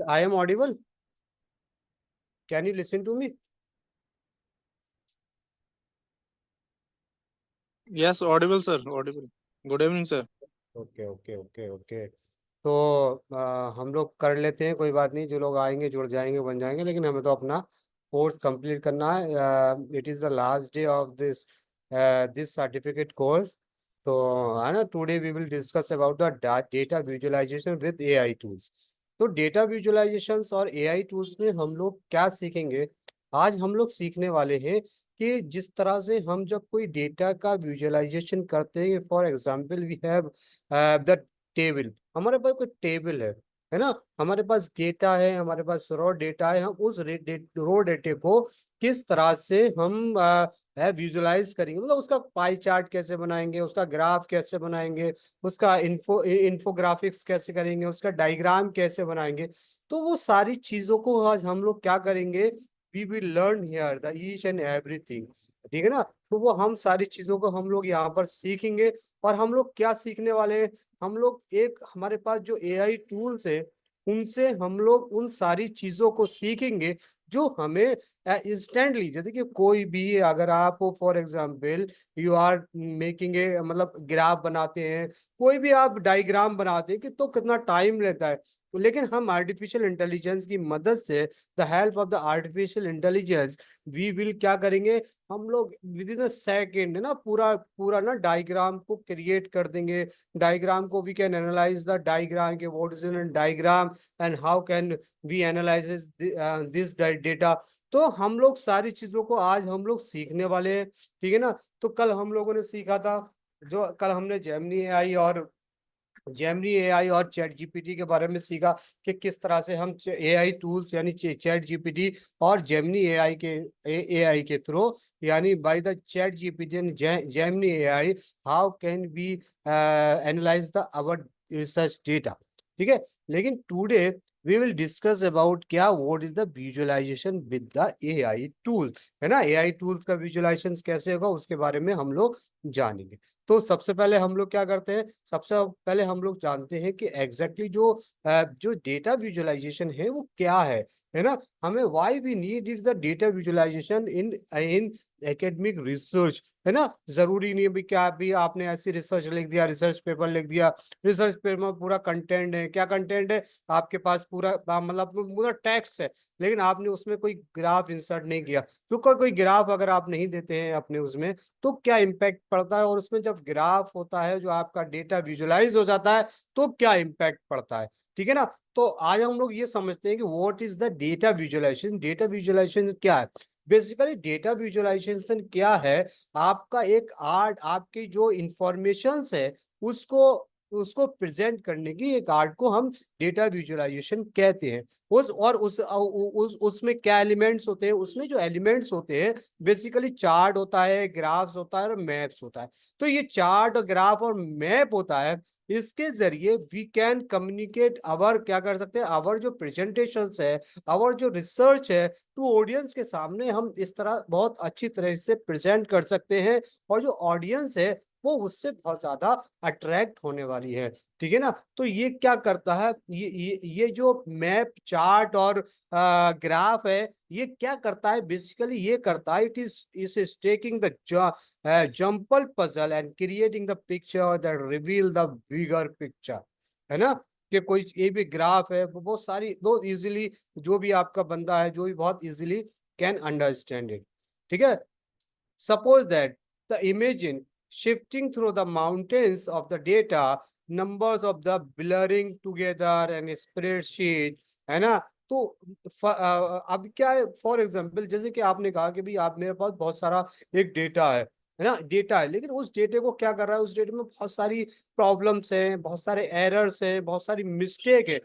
I am audible. Can you listen to me? Yes, audible, sir. Audible. Good evening, sir. Okay okay okay okay. तो हम लोग कर लेते हैं, कोई बात नहीं, जो लोग आएंगे जुड़ जाएंगे बन जाएंगे, लेकिन हमें तो अपना कोर्स कंप्लीट करना है। It is the last day of this this certificate course. तो है ना, today we will discuss about the data visualisation with AI tools. तो डेटा विजुअलाइजेशंस और एआई टूल्स में हम लोग क्या सीखेंगे? आज हम लोग सीखने वाले हैं कि जिस तरह से हम जब कोई डेटा का विजुअलाइजेशन करते हैं, for example we have the table, हमारे पास कोई टेबल है ना, हमारे पास डेटा है, हमारे पास रॉ डेटा है, हम उस रॉ डेटे को किस तरह से हम विजुअलाइज करेंगे, मतलब उसका पाई चार्ट कैसे बनाएंगे, उसका ग्राफ कैसे बनाएंगे, उसका इन्फोग्राफिक्स कैसे करेंगे, उसका डायग्राम कैसे बनाएंगे। तो वो सारी चीजों को आज हम लोग क्या करेंगे, we will learn here the each and everything. ठीक है ना, तो वो हम सारी चीजों को हम लोग यहाँ पर सीखेंगे। और हम लोग क्या सीखने वाले हैं, हम लोग एक हमारे पास जो एआई टूल्स है उनसे हम लोग उन सारी चीजों को सीखेंगे जो हमें इंस्टेंटली, जैसे कि कोई भी अगर आप for example you are making a, मतलब ग्राफ बनाते हैं, कोई भी आप डायग्राम बनाते हैं कि तो कितना टाइम लेता है। तो लेकिन हम आर्टिफिशियल इंटेलिजेंस की मदद से, the help of the artificial intelligence, we will क्या करेंगे, हम लोग विद इन अ सेकेंड ना पूरा पूरा ना डायग्राम को क्रिएट कर देंगे। डायग्राम को we can analyse the diagram के what is in diagram and how can we analyse this data. तो हम लोग सारी चीजों को आज हम लोग सीखने वाले हैं। ठीक है ना, तो कल हम लोगों ने सीखा था, जो कल हमने जेमिनी एआई और चैट जीपीटी के बारे में सीखा कि किस तरह से हम एआई टूल्स यानी चैट जीपीटी और जेमिनी एआई के थ्रू, यानी by the chat GPT and Gemini AI, how can be analyse the our research data. ठीक है, लेकिन today we will discuss about क्या, what is the visualization with the AI tool. है ना, AI tools का visualisation कैसे होगा उसके बारे में हम लोग जानेंगे। तो सबसे पहले हम लोग क्या करते हैं, सबसे पहले हम लोग जानते हैं कि एग्जैक्टली जो डेटा विजुअलाइजेशन है वो क्या है ना, हमें why we need it the data visualisation in in academic research. है ना, जरूरी नहीं है भी क्या भी आपने ऐसी रिसर्च लिख दिया, रिसर्च पेपर लिख दिया, रिसर्च पेपर में पूरा कंटेंट है, क्या कंटेंट है आपके पास, पूरा मतलब पूरा टेक्स्ट है, लेकिन आपने उसमें कोई ग्राफ इंसर्ट नहीं किया। तो कोई ग्राफ अगर आप नहीं देते हैं अपने उसमें, तो क्या इम्पैक्ट पड़ता है, और उसमें जब ग्राफ होता है जो आपका डेटा विजुअलाइज हो जाता है तो क्या इम्पैक्ट पड़ता है। ठीक है ना, तो आज हम लोग ये समझते हैं कि what is the data visualisation. Data visualisation क्या है? बेसिकली डेटा विजुअलाइजेशन क्या है, आपका एक आर्ट, आपकी जो इंफॉर्मेशन है उसको उसको प्रेजेंट करने की एक आर्ट को हम डेटा विजुअलाइजेशन कहते हैं। उसमें क्या एलिमेंट्स होते हैं, उसमें जो एलिमेंट्स होते हैं बेसिकली चार्ट होता है, ग्राफ्स होता है और मैप्स होता है। तो ये चार्ट और ग्राफ और मैप होता है, इसके जरिए वी कैन कम्युनिकेट आवर, क्या कर सकते हैं, आवर जो प्रेजेंटेशन है, आवर जो रिसर्च है टू ऑडियंस के सामने हम इस तरह बहुत अच्छी तरह से प्रेजेंट कर सकते हैं। और जो ऑडियंस है वो उससे बहुत ज्यादा अट्रैक्ट होने वाली है। ठीक है ना, तो ये क्या करता है, ये जो मैप चार्ट और ग्राफ है, ये क्या करता है, बेसिकली ये करता है, it is taking the jumble puzzle and creating the picture that reveal the bigger picture. है ना, कि कोई ये भी ग्राफ है वो बहुत सारी, बहुत इजीली जो भी आपका बंदा है जो भी बहुत इजीली कैन अंडरस्टैंड इट। ठीक है, suppose that the imagine shifting through the mountains of the data, numbers of the blurring together and spreadsheet। है ना, तो अब क्या है, फॉर एग्जांपल जैसे कि आपने कहा कि भाई आप, मेरे पास बहुत सारा एक डेटा है ना, डेटा है, लेकिन उस डेटे को क्या कर रहा है, उस डेटे में बहुत सारी प्रॉब्लम्स हैं, बहुत सारे एरर्स हैं, बहुत सारी मिस्टेक है।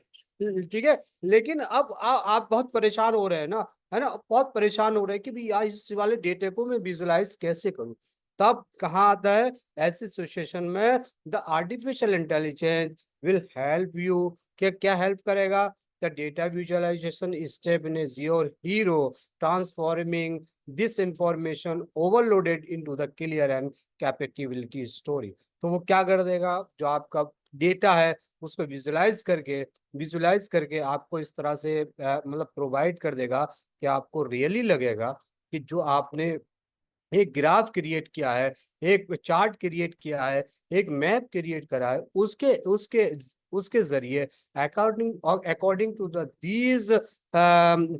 ठीक है, लेकिन अब आप बहुत परेशान हो रहे हैं ना, है ना, बहुत परेशान हो रहे हैं कि भाई यार इस वाले डेटे को मैं विजुलाइज कैसे करूं। तब कहाँ आता है, ऐसी सिचुएशन में the artificial intelligence will help you. क्या क्या हेल्प करेगा, the data visualisation step in is your hero, transforming this information overloaded into the clear and capability story. तो वो क्या कर देगा, जो आपका डेटा है उसको विजुलाइज करके आपको इस तरह से मतलब प्रोवाइड कर देगा कि आपको रियली लगेगा कि जो आपने एक ग्राफ क्रिएट किया है, एक चार्ट क्रिएट किया है, एक मैप क्रिएट करा है, उसके उसके उसके जरिए according to the these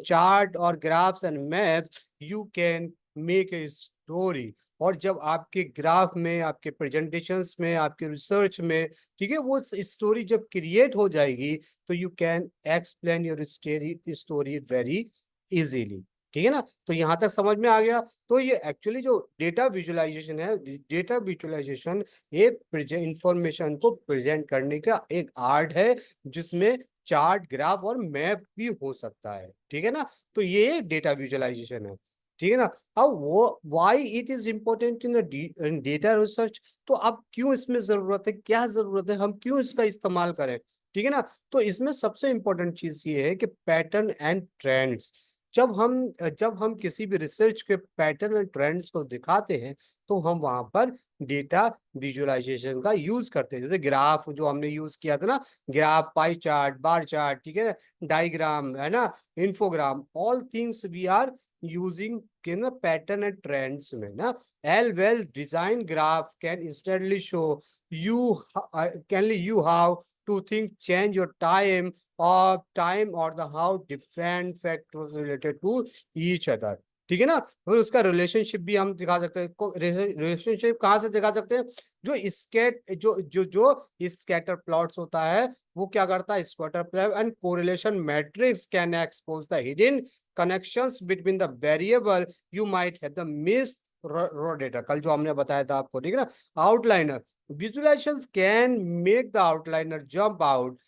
chart और graphs and maps you can make a story. और जब आपके ग्राफ में, आपके प्रेजेंटेशंस में, आपके रिसर्च में, ठीक है, वो स्टोरी जब क्रिएट हो जाएगी तो you can explain your story very easily. ठीक है ना, तो यहां तक समझ में आ गया। तो ये एक्चुअली जो डेटा विजुअलाइजेशन है, डेटा विजुअलाइजेशन एक इंफॉर्मेशन को प्रेजेंट करने का एक आर्ट है जिसमें चार्ट, ग्राफ और मैप भी हो सकता है। ठीक है ना, तो ये डेटा विजुअलाइजेशन है। ठीक है ना। अब वो why it is important in data research, तो अब क्यों इसमें जरूरत है, क्या जरूरत है, हम क्यों इसका इस्तेमाल करें। ठीक है ना, तो इसमें सबसे इंपॉर्टेंट चीज ये है कि पैटर्न एंड ट्रेंड्स, जब हम किसी भी रिसर्च के पैटर्न एंड ट्रेंड्स को दिखाते हैं तो हम वहां पर डेटा विजुअलाइजेशन का यूज करते हैं। जैसे ग्राफ जो हमने यूज किया था ना, graph, pie chart, bar chart, ठीक है, डायग्राम, है ना, infogram, all things we are using के ना पैटर्न एंड ट्रेंड्स में ना। A well design graph can instantly show you you how to think change your time or the how different factors related to each other। ठीक है ना, और उसका relationship भी हम दिखा सकते हैं। रिलेशनशिप कहाँ से दिखा सकते हैं, जो स्कैटर प्लॉट्स होता है वो क्या करता है, scatter plot and correlation matrix can expose the hidden connections between the variable you might have the miss row data, कल जो हमने बताया था आपको। ठीक है ना, outliner visualizations can make the outliner jump out,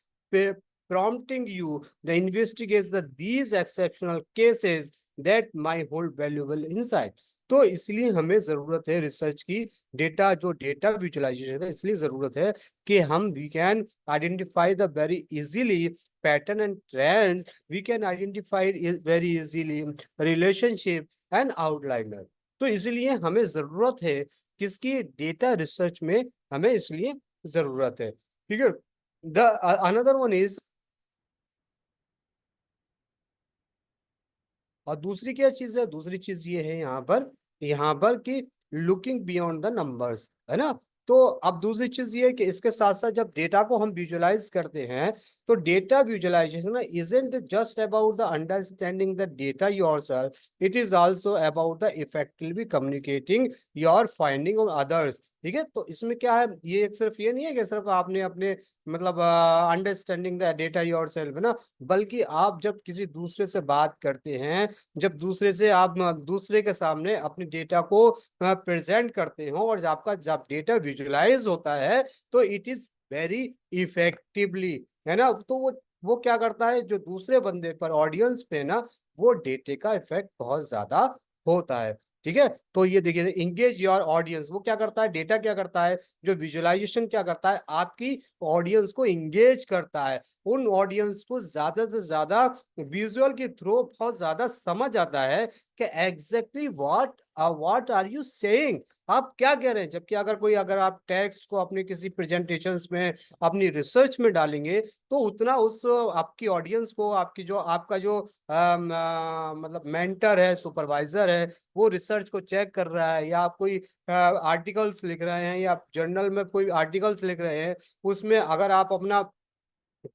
prompting you to investigate these exceptional cases that might hold valuable insight। तो इसलिए हमें जरूरत है रिसर्च की, डेटा विजुअलाइजेशन है, इसलिए जरूरत है कि हम we can identify the very easily pattern and trends, we can identify very easily relationship and outliner. तो इसलिए हमें जरूरत है किसकी, डेटा रिसर्च में हमें इसलिए जरूरत है। ठीक है, द अनदर वन इज, और दूसरी क्या चीज है, दूसरी चीज ये है यहाँ पर कि लुकिंग बियॉन्ड द नंबर्स, है ना। तो अब दूसरी चीज ये है कि इसके साथ साथ जब डेटा को हम विजुअलाइज करते हैं तो डेटा विजुअलाइजेशन ना isn't just about the understanding the data yourself, it is also about the effectively communicating your finding on others. ठीक है, तो इसमें क्या है, ये सिर्फ ये नहीं है कि सिर्फ आपने अपने मतलब अंडरस्टैंडिंग द डेटा योरसेल्फ, है ना, बल्कि आप जब किसी दूसरे से बात करते हैं, जब आप दूसरे के सामने अपने डेटा को प्रेजेंट करते हो और आपका जब डेटा विजुअलाइज होता है तो इट इज वेरी इफेक्टिवली, है ना। तो वो क्या करता है, जो दूसरे बंदे पर, ऑडियंस पे ना, वो डेटे का इफेक्ट बहुत ज्यादा होता है। ठीक है, तो ये देखिए, इंगेज योर ऑडियंस, वो क्या करता है, डेटा क्या करता है, जो विजुअलाइजेशन क्या करता है, आपकी ऑडियंस को इंगेज करता है, उन ऑडियंस को ज्यादा से ज्यादा विजुअल के थ्रू बहुत ज्यादा समझ आता है कि exactly what are you saying, आप क्या कह रहे हैं। जबकि अगर आप टेक्स्ट को अपने किसी प्रेजेंटेशंस में, अपनी रिसर्च में डालेंगे तो उतना उस आपकी ऑडियंस को, आपकी जो आपका जो मतलब मेंटर है, सुपरवाइजर है, वो रिसर्च को चेक कर रहा है, या आप कोई आर्टिकल्स लिख रहे हैं या जर्नल में कोई आर्टिकल्स लिख रहे हैं, उसमें अगर आप अपना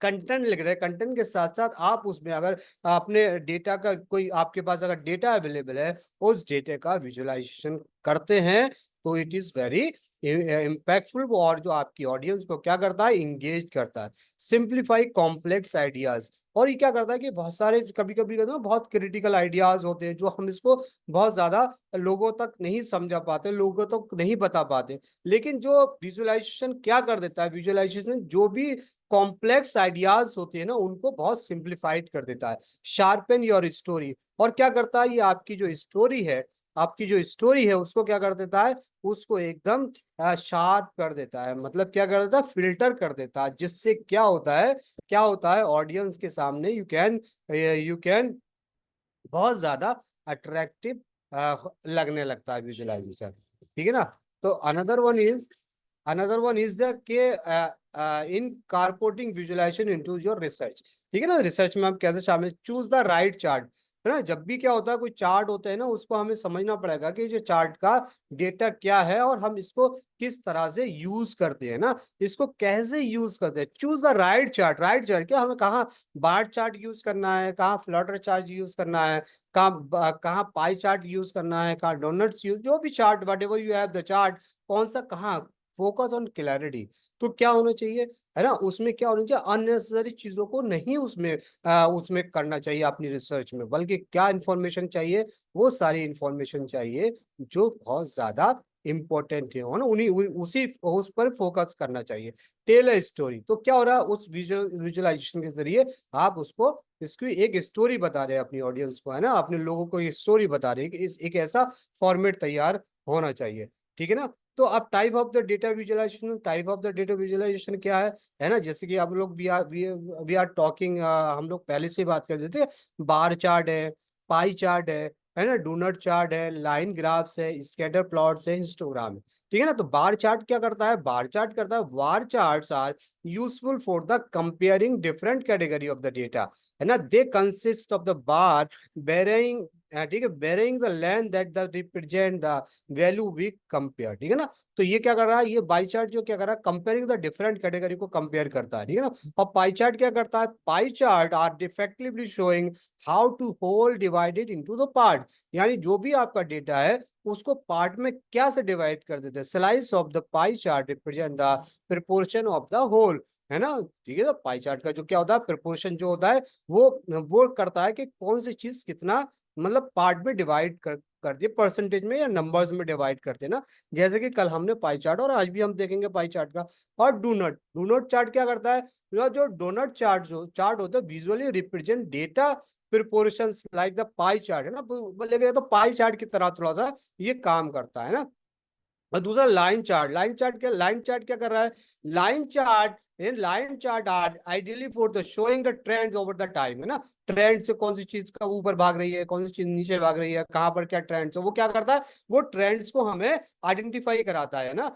कंटेंट लिख रहे हैं, कंटेंट के साथ साथ आप उसमें अगर अपने डेटा का कोई आपके पास अगर डेटा अवेलेबल है, उस डेटा का विजुअलाइजेशन करते हैं तो इट इज वेरी इम्पैक्टफुल, और जो आपकी ऑडियंस को क्या करता है, इंगेज करता है। सिंप्लीफाई कॉम्प्लेक्स आइडियाज, और ये क्या करता है कि बहुत सारे कभी कभी बहुत क्रिटिकल आइडियाज होते हैं जो हम इसको बहुत ज्यादा लोगों तक नहीं समझा पाते, लोगों तक नहीं बता पाते, लेकिन जो विजुअलाइजेशन क्या कर देता है, विजुअलाइजेशन जो भी कॉम्प्लेक्स आइडियाज होते हैं ना उनको बहुत सिंप्लीफाइड कर देता है। शार्पन योर स्टोरी, और क्या करता है, ये आपकी जो स्टोरी है उसको क्या कर देता है, उसको एकदम शार्प कर देता है, मतलब क्या कर देता है, फिल्टर कर देता है, जिससे क्या होता है ऑडियंस के सामने यू कैन बहुत ज्यादा अट्रैक्टिव लगने लगता है विजुअलाइजेशन। ठीक है ना, तो another one is another one is the के इन कारपोर्टिंग विजुअलाइजेशन इनटू योर रिसर्च। ठीक है ना, रिसर्च में हम कैसे शामिल, चूज द राइट चार्ट, है ना। जब भी क्या होता है, कोई चार्ट होता है ना, उसको हमें समझना पड़ेगा कि जो चार्ट का डेटा क्या है और हम इसको किस तरह से यूज करते हैं ना, इसको कैसे यूज करते हैं। Choose the right chart, right chart क्या, हमें कहाँ बार चार्ट यूज करना है, कहाँ फ्लटर चार्ट यूज करना है, कहाँ पाई चार्ट यूज करना है, कहाँ डोनट्स यूज, जो भी chart what ever you have the chart, कौन सा कहाँ, फोकस ऑन क्लैरिटी। तो क्या होना चाहिए, है ना, उसमें क्या होना चाहिए, अननेसेसरी चीजों को नहीं उसमें उसमें करना चाहिए अपनी रिसर्च में, बल्कि क्या इंफॉर्मेशन चाहिए, वो सारी इंफॉर्मेशन चाहिए जो बहुत ज्यादा इंपॉर्टेंट है ना, उन्हीं उसी उस पर फोकस करना चाहिए। टेल अ स्टोरी, तो क्या हो रहा है, उस विजुअलाइजेशन के जरिए आप उसको, इसकी एक स्टोरी बता रहे हैं अपनी ऑडियंस को, है ना, अपने लोगों को ये स्टोरी बता रहे हैं कि एक ऐसा फॉर्मेट तैयार होना चाहिए। ठीक है ना। तो अब type of the data visualisation, type of the data visualisation क्या है ना, जैसे कि आप लोग वी आर टॉकिंग, हम लोग पहले से ही बात कर रहे थे, बार चार्ट पाई चार्ट है ना, डोनट चार्ट है, लाइन ग्राफ्स है, स्कैटर प्लॉट्स है, हिस्टोग्राम है। ठीक है ना। तो बार चार्ट क्या करता है, बार चार्ट करता है, bar charts are useful for the comparing different category of the data, है ना। They consist of the bar bearing, ठीक है, bearing the length that the represent the value we compare. ठीक है ना। तो ये क्या कर रहा है, ये बाई चार्ट जो क्या कर रहा है, कंपेयरिंग द डिफरेंट कैटेगरी को कंपेयर करता है। ठीक है ना। और पाई चार्ट क्या करता है, pie chart are defectively showing how to whole divided into the part, यानी जो भी आपका डेटा है उसको पार्ट में क्या से डिवाइड कर देते हैं। Slice of the pie chart represent the proportion of the whole, है ना। ठीक है। तो पाई चार्ट का जो क्या होता है, प्रोपोर्शन जो होता है, वो करता है कि कौन सी चीज कितना, मतलब पार्ट में डिवाइड कर दिए, परसेंटेज में या नंबर्स में डिवाइड करते हैं ना। जैसे कि कल हमने पाई चार्ट और आज भी हम देखेंगे पाई चार्ट का। और डोनट, डोनट चार्ट क्या करता है, जो डोनट चार्ट जो चार्ट होता है visually represent data proportions like the pie chart, है ना, बोलेंगे तो पाई चार्ट की तरह थोड़ा सा ये काम करता है ना। और दूसरा लाइन चार्ट, लाइन चार्ट क्या, लाइन चार्ट क्या कर रहा है, line chart, line chart are ideally for the showing the trends over the time, है ना। ट्रेंड से कौन सी चीज का ऊपर भाग रही है, कौन सी चीज नीचे भाग रही है, कहां पर क्या ट्रेंड्स है, वो क्या करता है, वो ट्रेंड्स को हमें आइडेंटिफाई कराता है ना।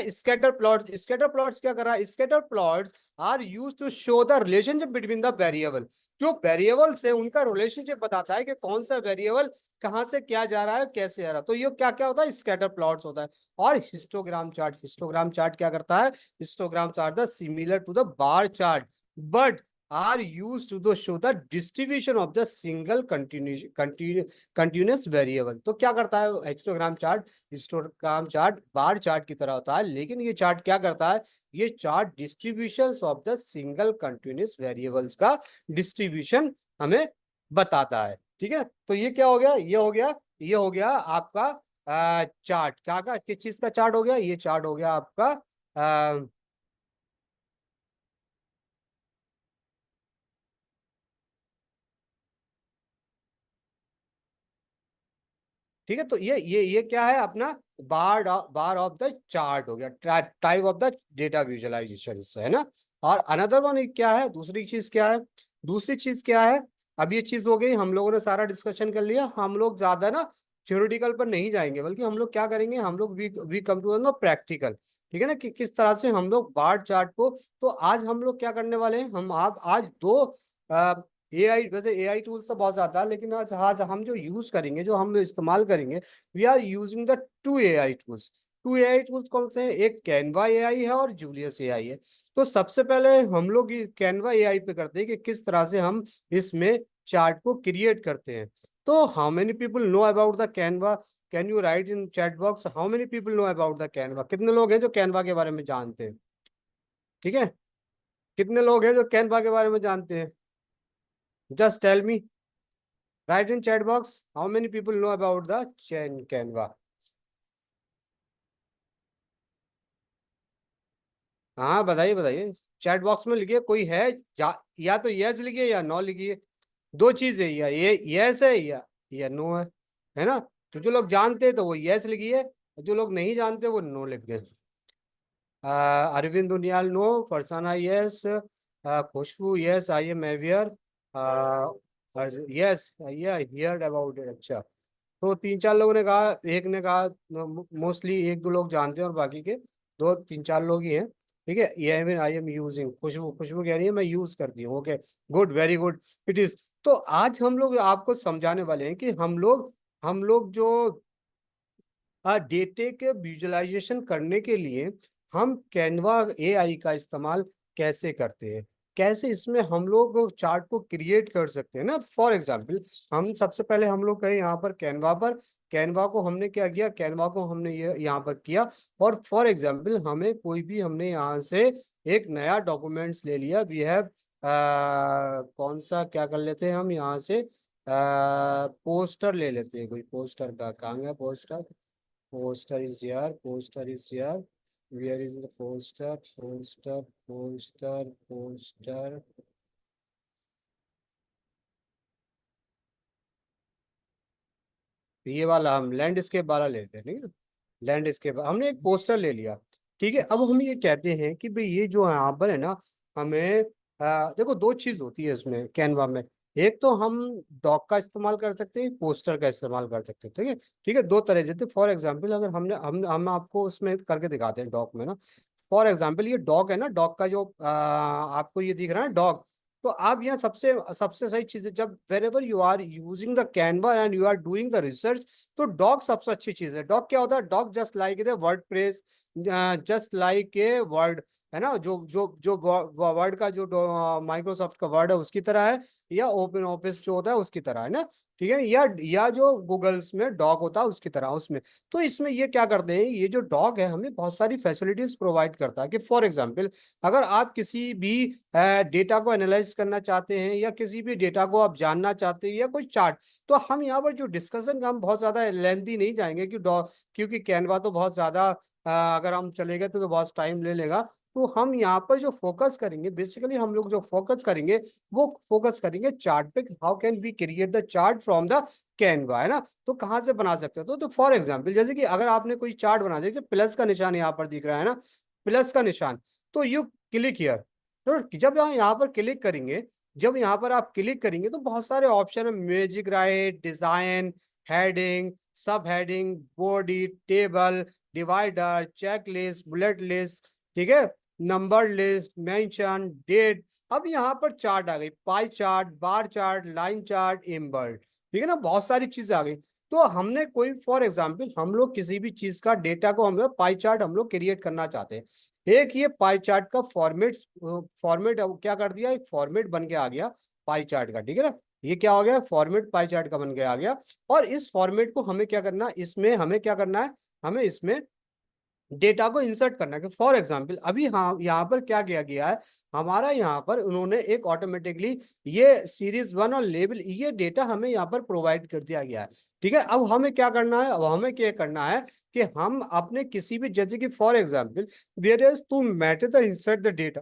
स्कैटर प्लॉट्स, स्कैटर प्लॉट्स क्या कर रहा है, scatter plots are use to show the relationship between the variable, जो वेरिएबल्स है उनका रिलेशनशिप बताता है कि कौन सा वेरिएबल कहाँ से क्या जा रहा है, कैसे जा रहा है। तो ये क्या क्या होता है, स्कैटर प्लॉट्स होता है। और हिस्टोग्राम चार्ट, हिस्टोग्राम चार्ट क्या करता है, histogram chart the similar to the bar chart but are use to show the distribution of the single continuous variable. तो क्या करता है histogram chart, histogram chart bar chart की तरह होता है, लेकिन ये चार्ट क्या करता है, ये chart distribution of the single continuous variables का डिस्ट्रीब्यूशन हमें बताता है। ठीक है। तो ये क्या हो गया, ये हो गया आपका चार्ट, क्या का किस चीज का चार्ट हो गया, ये चार्ट हो गया आपका आ, ठीक है। तो ये क्या है अपना, बार ऑफ द चार्ट हो गया, type of the data visualisation, है ना। और अनदर वन क्या है, दूसरी चीज क्या है, दूसरी चीज क्या है। अब ये चीज हो गई, हम लोगों ने सारा डिस्कशन कर लिया, हम लोग ज्यादा ना थ्योरेटिकल पर नहीं जाएंगे, बल्कि हम लोग क्या करेंगे, हम लोग we come to know practical. ठीक है ना, कि किस तरह से हम लोग बार चार्ट को, तो आज हम लोग क्या करने वाले हैं, हम आप आज दो एआई, वैसे एआई टूल्स तो बहुत ज्यादा है, लेकिन आज हम जो यूज करेंगे, जो हम इस्तेमाल करेंगे, we are using the two AI tools. Two AI tools कौन से हैं, एक कैनवा एआई है और जूलियस एआई है। तो सबसे पहले हम लोग कैनवा एआई पे करते हैं कि किस तरह से हम इसमें चार्ट को क्रिएट करते हैं। तो how many people know about the Canva, can you right in chat box, how many people know about the Canva, कितने लोग हैं जो कैनवा के बारे में जानते हैं। ठीक है, कितने लोग हैं जो कैनवा के बारे में जानते हैं, just tell me, write in chat box how many people know about the चैन कैनवा। हाँ बताइए बताइए, चैट बॉक्स में लिखिए, कोई है या तो यस लिखिए या नो लिखिए, दो चीज है, या ये यस है या नो है ना। तो जो लोग जानते हैं तो वो यस लिखिए, जो लोग नहीं जानते वो नो लिख दें। Arvind Uniyal no, Farsana yes, Khushboo yes, I am aware, yes, heard about it, अच्छा। तो तीन चार लोगों ने कहा, एक ने कहा मोस्टली, एक दो लोग जानते हैं और बाकी के दो तीन चार लोग ही हैं, ठीक है। ये आई एम यूजिंग, खुशबू, खुशबू कह रही है मैं यूज करती हूँ, okay, good, very good, it is. तो आज हम लोग आपको समझाने वाले हैं कि हम लोग जो डेटे के विजुअलाइजेशन करने के लिए हम कैनवा एआई का इस्तेमाल कैसे करते हैं, कैसे इसमें हम लोग चार्ट को क्रिएट कर सकते हैं ना। फॉर एग्जांपल, हम सबसे पहले हम लोग गए यहाँ पर कैनवा पर, कैनवा को हमने क्या किया, कैनवा को हमने ये यहाँ पर किया, और फॉर एग्जांपल हमें कोई भी, हमने यहाँ से एक नया डॉक्यूमेंट्स ले लिया, वी हैव कौन सा, क्या कर लेते हैं हम यहाँ से, पोस्टर ले लेते हैं, कोई पोस्टर का, कहाँ गया poster, poster is here, poster is here, where is the poster, poster, poster, poster, ये वाला हम लैंडस्केप वाला लेते हैं, ठीक है। लैंडस्केप हमने एक पोस्टर ले लिया, ठीक है। अब हम ये कहते हैं कि भाई ये जो यहाँ पर है ना, हमें देखो दो चीज होती है इसमें कैनवा में, एक तो हम डॉक का इस्तेमाल कर सकते हैं, पोस्टर का इस्तेमाल कर सकते हैं, ठीक है, ठीक है। दो तरह, जैसे फॉर एग्जांपल अगर हम आपको उसमें करके दिखाते हैं डॉक में ना। फॉर एग्जाम्पल ये डॉग है ना, डॉग का जो आपको ये दिख रहा है डॉग, तो आप यहाँ सबसे सबसे सही चीज है, जब wherever you are using the Canva and you are doing the research, तो डॉग सबसे अच्छी चीज है। डॉग क्या होता है, doc just like a word press, just like a word, है ना, जो जो जो वर्ड का जो माइक्रोसॉफ्ट का वर्ड है उसकी तरह है, या ओपन ऑफिस जो होता है उसकी तरह है ना, ठीक है, या जो गूगल्स में डॉग होता है उसकी तरह उसमें। तो इसमें ये क्या करते हैं, ये जो डॉग है हमें बहुत सारी फैसिलिटीज प्रोवाइड करता है, कि फॉर एग्जांपल अगर आप किसी भी डेटा को एनालाइज करना चाहते हैं, या किसी भी डेटा को आप जानना चाहते हैं, या कोई चार्ट, तो हम यहाँ पर जो डिस्कशन का, हम बहुत ज्यादा लेंथी नहीं जाएंगे, क्योंकि कैनवा तो बहुत ज्यादा अगर हम चले गए तो बहुत टाइम ले लेगा। तो हम यहाँ पर जो फोकस करेंगे, बेसिकली हम लोग जो फोकस करेंगे, वो फोकस करेंगे चार्ट पे, how can be create the chart from the Canva, है ना। तो कहाँ से बना सकते हो, तो फॉर एग्जांपल जैसे कि अगर आपने कोई चार्ट बना दिया, प्लस का निशान यहाँ पर दिख रहा है ना, प्लस का निशान, तो यू क्लिक हियर, तो जब यहाँ पर क्लिक करेंगे, जब यहाँ पर आप क्लिक करेंगे तो बहुत सारे ऑप्शन है, music right, design, heading, subheading, body, table, divider, checklist, bullet list, ठीक है, नंबर लिस्ट, मेंशन, डेट। अब यहाँ पर चार्ट आ गई, pie chart, bar chart, line chart, embed, ठीक है ना, बहुत सारी चीजें आ गई। तो हमने कोई फॉर एग्जांपल हम लोग किसी भी चीज का डेटा को हम लोग पाई चार्ट हम लोग क्रिएट करना चाहते हैं, एक ये पाई चार्ट का फॉर्मेट, फॉर्मेट क्या कर दिया, एक फॉर्मेट बन के आ गया पाई चार्ट का, ठीक है ना, ये क्या हो गया, फॉर्मेट पाई चार्ट का बन के आ गया। और इस फॉर्मेट को हमें क्या करना, इसमें हमें क्या करना है, हमें इसमें डेटा को इंसर्ट करना है। फॉर एग्जांपल अभी हाँ यहाँ पर क्या किया गया है, हमारा यहाँ पर उन्होंने एक ऑटोमेटिकली ये सीरीज वन और लेवल ये डेटा हमें यहाँ पर प्रोवाइड कर दिया गया है, ठीक है। अब हमें क्या करना है, अब हमें क्या करना है कि हम अपने किसी भी, जैसे कि for example there is two method the insert the data,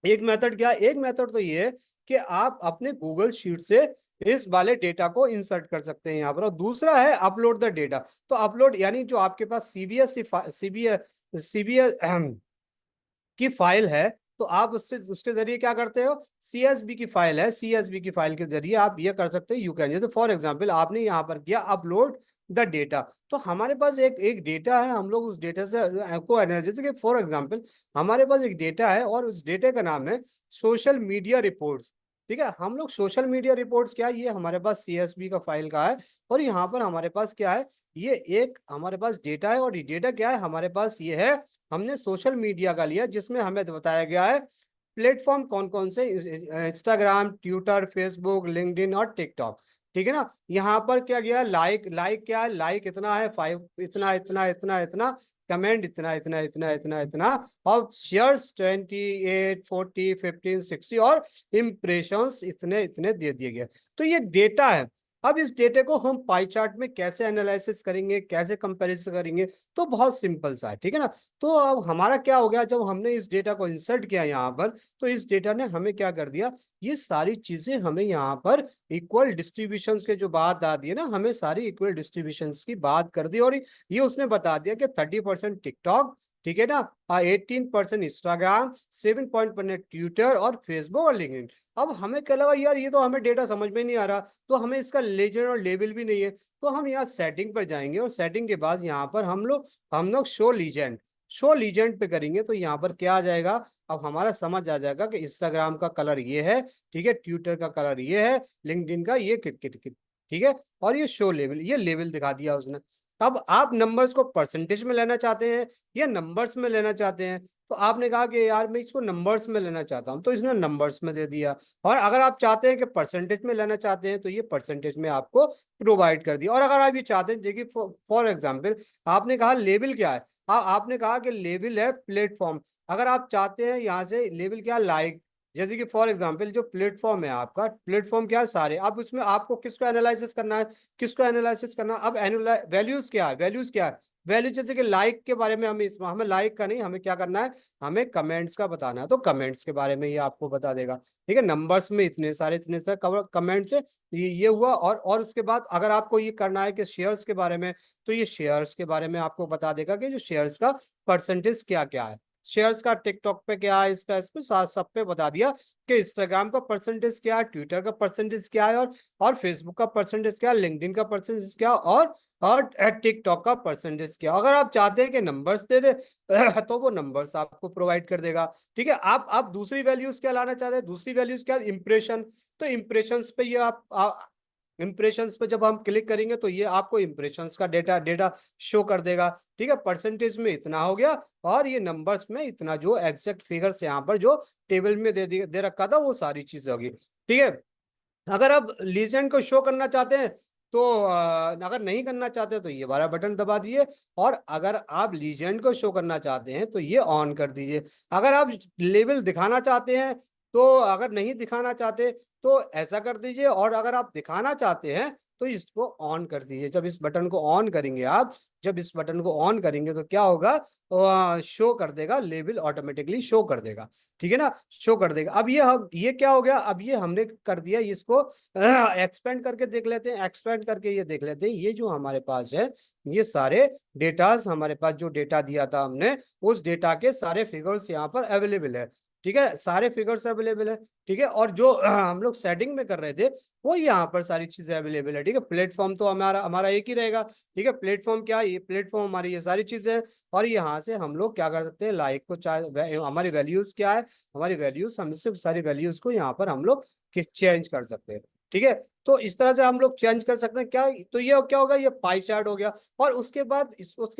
एक मेथड क्या, एक मेथड तो ये है कि आप अपने गूगल शीट से इस वाले डेटा को इंसर्ट कर सकते हैं यहाँ पर, और दूसरा है अपलोड द डेटा। तो अपलोड यानी जो आपके पास सीबीएस की फाइल है, तो आप उससे उसके जरिए क्या करते हो, सीएसबी की फाइल है, सीएसबी की फाइल के जरिए आप ये कर सकते हैं, यू कैन, जैसे फॉर एग्जांपल आपने यहाँ पर किया अपलोड द डेटा, तो हमारे पास एक एक डेटा है, हम लोग उस डेटा से को जैसे कि फॉर एग्जांपल हमारे पास एक डेटा है, और उस डेटा का नाम है सोशल मीडिया रिपोर्ट्स, ठीक है। हम लोग सोशल मीडिया रिपोर्ट्स क्या है, ये हमारे पास सीएसबी का फाइल का है, और यहाँ पर हमारे पास क्या है, ये एक हमारे पास डेटा है, और ये डेटा क्या है हमारे पास, ये है हमने सोशल मीडिया का लिया, जिसमें हमें बताया गया है प्लेटफॉर्म कौन कौन से, इंस्टाग्राम, ट्विटर, फेसबुक, लिंक्डइन और टिकटॉक, ठीक है ना। यहाँ पर क्या गया, लाइक, लाइक क्या है, लाइक इतना है 5, इतना इतना इतना इतना, कमेंट इतना इतना इतना इतना इतना, और शेयर्स 28, 40, 15, 60, और इम्प्रेशंस इतने इतने दे दिए गए। तो ये डेटा है। अब इस डेटे को हम पाई चार्ट में कैसे एनालिसिस करेंगे, कैसे कंपैरिजन करेंगे, तो बहुत सिंपल सा है, ठीक है ना। तो अब हमारा क्या हो गया, जब हमने इस डेटा को इंसर्ट किया यहाँ पर, तो इस डेटा ने हमें क्या कर दिया, ये सारी चीजें हमें यहाँ पर इक्वल डिस्ट्रीब्यूशन के जो बात आ दी है ना, हमें सारी इक्वल डिस्ट्रीब्यूशन की बात कर दी, और ये उसने बता दिया कि 30% टिकटॉक, ठीक है ना, 18% इंस्टाग्राम, 7% ट्विटर और फेसबुक और लिंक्डइन। अब हमें क्या लगा, यार ये तो हमें डेटा समझ में नहीं आ रहा, तो हमें इसका लेजर और लेबल भी नहीं है, तो हम यहाँ सेटिंग पर जाएंगे, और सेटिंग के बाद यहाँ पर हम लोग शो लीजेंड, शो लीजेंड पे करेंगे तो यहाँ पर क्या आ जाएगा, अब हमारा समझ आ जाएगा कि इंस्टाग्राम का कलर ये है, ठीक है, ट्विटर का कलर ये है, लिंक्डइन का ये किट किट किट, ठीक है, और ये शो लेवल, ये लेवल दिखा दिया उसने। अब आप नंबर्स को परसेंटेज में लेना चाहते हैं या नंबर्स में लेना चाहते हैं, तो आपने कहा कि यार मैं इसको नंबर्स में लेना चाहता हूं, तो इसने नंबर्स में दे दिया। और अगर आप चाहते हैं कि परसेंटेज में लेना चाहते हैं तो ये परसेंटेज में आपको प्रोवाइड कर दिया। और अगर आप ये चाहते हैं, देखिए फॉर एग्जाम्पल आपने कहा लेवल क्या है, आपने कहा कि लेवल है प्लेटफॉर्म। अगर आप चाहते हैं यहाँ से लेवल क्या, लाइक, जैसे कि फॉर एग्जांपल जो प्लेटफॉर्म है आपका, प्लेटफॉर्म क्या है सारे, अब उसमें आपको किसको एनालिसिस करना है, किसको एनालिसिस करना है, अब वैल्यूज क्या है, वैल्यूज क्या है, वैल्यू जैसे कि लाइक के बारे में हमें हमें लाइक का नहीं, हमें क्या करना है, हमें कमेंट्स का बताना है, तो कमेंट्स के बारे में ये आपको बता देगा। ठीक है, नंबर्स में इतने सारे कमेंट्स है, ये हुआ। और उसके बाद अगर आपको ये करना है कि शेयर्स के बारे में, तो ये शेयर्स के बारे में आपको बता देगा कि जो शेयर्स का परसेंटेज क्या क्या है, शेयर्स का टिकटॉक पे क्या है, इसका इस पे सब पे बता दिया कि इंस्टाग्राम का परसेंटेज क्या है, ट्विटर का परसेंटेज क्या है, और फेसबुक का परसेंटेज क्या है, लिंक्डइन का परसेंटेज क्या, और टिकटॉक का परसेंटेज क्या। अगर आप चाहते हैं कि नंबर्स दे दे तो वो नंबर्स आपको प्रोवाइड कर देगा। ठीक है, आप दूसरी वैल्यूज क्या लाना चाहते हैं, दूसरी वैल्यूज क्या, इंप्रेशन, तो इंप्रेशंस पे ये आप इंप्रेशंस पे जब हम क्लिक करेंगे तो ये आपको इंप्रेशंस का डेटा डेटा शो कर देगा। ठीक है, परसेंटेज में इतना हो गया, और ये नंबर्स में इतना, जो एग्जैक्ट फिगर्स यहाँ पर जो टेबल में दे रखा था वो सारी चीजें होगी। ठीक है, अगर आप लीजेंड को शो करना चाहते हैं तो अगर नहीं करना चाहते तो ये वाला बटन दबा दीजिए, और अगर आप लीजेंड को शो करना चाहते हैं तो ये ऑन कर दीजिए। अगर आप लेवल दिखाना चाहते हैं, तो अगर नहीं दिखाना चाहते तो ऐसा कर दीजिए, और अगर आप दिखाना चाहते हैं तो इसको ऑन कर दीजिए। जब इस बटन को ऑन करेंगे आप, जब इस बटन को ऑन करेंगे तो क्या होगा, शो कर देगा, लेवल ऑटोमेटिकली शो कर देगा। ठीक है ना, शो कर देगा। अब ये क्या हो गया, अब ये हमने कर दिया, इसको एक्सपेंड करके देख लेते हैं, एक्सपेंड करके ये देख लेते हैं, ये जो हमारे पास है, ये सारे डेटास हमारे पास, जो डेटा दिया था हमने, उस डेटा के सारे फिगर्स यहाँ पर अवेलेबल है। ठीक है, सारे फिगर्स अवेलेबल है। ठीक है, और जो हम लोग सेटिंग में कर रहे थे वो यहाँ पर सारी चीजें अवेलेबल है। ठीक है, प्लेटफॉर्म तो हमारा हमारा एक ही रहेगा। ठीक है, प्लेटफॉर्म क्या है, ये प्लेटफॉर्म हमारी ये सारी चीजें हैं। और यहाँ से हम लोग क्या कर सकते हैं, लाइक को हमारी वैल्यूज क्या है, हमारी वैल्यूज, हम सिर्फ सारी वैल्यूज को यहाँ पर हम लोग चेंज कर सकते हैं। ठीक है, तो इस तरह से हम लोग चेंज कर सकते हैं क्या, तो ये क्या होगा, ये पाई चार्ट हो गया। और उसके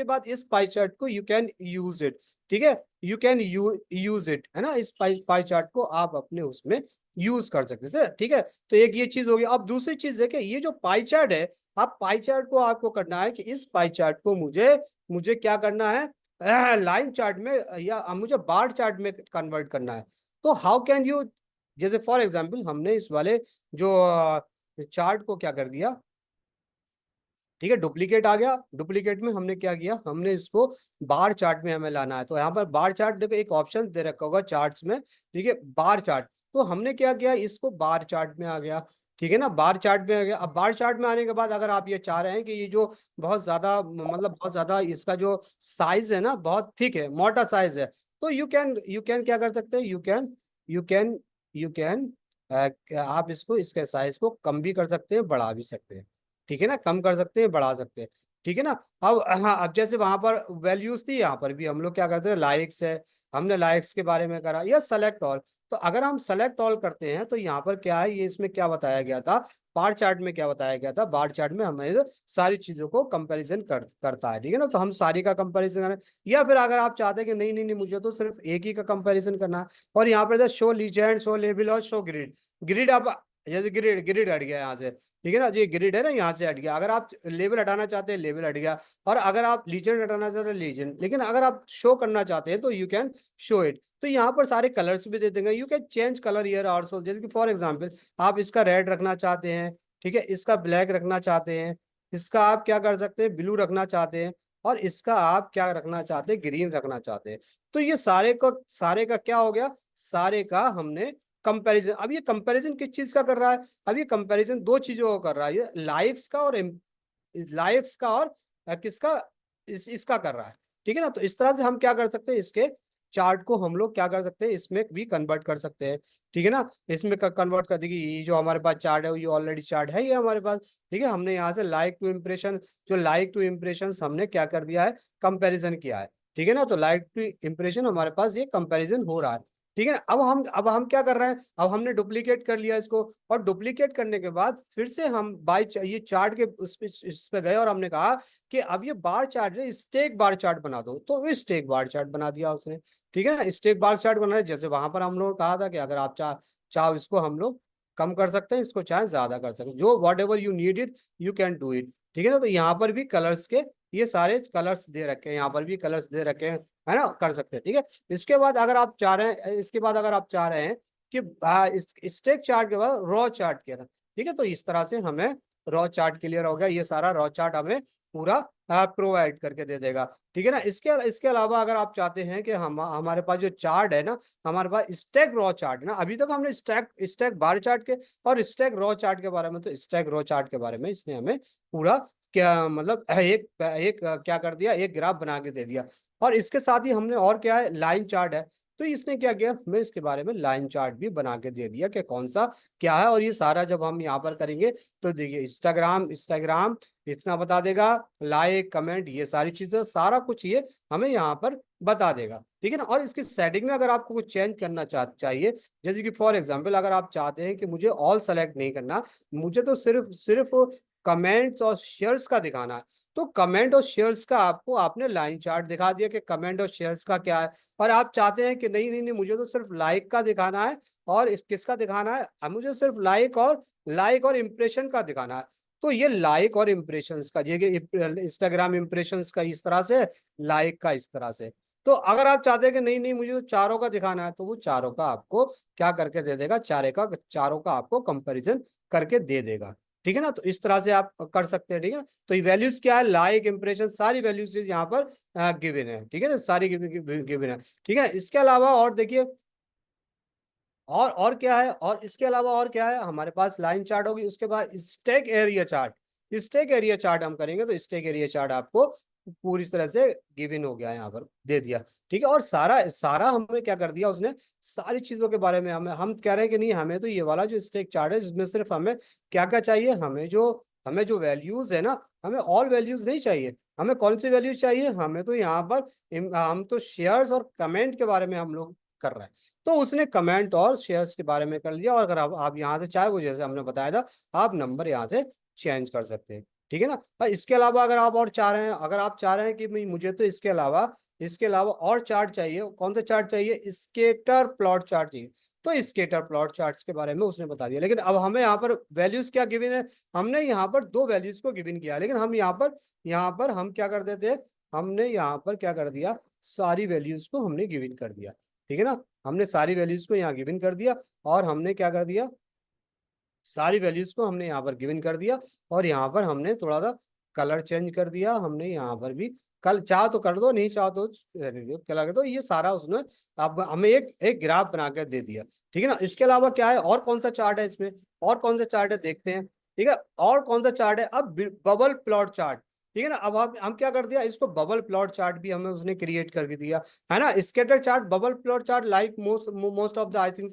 बाद इस पाई चार्ट को यू कैन यूज इट। ठीक है, यू कैन यूज इट, है ना, इस पाई चार्ट को आप अपने उसमें यूज कर सकते थे। ठीक है, तो एक ये चीज होगी। अब दूसरी चीज है कि ये जो पाई चार्ट है, आप पाई चार्ट को आपको करना है कि इस पाई चार्ट को मुझे मुझे क्या करना है, लाइन चार्ट में या मुझे बार चार्ट में कन्वर्ट करना है। तो हाउ कैन यू, जैसे फॉर एग्जांपल हमने इस वाले जो चार्ट को क्या कर दिया, ठीक है, डुप्लीकेट आ गया, डुप्लीकेट में हमने क्या किया, हमने इसको बार चार्ट में हमें लाना है। तो यहाँ पर बार चार्ट देखो, एक ऑप्शन दे रखा होगा चार्ट्स में, ठीक है, बार चार्ट, तो हमने क्या किया, इसको बार चार्ट में आ गया। ठीक है ना, बार चार्ट में आ गया। अब बार चार्ट में आने के बाद अगर आप ये चाह रहे हैं कि ये जो बहुत ज्यादा, मतलब बहुत ज्यादा इसका जो साइज है ना, बहुत थिक है, मोटा साइज है, तो यू कैन क्या कर सकते हैं, यू कैन आप इसको, इसके साइज को कम भी कर सकते हैं, बढ़ा भी सकते हैं। ठीक है ना, कम कर सकते हैं, बढ़ा सकते हैं। ठीक है ना। अब हाँ, अब जैसे वहां पर वैल्यूज थी, यहाँ पर भी हम लोग क्या करते हैं, लाइक्स है, हमने लाइक्स के बारे में करा, या सेलेक्ट ऑल। तो अगर हम सेलेक्ट ऑल करते हैं तो यहाँ पर क्या है, ये इसमें क्या बताया गया था, बार चार्ट में क्या बताया गया था, बार चार्ट में हमें सारी चीजों को कंपैरिजन करता है। ठीक है ना, तो हम सारी का कंपैरिजन करें, या फिर अगर आप चाहते हैं कि नहीं नहीं नहीं, मुझे तो सिर्फ एक ही का कंपैरिजन करना है, और यहाँ पर शो लीजेंड, शो लेबल और शो ग्रिड, ग्रिड अब जैसे ग्रिड ग्रिड हट गया यहाँ से। ठीक है ना, ये ग्रिड है ना, यहाँ से हट गया। अगर आप लेबल हटाना चाहते हैं, लेबल हट गया, और अगर आप लीजेंड हटाना चाहते हैं, लीजेंड। लेकिन अगर आप शो करना चाहते हैं तो यू कैन शो इट। तो यहाँ पर सारे कलर्स भी दे देंगे, you can change colour here also. जैसे कि फॉर एग्जांपल आप इसका रेड रखना चाहते हैं, ठीक है, इसका ब्लैक रखना चाहते हैं, इसका आप क्या कर सकते हैं, ब्लू रखना चाहते हैं, और इसका आप क्या रखना चाहते हैं, ग्रीन रखना चाहते हैं। तो ये सारे का क्या हो गया, सारे का हमने कंपैरिजन। अब ये कंपैरिजन किस चीज का कर रहा है, अब ये कंपैरिजन दो चीजों का कर रहा है, ये लाइक्स का और किसका, इसका कर रहा है। ठीक है ना, तो इस तरह से हम क्या कर सकते हैं, इसके चार्ट को हम लोग क्या कर सकते हैं, इसमें भी कन्वर्ट कर सकते हैं। ठीक है ना, इसमें कन्वर्ट कर देगी, ये जो हमारे पास चार्ट है ये ऑलरेडी चार्ट है ये हमारे पास। ठीक है, हमने यहाँ से लाइक टू इम्प्रेशन, जो लाइक टू इम्प्रेशन हमने क्या कर दिया है, कंपेरिजन किया है। ठीक है ना। तो लाइक टू इम्प्रेशन हमारे पास ये कंपैरिजन हो रहा है, ठीक है ना। अब हम क्या कर रहे हैं, अब हमने डुप्लीकेट कर लिया इसको, और डुप्लीकेट करने के बाद फिर से हम ये चार्ट के इस पे गए और हमने कहा कि अब ये बार चार्ट है, स्टेक बार चार्ट बना दो, तो स्टेक बार चार्ट बना दिया उसने, ठीक है ना। स्टेक बार चार्ट बनाया, जैसे वहां पर हम लोग कहा था कि अगर आप चाहो इसको हम लोग कम कर सकते हैं, इसको चाहे ज्यादा कर सकते हैं, जो what ever you need it you can do it, ठीक है ना। तो यहाँ पर भी कलर्स के ये सारे कलर्स दे रखे हैं, यहाँ पर भी कलर्स दे रखे हैं, है ना, कर सकते हैं, ठीक है। इसके बाद अगर आप चाह रहे हैं, इसके बाद अगर आप चाह रहे हैं कि इस स्टेक चार्ट के बाद रॉ चार्ट किया, ठीक है, तो इस तरह से हमें रॉ चार्ट क्लियर हो गया, ये सारा रॉ चार्ट हमें पूरा प्रोवाइड करके दे देगा, ठीक है ना। इसके अलावा अगर आप चाहते हैं कि हमारे पास जो चार्ट है ना, हमारे पास स्टैक रॉ चार्ट है ना, अभी तक हमने स्टैक स्टैक बार चार्ट के और स्टैक रॉ चार्ट के बारे में, तो स्टैक रॉ चार्ट के बारे में इसने हमें पूरा क्या मतलब एक एक क्या कर दिया, एक ग्राफ बना के दे दिया। और इसके साथ ही हमने और क्या है, लाइन चार्ट है, तो इसने क्या किया, हमें इसके बारे में लाइन चार्ट भी बना के दे दिया कि कौन सा क्या है। और ये सारा जब हम यहाँ पर करेंगे तो देखिए इंस्टाग्राम इंस्टाग्राम इतना बता देगा, लाइक कमेंट ये सारी चीजें सारा कुछ ये हमें यहाँ पर बता देगा, ठीक है ना। और इसकी सेटिंग में अगर आपको कुछ चेंज करना चाहिए, जैसे कि फॉर एग्जांपल अगर आप चाहते हैं कि मुझे ऑल सेलेक्ट नहीं करना, मुझे तो सिर्फ सिर्फ कमेंट्स और शेयर्स का दिखाना है, तो कमेंट और शेयर्स का आपको आपने लाइन चार्ट दिखा दिया कि कमेंट और शेयर्स का क्या है। और आप चाहते हैं कि नहीं नहीं नहीं मुझे तो सिर्फ लाइक का दिखाना है, और किसका दिखाना है, मुझे सिर्फ लाइक और इम्प्रेशन का दिखाना है, तो ये लाइक और इम्प्रेशंस का, ये इंस्टाग्राम इम्प्रेशंस का इस तरह से, लाइक का इस तरह से। तो अगर आप चाहते हैं कि नहीं नहीं मुझे तो चारों का दिखाना है, तो वो चारों का आपको क्या करके दे देगा, चारों का आपको कंपैरिजन करके दे देगा, ठीक है ना। तो इस तरह से आप कर सकते हैं, ठीक है ना। तो ये वैल्यूज क्या है, लाइक इंप्रेशन सारी वैल्यूज यहाँ पर गिवन है, ठीक है ना, सारी गिवन है, ठीक है। इसके अलावा और देखिए और क्या है, और इसके अलावा और क्या है, हमारे पास लाइन चार्ट होगी, उसके बाद stack area chart. Stack area chart हम करेंगे तो स्टैक एरिया चार्ट आपको पूरी तरह से गिवन हो गया, यहाँ पर दे दिया, ठीक है। और सारा सारा हमें क्या कर दिया उसने, सारी चीजों के बारे में हमें, हम कह रहे हैं कि नहीं हमें तो ये वाला जो स्टैक चार्ट है इसमें सिर्फ हमें क्या क्या चाहिए, हमें जो वैल्यूज है ना, हमें ऑल वैल्यूज नहीं चाहिए, हमें कौन सी वैल्यूज चाहिए, हमें तो यहाँ पर हम तो शेयर्स और कमेंट के बारे में हम लोग कर रहे हैं। तो उसने कमेंट और शेयर्स के बारे में कर लिया, और अगर आप यहाँ से चाहे, वो जैसे हमने बताया था, आप नंबर यहाँ से चेंज कर सकते हैं, ठीक है ना। और इसके अलावा अगर आप और चाह रहे हैं, अगर आप चाह रहे हैं कि मुझे तो इसके अलावा और चार्ट चाहिए, कौन सा चार्ट चाहिए, स्केटर प्लॉट चार्ट चाहिए, तो स्केटर प्लॉट चार्ट्स के बारे में उसने बता दिया। लेकिन अब हमें यहाँ पर वैल्यूज क्या गिवन है, हमने यहाँ पर दो वैल्यूज को गिवन किया, लेकिन हम यहाँ पर हम क्या कर देते हैं, हमने यहाँ पर क्या कर दिया, सारी वैल्यूज को हमने गिवन कर दिया, ठीक है ना। हमने सारी वैल्यूज को यहाँ गिवन कर दिया, और हमने क्या कर दिया, सारी वैल्यूज को हमने यहाँ पर गिवन कर दिया, और यहाँ पर हमने थोड़ा सा कलर चेंज कर दिया, हमने यहाँ पर भी कल चाह तो कर दो, नहीं चाह तो रहने दो, कलर कर दो, ये सारा उसने अब हमें एक एक ग्राफ बना कर दे दिया, ठीक है ना। इसके अलावा क्या है, और कौन सा चार्ट है इसमें, और कौन सा चार्ट है देखते हैं, ठीक है। और कौन सा चार्ट है, अब बबल प्लॉट चार्ट, ठीक है ना। अब हम क्या कर दिया, इसको बबल प्लॉट चार्ट भी हमें उसने क्रिएट करके दिया, है ना। Scatter chart, bubble plot chart, like most of the I think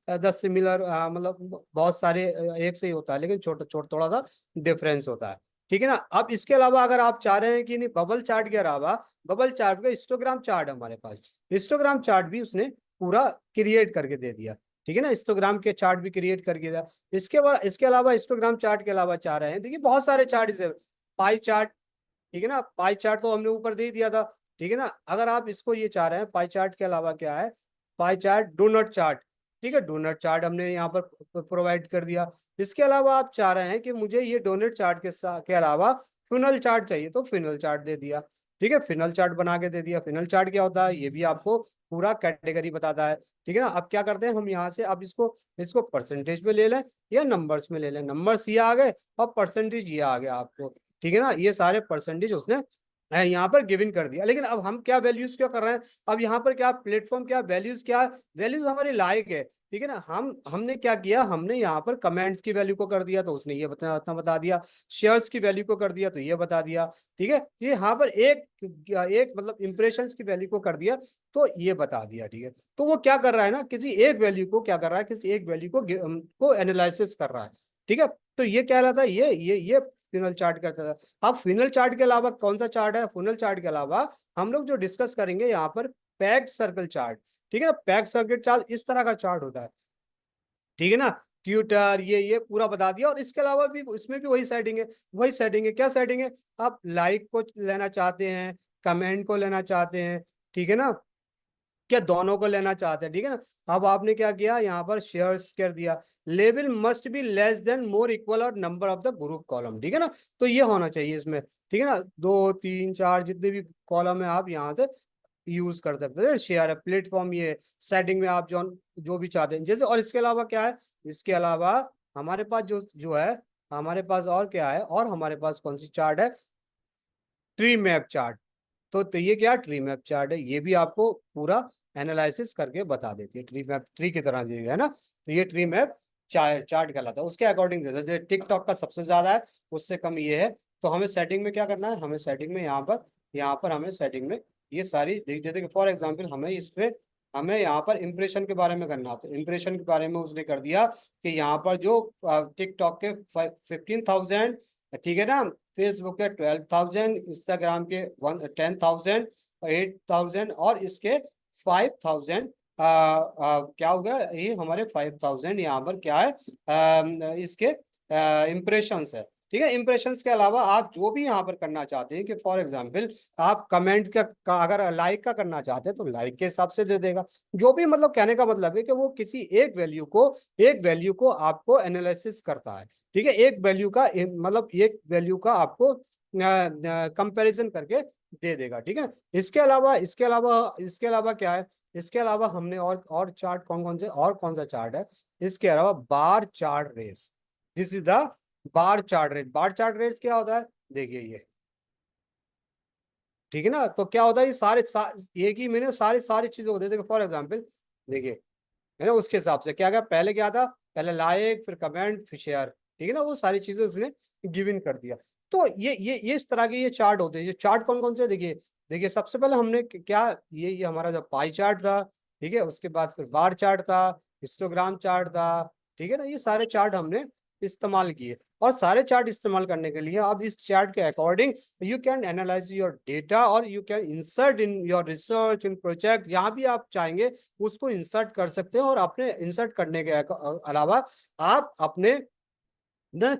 the similar, मतलब बहुत सारे एक से ही होता है, लेकिन छोटा छोटा थोड़ा सा डिफरेंस होता है, ठीक है ना। अब इसके अलावा अगर आप चाह रहे हैं कि नहीं, बबल चार्ट के अलावा बबल चार्ट का हिस्टोग्राम चार्ट हमारे पास, हिस्टोग्राम चार्ट भी उसने पूरा क्रिएट करके दे दिया, ठीक है ना। हिस्टोग्राम के चार्ट भी क्रिएट करके दिया। इसके अलावा हिस्टोग्राम चार्ट के अलावा चाह रहे हैं, देखिए बहुत सारे चार्ट है, पाई चार्ट, ठीक है ना, पाई चार्ट तो हमने ऊपर दे दिया था, ठीक है ना। अगर आप इसको ये चाह रहे हैं, पाई चार्ट के अलावा क्या है, पाई चार्ट, डोनट चार्ट, ठीक है, डोनट चार्ट हमने यहाँ पर प्रोवाइड कर दिया। इसके अलावा आप चाह रहे हैं कि मुझे ये डोनट चार्ट के अलावा फिनल चार्ट चाहिए, तो फिनल चार्ट दे दिया, ठीक है, फिनल चार्ट बना के दे दिया। फिनल चार्ट क्या होता है, ये भी आपको पूरा कैटेगरी बताता है, ठीक है ना। अब क्या करते हैं हम यहाँ से, अब इसको इसको परसेंटेज में ले लें या नंबर्स में ले लें, नंबर्स ये आ गए और परसेंटेज ये आ गया आपको, ठीक है ना। ये सारे परसेंटेज उसने यहाँ पर गिवन कर दिया। लेकिन अब हम क्या वैल्यूज क्या कर रहे हैं, अब यहाँ पर क्या प्लेटफॉर्म, क्या वैल्यूज, क्या वैल्यूज हमारी लाइक है, ठीक है ना। हमने क्या किया, हमने यहाँ पर कमेंट्स की वैल्यू को कर दिया, तो उसने ये बता दिया, शेयर्स की वैल्यू को कर दिया तो ये बता दिया, ठीक है। ये यहाँ पर एक एक मतलब इंप्रेशंस की वैल्यू को कर दिया तो ये बता दिया, ठीक है। तो वो क्या कर रहा है ना, किसी एक वैल्यू को क्या कर रहा है, किसी एक वैल्यू को एनालिसिस कर रहा है, ठीक है। तो ये क्या कहलाता है, ये फिनल चार्ट करता था। अब फिनल चार्ट के अलावा कौन सा चार्ट है, फिनल चार्ट के अलावा हम लोग जो डिस्कस करेंगे यहाँ पर पैक्ड सर्कल चार्ट। ठीक है ना, पैक्ड सर्कल चार्ट इस तरह का चार्ट होता है, ठीक है ना। ट्विटर ये पूरा बता दिया, और इसके अलावा भी इसमें भी वही सेटिंग है, वही सेटिंग है। क्या सेटिंग है, आप लाइक को लेना चाहते हैं, कमेंट को लेना चाहते हैं, ठीक है ना, क्या दोनों को लेना चाहते हैं, ठीक है ना। अब आपने क्या किया, यहाँ पर शेयर्स कर दिया, level must be less than more equal और number of the group column, ठीक है ना। तो ये होना चाहिए इसमें, ठीक है ना, 2 3 4 जितने भी कॉलम है आप यहाँ से यूज कर सकते हैं। शेयर है प्लेटफॉर्म, ये सेटिंग में आप जो जो भी चाहते हैं जैसे। और इसके अलावा क्या है, इसके अलावा हमारे पास जो जो है, हमारे पास और क्या है, और हमारे पास कौन सी चार्ट है, ट्री मैप चार्ट। तो ये क्या ट्री मैप चार्ट है, ये भी आपको पूरा एनालिसिस करके बता देती है, ट्री मैप ट्री की तरह दिया है ना। तो ये ट्री मैप चार्ट चार्ट कहलाता है, उसके अकॉर्डिंग देता है। टिकटॉक का सबसे ज्यादा है, उससे कम ये है। तो हमें सेटिंग में क्या करना है, हमें सेटिंग में यहाँ पर हमें सेटिंग में ये सारी जैसे कि फॉर एग्जाम्पल हमें इस पे हमें यहाँ पर इम्प्रेशन के बारे में करना, तो इम्प्रेशन के बारे में उसने कर दिया कि यहाँ पर जो टिकटॉक के 15,000, ठीक है ना, फेसबुक के 12,000, इंस्टाग्राम के 10,000, 8,000, और इसके 5,000, क्या हो गया, ये हमारे 5,000 यहाँ पर क्या है, इसके इम्प्रेशंस है, ठीक है। इम्प्रेशंस के अलावा आप जो भी यहाँ पर करना चाहते हैं कि फॉर एग्जांपल आप कमेंट का अगर लाइक का करना चाहते हैं तो लाइक के हिसाब से दे देगा। जो भी मतलब कहने का मतलब है कि वो किसी एक वैल्यू को आपको एनालिसिस करता है, ठीक है। एक वैल्यू का मतलब एक वैल्यू का आपको कंपैरिजन करके दे देगा, ठीक है ना। इसके अलावा क्या है, इसके अलावा हमने और चार्ट कौन कौन से, और कौन सा चार्ट है, इसके अलावा bar chart race. This is the bar chart rate. Bar chart rate क्या होता है, देखिए ये, ठीक है ना। तो क्या होता है, ये एक ही महीने सारी सारी चीजों को दे देगा। फॉर एग्जाम्पल देखिए, है ना, उसके हिसाब से क्या क्या पहले क्या था, पहले लाइक, फिर कमेंट, फिर शेयर, ठीक है ना, वो सारी चीजें उसने गिव इन कर दिया। तो ये इस तरह के ये चार्ट होते हैं। ये चार्ट कौन कौन से, देखिए देखिए, सबसे पहले हमने क्या, ये हमारा जो पाई चार्ट था, ठीक है, उसके बाद फिर बार चार्ट था, हिस्टोग्राम चार्ट था, ठीक है ना। ये सारे चार्ट हमने इस्तेमाल किए, और सारे चार्ट इस्तेमाल करने के लिए अब इस चार्ट के according you can analyse your data, और you can insert in your research in project, जहां भी आप चाहेंगे उसको इंसर्ट कर सकते हैं। और अपने इंसर्ट करने के अलावा आप अपने न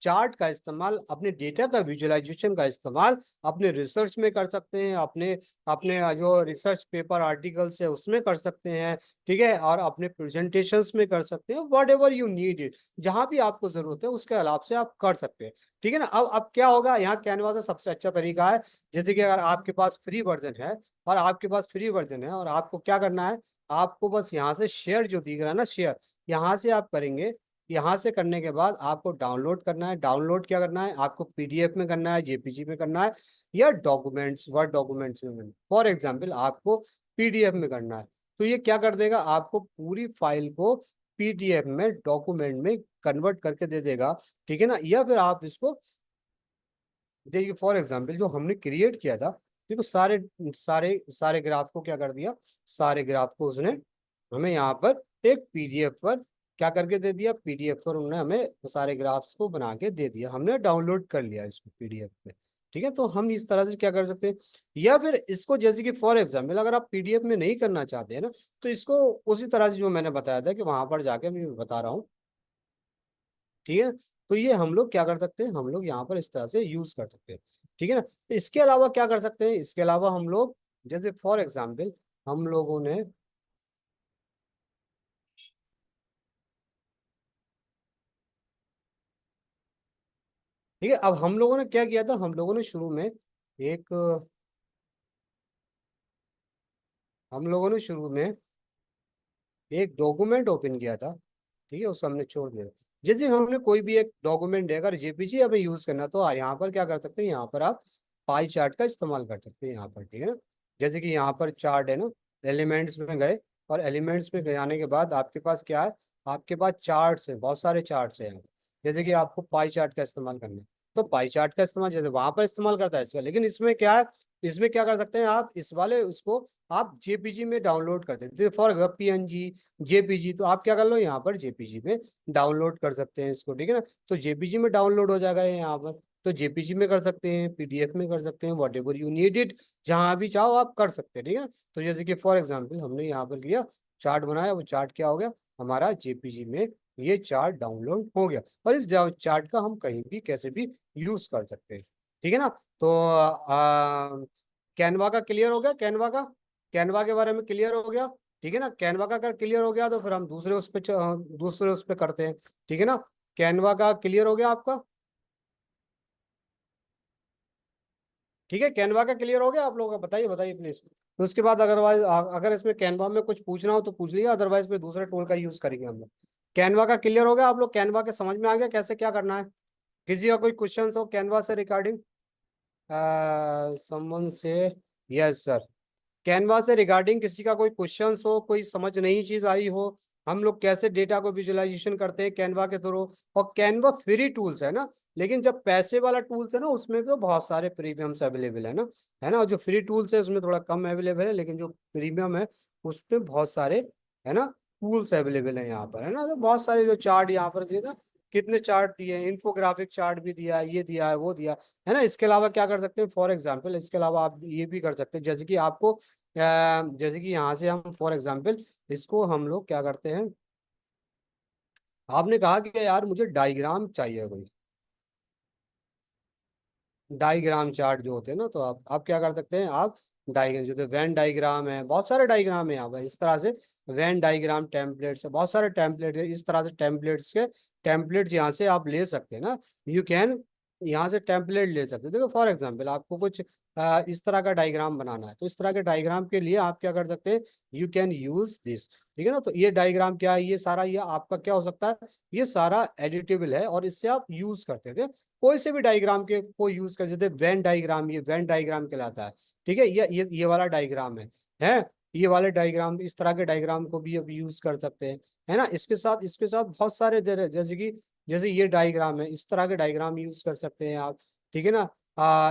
चार्ट का इस्तेमाल, अपने डेटा का विजुअलाइजेशन का इस्तेमाल अपने रिसर्च में कर सकते हैं, अपने अपने जो रिसर्च पेपर आर्टिकल्स है उसमें कर सकते हैं, ठीक है, और अपने प्रेजेंटेशंस में कर सकते हैं, what ever you need it, जहां भी आपको जरूरत है उसके अलावा से आप कर सकते हैं, ठीक है ना। अब क्या होगा, यहाँ कैनवा का सबसे अच्छा तरीका है, जैसे कि अगर आपके पास फ्री वर्जन है, और आपको क्या करना है, आपको बस यहाँ से शेयर जो दिख रहा है ना, शेयर, यहाँ से आप करेंगे। यहाँ से करने के बाद आपको डाउनलोड करना है। डाउनलोड क्या करना है, आपको पीडीएफ में करना है, जेपीजी में करना है, या डॉक्यूमेंट्स वर्ड डॉक्यूमेंट्स में करना है। फॉर एग्जाम्पल आपको पीडीएफ में करना है, तो ये क्या कर देगा, आपको पूरी फाइल को पीडीएफ में डॉक्यूमेंट में कन्वर्ट करके दे देगा, ठीक है ना। या फिर आप इसको देखिए, फॉर एग्जाम्पल जो हमने क्रिएट किया था, देखो सारे सारे सारे ग्राफ को क्या कर दिया, सारे ग्राफ को उसने हमें यहाँ पर एक पीडीएफ पर क्या करके दे दिया, पीडीएफ पर उन्होंने हमें सारे ग्राफ्स को बना के दे दिया, हमने डाउनलोड कर लिया इसको पीडीएफ पे, ठीक है। तो हम इस तरह से क्या कर सकते हैं, या फिर इसको जैसे कि फॉर एग्जाम्पल अगर आप पीडीएफ में नहीं करना चाहते हैं ना, तो इसको उसी तरह से जो मैंने बताया था कि वहां पर जाके मैं बता रहा हूँ, ठीक है। तो ये हम लोग क्या कर सकते हैं, हम लोग यहाँ पर इस तरह से यूज कर सकते हैं, ठीक है ना। तो इसके अलावा क्या कर सकते हैं, इसके अलावा हम लोग जैसे फॉर एग्जाम्पल हम लोगों ने, ठीक है, अब हम लोगों ने क्या किया था, एक हम लोगों ने शुरू में एक डॉक्यूमेंट ओपन किया था, ठीक है, उसको हमने छोड़ दिया। जैसे हमने कोई भी एक डॉक्यूमेंट है, अगर जेपीजी हमें यूज करना, तो यहाँ पर क्या कर सकते हैं, यहाँ पर आप पाई चार्ट का इस्तेमाल कर सकते हैं यहाँ पर, ठीक है ना। जैसे कि यहाँ पर चार्ट है ना, एलिमेंट्स में गए, और एलिमेंट्स में जाने के बाद आपके पास क्या है, आपके पास चार्ट्स है, बहुत सारे चार्ट्स है यहाँ पर। जैसे कि आपको पाई चार्ट का इस्तेमाल करना है, तो पाई चार्ट का इस्तेमाल जैसे वहां पर इस्तेमाल करता है इसका, लेकिन इसमें क्या है, इसमें क्या कर सकते हैं आप, इस वाले उसको आप जेपीजी में डाउनलोड कर सकते हैं। फॉर एग्जाम्पल पीएनजी, जेपीजी, तो आप क्या कर लो यहाँ पर जेपीजी में डाउनलोड कर सकते हैं इसको, ठीक है ना। तो जेपीजी में डाउनलोड हो जाएगा ये यहाँ पर, तो जेपीजी में कर सकते हैं, पीडीएफ में कर सकते हैं, what ever you need it, जहां भी चाहो आप कर सकते हैं, ठीक है ना। तो जैसे कि फॉर एग्जाम्पल हमने यहाँ पर किया, चार्ट बनाया, वो चार्ट क्या हो गया हमारा जेपीजी में, ये चार्ट डाउनलोड हो गया, और इस चार्ट का हम कहीं भी कैसे भी यूज कर सकते हैं, ठीक है ना। तो कैनवा का क्लियर हो गया, कैनवा का, कैनवा के बारे में क्लियर हो गया, ठीक है ना। कैनवा का अगर क्लियर हो गया तो फिर हम दूसरे उस पे करते हैं, ठीक है ना। कैनवा का क्लियर हो गया आपका, ठीक है, कैनवा का क्लियर हो गया आप लोगों का, बताइए बताइए प्लीज। तो उसके बाद अदरवाइज अगर इसमें कैनवा में कुछ पूछना हो तो पूछ लिया, अदरवाइज फिर दूसरे टूल का यूज करेंगे हम लोग। कैनवा का क्लियर हो गया आप लोग, कैनवा के समझ में आ गया कैसे क्या करना है। किसी का कोई क्वेश्चन हो कैनवा से रिगार्डिंग, समवन से, यस सर। कैनवा से रिगार्डिंग किसी का कोई क्वेश्चन हो, कोई समझ नई चीज आई हो, हम लोग कैसे डेटा को विजुअलाइजेशन करते हैं कैनवा के थ्रू। और कैनवा फ्री टूल्स है ना, लेकिन जब पैसे वाला टूल्स है ना उसमें तो बहुत सारे प्रीमियम्स अवेलेबल है ना। और जो फ्री टूल्स है उसमें थोड़ा कम अवेलेबल है, लेकिन जो प्रीमियम है उसमें बहुत सारे है ना टूल्स अवेलेबल है यहाँ पर, है ना। तो बहुत सारे जो चार्ट यहाँ पर दिए ना, कितने चार्ट दिए हैं, इन्फोग्राफिक चार्ट भी दिया है, ये दिया है, वो दिया है ना। इसके अलावा क्या कर सकते हैं, फॉर एग्जाम्पल इसके अलावा आप ये भी कर सकते हैं, जैसे कि आपको जैसे कि यहाँ से हम फॉर एग्जाम्पल इसको हम लोग क्या करते हैं, आपने कहा कि यार मुझे डायग्राम चाहिए कोई, डायग्राम चार्ट जो होते हैं ना, तो आप क्या कर सकते हैं, आप डायग्राम जैसे वैन डायग्राम है, बहुत सारे डायग्राम है यहाँ पर इस तरह से, वैन डायग्राम टेम्पलेट्स है, बहुत सारे टेम्पलेट है इस तरह से, टेम्पलेट्स के टेम्पलेट्स यहाँ से आप ले सकते हैं ना, यू कैन यहाँ से टेम्पलेट ले सकते हैं। देखो फॉर एग्जाम्पल आपको कुछ इस तरह का डायग्राम बनाना है, तो इस तरह के डायग्राम के लिए आप क्या कर सकते हैं, यू कैन यूज दिस, ठीक है ना। तो ये डायग्राम क्या है, ये सारा ये आपका क्या हो सकता है, ये सारा एडिटेबल है और इससे आप यूज करते थे, कोई से भी डायग्राम के को यूज कर सकते हैं। वेन डायग्राम, ये वेन डायग्राम कहलाता है, ठीक है। ये वाला डायग्राम है ये वाले डायग्राम, इस तरह के डायग्राम को भी अब यूज कर सकते हैं, है ना। इसके साथ बहुत सारे दे रहे, जैसे ये डायग्राम है, इस तरह के डायग्राम यूज कर सकते हैं आप, ठीक है ना।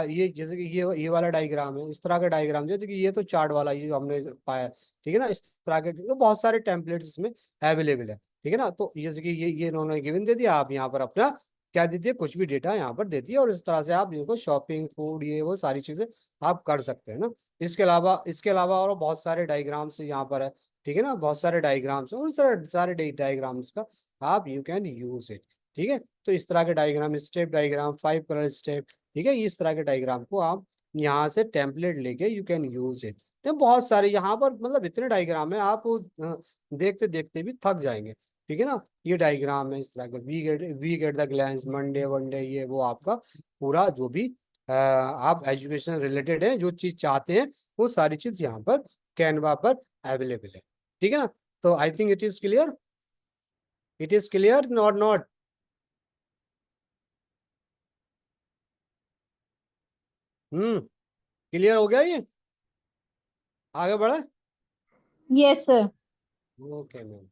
ये जैसे कि ये वाला डायग्राम है, इस तरह का डायग्राम, जैसे कि ये तो चार्ट वाला ये जो हमने पाया, ठीक है ना। इस तरह के तो बहुत सारे टेम्पलेट्स इसमें अवेलेबल है, ठीक है ना। तो जैसे कि ये इन्होंने गिवन दे दिया, आप यहाँ पर अपना क्या दीजिए, कुछ भी डेटा यहाँ पर देती है, और इस तरह से आप इनको शॉपिंग, फूड, ये वो सारी चीजें आप कर सकते हैं ना। इसके अलावा और बहुत सारे डायग्राम्स यहाँ पर है, ठीक है ना, बहुत सारे डायग्राम्स और सारे डायग्राम्स का आप यू कैन यूज इट, ठीक है। तो इस तरह के diagram, step diagram, 5 colour step, ठीक है, इस तरह के डायग्राम को आप यहाँ से टेम्पलेट लेके यू कैन यूज इट। तो बहुत सारे यहाँ पर मतलब इतने डायग्राम है, आप देखते देखते भी थक जाएंगे, ठीक है ना। ये डायग्राम है इस तरह का, we get the glance, Monday one day, ये वो आपका पूरा जो भी आप एजुकेशन रिलेटेड है, जो चीज चाहते हैं वो सारी चीज यहाँ पर कैनवा पर अवेलेबल है, ठीक है ना। तो I think it is clear, it is clear not not. Clear हो गया ये, आगे बढ़े। Yes sir. ओके मैम,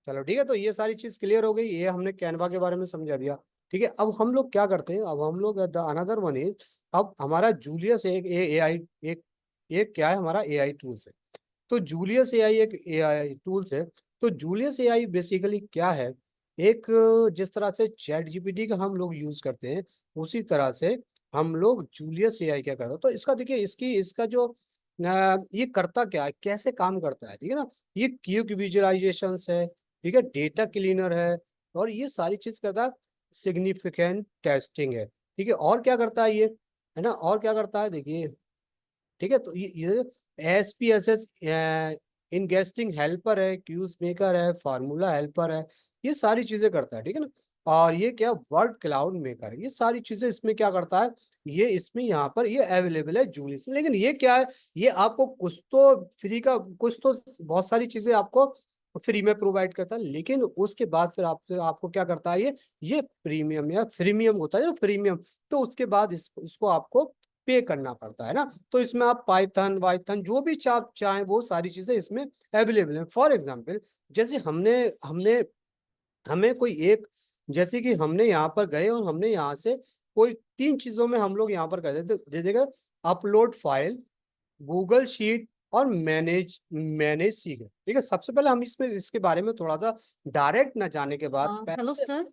चलो ठीक है। तो ये सारी चीज क्लियर हो गई, ये हमने कैनवा के बारे में समझा दिया, ठीक है। अब हम लोग क्या करते हैं, अब हम लोग अनदर वन इज, अब हमारा जूलियस एक ए आई एक एक क्या है, हमारा एआई टूल्स है। तो जूलियस एआई एक एआई टूल्स है। तो जूलियस एआई बेसिकली क्या है, एक जिस तरह से चैट जीपीटी का हम लोग यूज करते हैं, उसी तरह से हम लोग जूलियस एआई क्या करते हैं। तो इसका देखिए, इसका जो ये करता क्या है, कैसे काम करता है, ठीक है ना। ये क्यूक विजुअलाइजेशन है, ठीक है, डेटा क्लीनर है, और ये सारी चीज करता है, सिग्निफिकेंट टेस्टिंग है, ठीक है। और क्या करता है ये, है ना, और क्या करता है देखिए, ठीक है। तो ये SPSS इनगेस्टिंग हेल्पर है, क्यूज मेकर है, फार्मूला हेल्पर है, ये सारी चीजें करता है, ठीक है ना। और ये क्या, वर्ड क्लाउड मेकर है, ये सारी चीजें इसमें क्या करता है, ये इसमें यहाँ पर ये अवेलेबल है जूलियस में। लेकिन ये क्या है, ये आपको कुछ तो फ्री का, कुछ तो बहुत सारी चीजें आपको फ्री में प्रोवाइड करता है, लेकिन उसके बाद फिर आपको क्या करता है, ये प्रीमियम या फ्रीमियम होता है, प्रीमियम, तो उसके बाद इसको आपको पे करना पड़ता है ना। तो इसमें आप पाइथन वाइथन जो भी चाहें वो सारी चीजें इसमें अवेलेबल है। फॉर एग्जाम्पल जैसे हमने हमने हमें कोई एक, जैसे कि हमने यहाँ पर गए और हमने यहाँ से कोई 3 चीजों में हम लोग यहाँ पर कर देते, दे देगा अपलोड फाइल, गूगल शीट और मैनेज सीखे। ठीक है, सबसे पहले हम इसमें इसके बारे में थोड़ा सा डायरेक्ट ना जाने के बाद Hello, sir.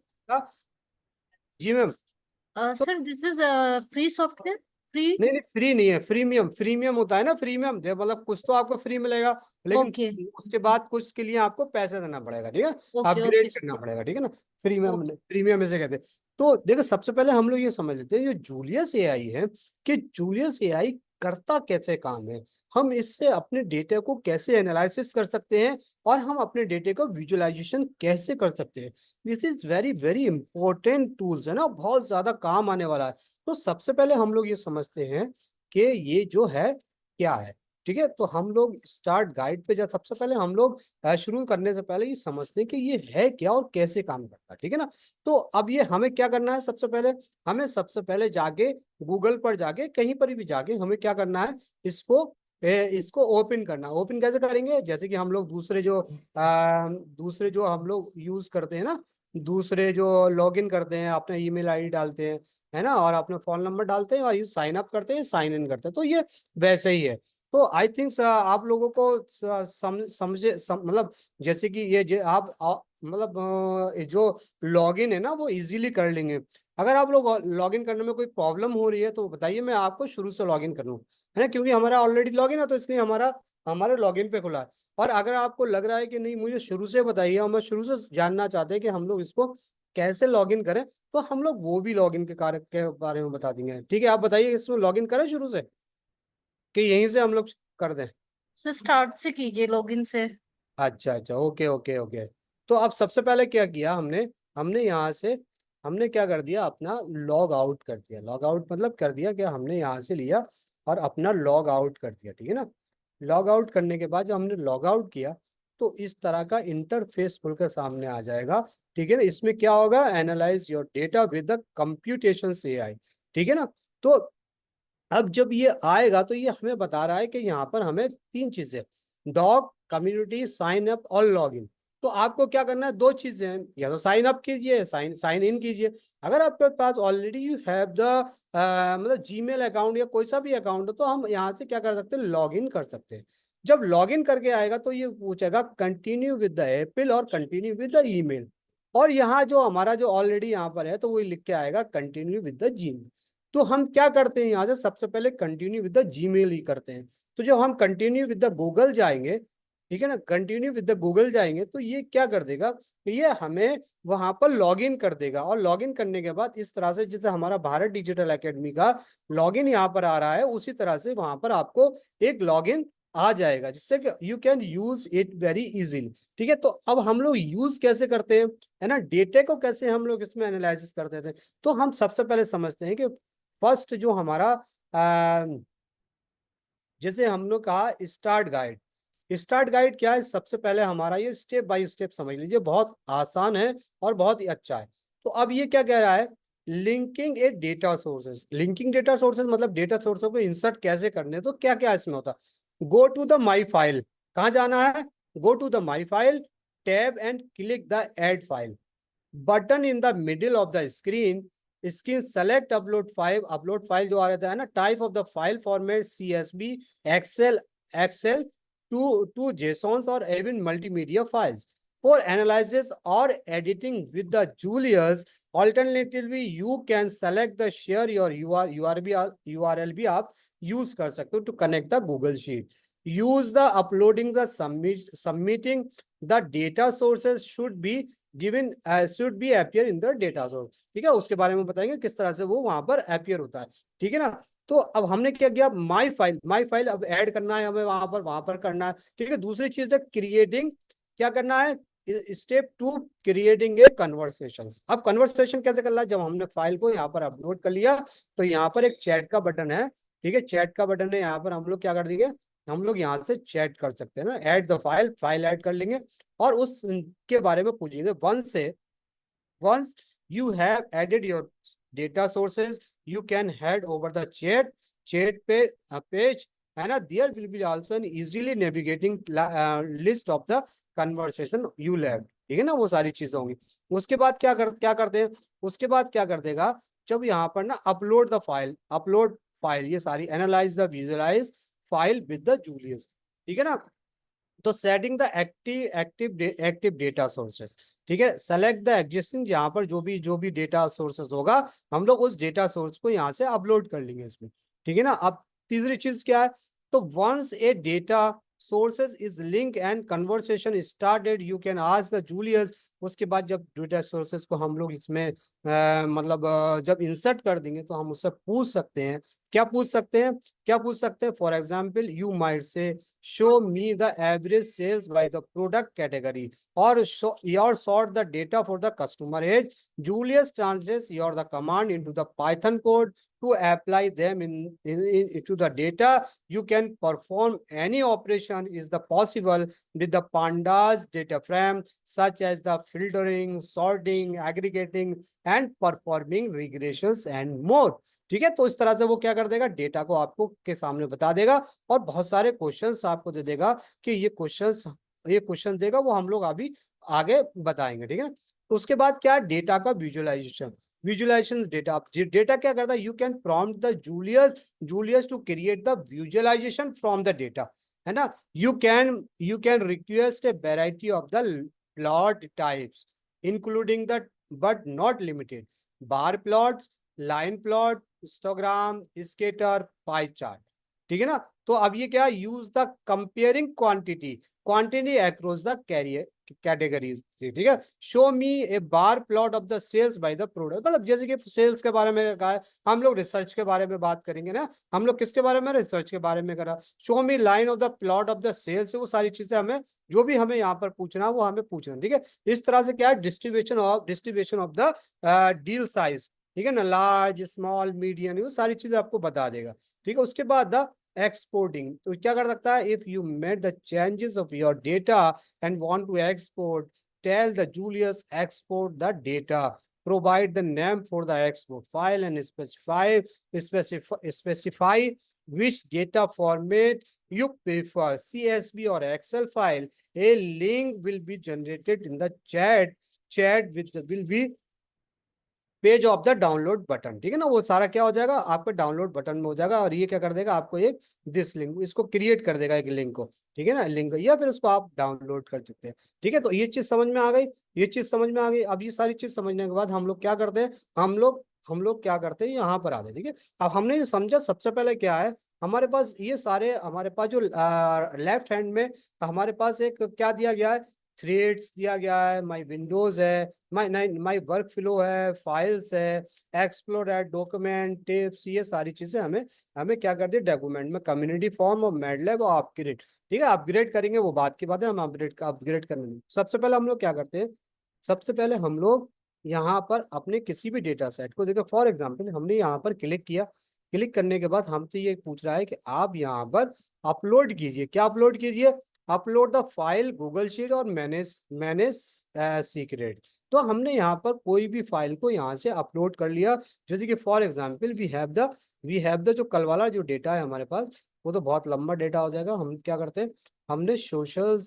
जी मैम। तो Sir, this is a free software. Free. नहीं नहीं, फ्री नहीं है, फ्रीमियम, फ्रीमियम होता है ना, फ्रीमियम मतलब कुछ तो आपको फ्री मिलेगा, लेकिन Okay. उसके बाद कुछ के लिए आपको पैसे देना पड़ेगा। ठीक है, Okay. Upgrade Okay, sir. करना पड़ेगा। ठीक है ना, प्रीमियम, Okay. प्रीमियम इसे कहते हैं। तो देखो, सबसे पहले हम लोग ये समझ लेते हैं जो जूलियस एआई है, कि जूलियस एआई करता कैसे काम है, हम इससे अपने डेटा को कैसे एनालिसिस कर सकते हैं, और हम अपने डेटा को विजुअलाइजेशन कैसे कर सकते हैं। This is very very important tools है ना, बहुत ज्यादा काम आने वाला है। तो सबसे पहले हम लोग ये समझते हैं कि ये जो है क्या है। ठीक है, तो हम लोग स्टार्ट गाइड पे जा, सबसे पहले हम लोग शुरू करने से पहले ये समझते हैं कि ये है क्या और कैसे काम करता है। ठीक है ना, तो अब ये हमें क्या करना है, सबसे पहले जाके गूगल पर जाके कहीं पर भी जाके हमें क्या करना है, इसको ओपन करना। ओपन कैसे करेंगे, जैसे कि हम लोग दूसरे जो हम लोग यूज करते हैं ना, दूसरे जो लॉगिन करते हैं, अपना ईमेल आईडी डालते हैं, है ना, और अपना फोन नंबर डालते हैं और ये साइन अप करते हैं, साइन इन करते हैं, तो ये वैसे ही है। तो आई थिंक आप लोगों को मतलब जैसे कि मतलब ये जो लॉगिन है ना वो इजीली कर लेंगे। अगर आप लोग लॉगिन करने में कोई प्रॉब्लम हो रही है तो बताइए, मैं आपको शुरू से लॉगिन कर लूँ, है ना, क्योंकि हमारा ऑलरेडी लॉगिन है तो इसलिए हमारे लॉगिन पे खुला है। और अगर आपको लग रहा है कि नहीं मुझे शुरू से बताइए, और मैं शुरू से जानना चाहते हैं कि हम लोग इसको कैसे लॉगिन करें, तो हम लोग वो भी लॉगिन के कार्य के बारे में बता देंगे। ठीक है, आप बताइए इसमें लॉगिन करें शुरू से कि यहीं से हम लोग कर दें। सर स्टार्ट से कीजिए लॉगिन से। अच्छा अच्छा, ओके ओके ओके। तो अब सबसे पहले क्या किया हमने, हमने यहाँ से हमने क्या कर दिया, अपना लॉग आउट कर दिया। लॉग आउट मतलब कर दिया क्या, हमने यहाँ से लिया और अपना लॉग आउट कर दिया। ठीक है ना, लॉग आउट करने के बाद जब हमने लॉग आउट किया तो इस तरह का इंटरफेस खुलकर सामने आ जाएगा। ठीक है ना, इसमें क्या होगा, analyse your data with the computation AI. ठीक है ना, तो अब जब ये आएगा तो ये हमें बता रहा है कि यहाँ पर हमें तीन चीजें, डॉग, कम्युनिटी, साइन अप और लॉग इन। तो आपको क्या करना है, दो चीजें हैं, या तो साइन अप कीजिए, साइन साइन इन कीजिए। अगर आपके पास ऑलरेडी यू हैव द मतलब जीमेल अकाउंट या कोई सा भी अकाउंट हो तो हम यहाँ से क्या कर सकते हैं, लॉग इन कर सकते हैं। जब लॉग इन करके आएगा तो ये पूछेगा कंटिन्यू विद द एप्पल और कंटिन्यू विद द ईमेल, और यहाँ जो हमारा जो ऑलरेडी यहाँ पर है तो वो लिख के आएगा कंटिन्यू विद द जीमेल। तो हम क्या करते हैं, यहाँ से सबसे पहले कंटिन्यू विद द जीमेल ही करते हैं। तो जब हम कंटिन्यू विद द गूगल जाएंगे, ठीक है ना, कंटिन्यू विद द गूगल जाएंगे तो ये क्या कर देगा, ये हमें वहां पर लॉगिन कर देगा। और लॉगिन करने के बाद इस तरह से जैसे हमारा भारत डिजिटल एकेडमी का लॉगिन यहाँ पर आ रहा है, उसी तरह से वहां पर आपको एक लॉगिन आ जाएगा, जिससे कि you can use it very easily. ठीक है, तो अब हम लोग यूज कैसे करते हैं, है ना, डेटा को कैसे हम लोग इसमें एनालिसिस करते थे। तो हम सबसे पहले समझते हैं कि फर्स्ट जो हमारा जैसे हम लोग कहा स्टार्ट गाइड। स्टार्ट गाइड क्या है, सबसे पहले हमारा ये स्टेप बाय स्टेप समझ लीजिए, बहुत आसान है और बहुत ही अच्छा है। तो अब ये क्या कह रहा है, linking a data sources. Linking data sources मतलब डेटा सोर्सों को इंसर्ट कैसे करने, तो क्या क्या इसमें होता है, go to the my file, कहाँ जाना है, go to the my file, tab and click the add file, button in the middle of the screen select upload file जो आ रहता है ना, type of the file format CSV, excel to JSONs और even multimedia files for analysis और editing with the Julius. Alternatively you can select the share your URL भी आप use कर सकते हो to connect the Google sheet. Use the uploading the submitting the data sources should be appear in the data source. ठीक है, उसके बारे में बताएंगे किस तरह से वो वहां पर अपियर होता है। ठीक है ना, तो अब हमने क्या किया, माई फाइल अब ऐड करना है हमें वहां पर करना है। ठीक है, दूसरी चीज है क्रिएटिंग, क्या करना है, स्टेप 2 क्रिएटिंग ए कन्वर्सेशन। अब कन्वर्सेशन कैसे करना है, जब हमने फाइल को यहाँ पर अपलोड कर लिया तो यहाँ पर एक चैट का बटन है। ठीक है, चैट का बटन है, यहाँ पर हम लोग क्या कर देंगे, हम लोग यहाँ से चैट कर सकते हैं ना, ऐड द फाइल ऐड कर लेंगे और उसके बारे में पूछेंगे। once you have added your data sources you can head over the chat page, है ना, there will be also an easily navigating list of the conversation you left। ठीक है ना, वो सारी चीजें होंगी। उसके बाद क्या करते हैं, उसके बाद क्या कर देगा, जब यहाँ पर ना अपलोड फाइल, ये सारी analyse the visualise file with the Julius, ठीक है ना। तो setting the active data sources, ठीक है, सेलेक्ट द एग्जिस्टिंग, यहाँ पर जो भी डेटा सोर्सेस होगा हम लोग उस डेटा सोर्स को यहाँ से अपलोड कर लेंगे इसमें, ठीक है ना। अब तीसरी चीज क्या है, तो once a data sources is link and conversation started you can ask the Julius, उसके बाद जब डेटा सोर्सेस को हम लोग इसमें मतलब जब इंसर्ट कर देंगे तो हम उससे पूछ सकते हैं, क्या पूछ सकते हैं, क्या पूछ सकते हैं, for example you might say show me the average sales by the product category और your sort the data for the customer age, Julius translates your the command into the Python code to apply them into the data. You can perform any operation is the possible with the pandas data frame such as the filtering, sorting, aggregating and performing regressions and more. ठीक है, तो इस तरह से वो क्या कर देगा, डेटा को आपको के सामने बता देगा और बहुत सारे क्वेश्चंस आपको दे देगा कि ये क्वेश्चन देगा, वो हम लोग अभी आगे बताएंगे, ठीक है। तो उसके बाद क्या, डेटा का विजुअलाइजेशन डेटा क्या करता है, you can prompt the Julius to create the visualisation from the data, है ना। You can request a variety of the plot types including the but not limited bar plot, line plot, histogram, scatter, pie chart, ठीक है ना। तो अब ये क्या, use the comparing quantity across the categories, ठीक है। Show me a bar plot of the sales by the product, मतलब जैसे कि सेल्स के बारे में कहा है, हम लोग रिसर्च के बारे में बात करेंगे ना, हम लोग किसके बारे में, रिसर्च के बारे में करा। Show me line of the plot of the sales, वो सारी चीजें हमें जो भी हमें यहाँ पर पूछना वो हमें पूछना, ठीक है। इस तरह से क्या है, distribution of the deal size, ठीक है ना, लार्ज स्मॉल मीडियम, वो सारी चीजें आपको बता देगा, ठीक है। उसके बाद द एक्सपोर्टिंग, तो क्या कर सकता है, if you made the changes of your data and want to export, tell the Julius export the data, provide the name for the export file and specify which data format you prefer, CSV or Excel file. A link will be generated in the chat will be page of the download button, ठीक है ना। वो सारा क्या हो जाएगा, आपके download button में हो जाएगा और ये क्या कर देगा, आपको एक दिस लिंक, इसको क्रिएट कर देगा एक लिंक को, ठीक है ना, लिंक, या फिर उसको आप डाउनलोड कर सकते हैं, ठीक है। तो ये चीज समझ में आ गई, ये चीज समझ में आ गई। अब ये सारी चीज समझने के बाद हम लोग क्या करते हैं, हम लोग क्या करते हैं, यहाँ पर आते हैं, ठीक है। अब हमने ये समझा, सबसे पहले क्या है, हमारे पास ये सारे, हमारे पास जो लेफ्ट हैंड में हमारे पास एक क्या दिया गया है, थ्रेड्स दिया गया है, माई विंडोज है, माई वर्क फ्लो है, फाइल्स है, एक्सप्लोर है, डॉक्यूमेंट, टिप्स, ये सारी चीजें हमें क्या कर दी, डॉक्यूमेंट में कम्युनिटी फॉर्म और मैटलैब और अपग्रेड, ठीक है। अपग्रेड करेंगे वो बात की बात है, हम अपग्रेड करने में सबसे पहले हम लोग क्या करते हैं, सबसे पहले हम लोग यहाँ पर अपने किसी भी डेटा सेट को देखो, फॉर एग्जाम्पल हमने यहाँ पर क्लिक किया, क्लिक करने के बाद हमसे ये पूछ रहा है कि आप यहाँ पर अपलोड कीजिए, क्या अपलोड कीजिए, upload the file Google sheet और मैनेज सीक्रेट। तो हमने यहाँ पर कोई भी फाइल को यहाँ से अपलोड कर लिया, जैसे कि for example we have the जो कल वाला जो डेटा है हमारे पास, वो तो बहुत लंबा डेटा हो जाएगा, हम क्या करते हैं, हमने सोशल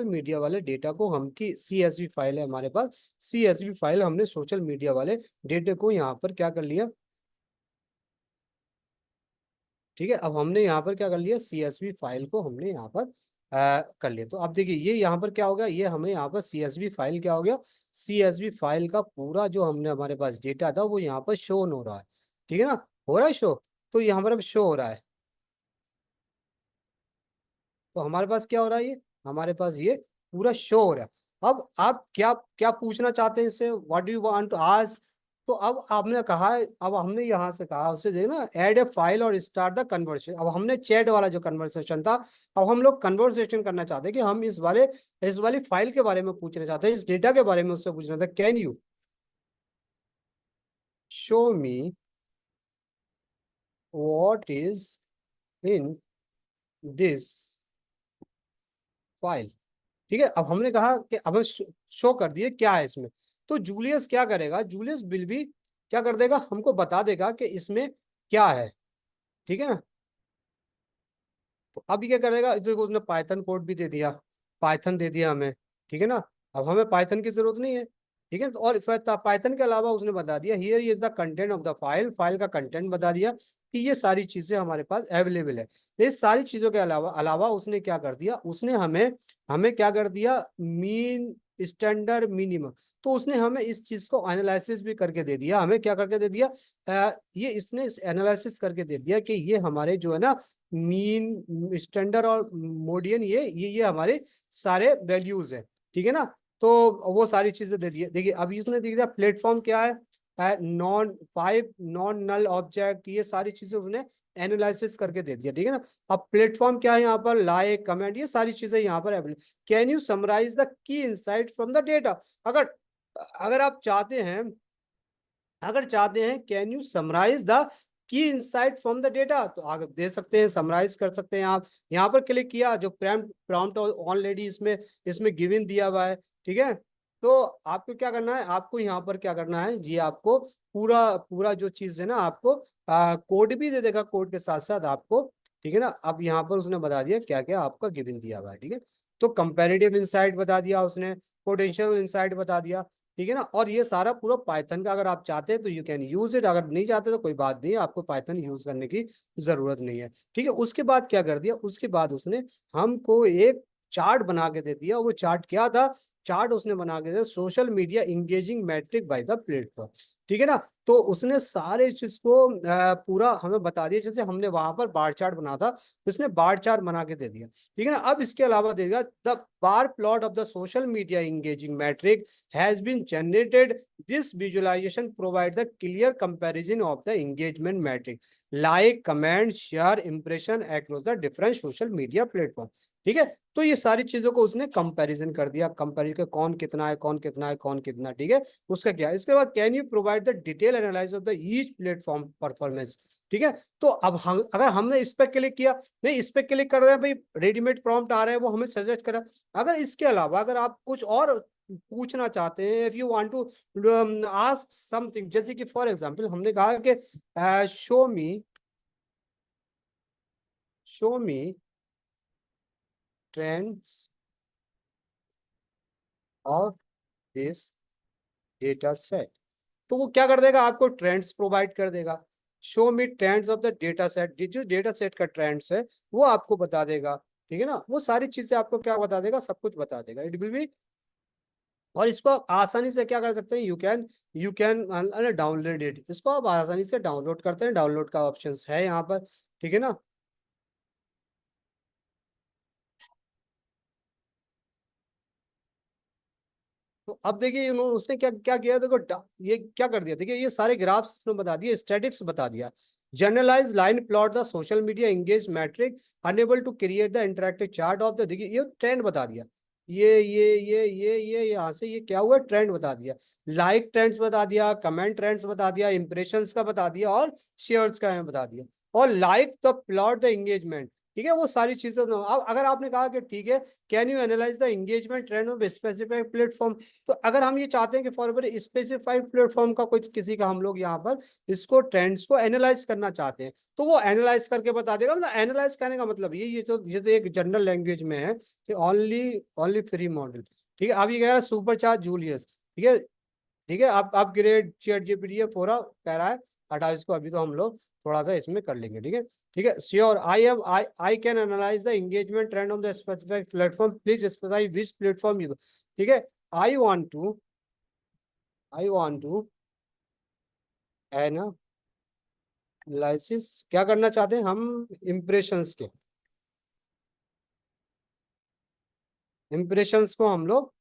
मीडिया वाले डेटा को, हम की CSV फाइल है हमारे पास, CSV फाइल हमने सोशल मीडिया वाले डेटे को यहाँ पर क्या कर लिया, ठीक है। अब हमने यहाँ पर क्या कर लिया, CSV फाइल को हमने यहाँ पर कर लिया। तो अब देखिए ये यहाँ पर क्या हो गया, ये हमें यहाँ पर CSV फाइल क्या हो गया, CSV फाइल का पूरा जो हमने हमारे पास डेटा था वो यहाँ पर शो हो रहा है, ठीक है ना, हो रहा है शो, तो यहाँ पर शो हो रहा है। तो हमारे पास क्या हो रहा है, ये हमारे पास ये पूरा शो हो रहा है। अब आप क्या क्या पूछना चाहते हैं इससे, what do you want to ask, तो अब आपने कहा है, अब हमने यहाँ से कहा उसे देखना, ऐड ए फाइल और स्टार्ट द कन्वर्सेशन। अब हमने चैट वाला जो कन्वर्सेशन था, अब हम लोग कन्वर्सेशन करना चाहते हैं कि हम इस वाली फाइल के बारे में पूछना चाहते हैं, इस डेटा के बारे में उससे पूछना था, can you show me what is in this file, ठीक है। अब हमने कहा कि अब शो कर दिए क्या है इसमें, तो जूलियस क्या करेगा, जूलियस बिल भी क्या कर देगा, हमको बता देगा कि इसमें क्या है, ठीक है ना। तो अभी क्या करेगा, देखो उसने पाइथन कोड भी दे दिया, पाइथन दे दिया हमें, ठीक है ना। अब हमें पाइथन की जरूरत नहीं है, ठीक है। तो और पाइथन के अलावा उसने बता दिया here is the content of the file, file का कंटेंट बता दिया कि ये सारी चीजें हमारे पास अवेलेबल है। तो इस सारी चीजों के अलावा उसने क्या कर दिया, उसने हमें हमें क्या कर दिया, मीन स्टैंडर्ड मिनिमम। तो उसने हमें इस चीज को एनालिसिस भी करके दे दिया, हमें क्या करके दे दिया, ये इसने एनालिसिस करके दे दिया कि ये हमारे जो है ना मीन स्टैंडर्ड और मोडियन ये हमारे सारे वैल्यूज है, ठीक है ना। तो वो सारी चीजें दे दी। देखिए अभी इसने दे दिया प्लेटफॉर्म क्या है, नॉन नल ऑब्जेक्ट, ये सारी चीजें उसने एनालिसिस करके दे दिया, ठीक है ना। अब प्लेटफॉर्म क्या है यहाँ पर, लाइक कमेंट, ये सारी चीजें यहाँ पर available. Can you summarise the key insight from the data, अगर अगर आप चाहते हैं can you summarise the key insight from the data, तो आगे दे सकते हैं, समराइज कर सकते हैं आप। यहाँ पर क्लिक किया, जो प्रॉम्प्ट ऑलरेडी इसमें इसमें गिवन दिया हुआ है, ठीक है। तो आपको क्या करना है, आपको यहाँ पर क्या करना है जी, आपको पूरा पूरा जो चीज है ना, आपको कोड भी दे देगा, कोड के साथ साथ आपको, ठीक है ना। अब यहाँ पर उसने बता दिया क्या क्या आपका गिवन दिया हुआ है, ठीक है। तो कंपैरेटिव इंसाइट बता दिया उसने, पोटेंशियल इंसाइट बता दिया, ठीक है ना। और ये सारा पूरा पाइथन का, अगर आप चाहते हैं तो यू कैन यूज इट, अगर नहीं चाहते तो कोई बात नहीं है, आपको पाइथन यूज करने की जरूरत नहीं है, ठीक है। उसके बाद क्या कर दिया, उसके बाद उसने हमको एक चार्ट बना के दे दिया। वो चार्ट क्या था, चार्ट उसने बना के दिया social media engaging metric by the platform, ठीक है ना। तो उसने सारे चीज को पूरा हमें बता दिया, जैसे हमने वहां पर बार चार्ट बना था, उसने बार चार्ट बना के दे दिया, ठीक है ना। अब इसके अलावा दे दिया the bar plot of the social media engaging metric has been generated. This visualization provide the clear comparison of the engagement metric like comment, share, impression across the different social media platform, ठीक है। तो ये सारी चीजों को उसने comparison कर दिया, कंपैरिजन कौन कितना है, कौन कितना है, कौन कितना, ठीक है। उसका क्या, इसके बाद can you provide the detail analysis of the each platform performance, ठीक है। तो अब हम अगर हमने इस पे क्लिक किया, नहीं इस पे क्लिक कर रहे हैं भाई, रेडीमेड प्रॉम्प्ट आ रहे हैं, वो हमें सजेस्ट करा। अगर इसके अलावा अगर आप कुछ और पूछना चाहते हैं, if you want to ask something, जैसे कि फॉर एग्जांपल हमने कहा कि show me trends of this data set, तो वो क्या कर देगा, आपको ट्रेंड्स प्रोवाइड कर देगा। Show me trends of the data set, जो डेटा सेट का ट्रेंड्स है वो आपको बता देगा, ठीक है ना। वो सारी चीजें आपको क्या बता देगा, सब कुछ बता देगा, इट विल बी। और इसको आप आसानी से क्या कर सकते हैं, यू कैन डाउनलोड इट, इसको आप आसानी से डाउनलोड करते हैं, डाउनलोड का ऑप्शन है यहाँ पर, ठीक है ना। तो अब देखिए उसने क्या क्या किया, देखो ये क्या कर दिया, देखिए ये सारे ग्राफ्स उसने बता दिए, स्टैटिक्स बता दिया, generalise line plot the social media engage metric enable to create the interactive chart of the, देखिए ये ट्रेंड बता दिया, ये यहाँ से ये क्या हुआ, ट्रेंड बता दिया, लाइक ट्रेंड्स बता दिया, कमेंट ट्रेंड्स बता दिया, इंप्रेशंस का बता दिया, और शेयर्स का बता दिया, और like the plot the engagement, ठीक है। वो सारी चीजें अब अगर आपने कहा कि ठीक है, can you analyse the engagement trend of specific platform, तो अगर हम ये चाहते हैं कि फॉर स्पेसिफाइड प्लेटफॉर्म का कुछ किसी का हम लोग यहाँ पर इसको ट्रेंड्स को एनालाइज करना चाहते हैं, तो वो एनालाइज करके बता देगा। मतलब एनालाइज करने का मतलब ये तो एक जनरल लैंग्वेज में है कि ओनली ओनली फ्री मॉडल, ठीक है। अब ये कह रहा है सुपर चार्ज जूलियस, ठीक है, ठीक है। आप ग्रेड चैट जीपीटी है पूरा कह रहा है 28 को, अभी तो हम लोग थोड़ा सा इसमें कर लेंगे, ठीक है, ठीक है। Sure I can analyse the engagement trend on the specific platform, please specify which platform you, ठीक है। आई वांट टू एनालिसिस, क्या करना चाहते हैं हम, इंप्रेशंस के, इंप्रेशंस को हम लोग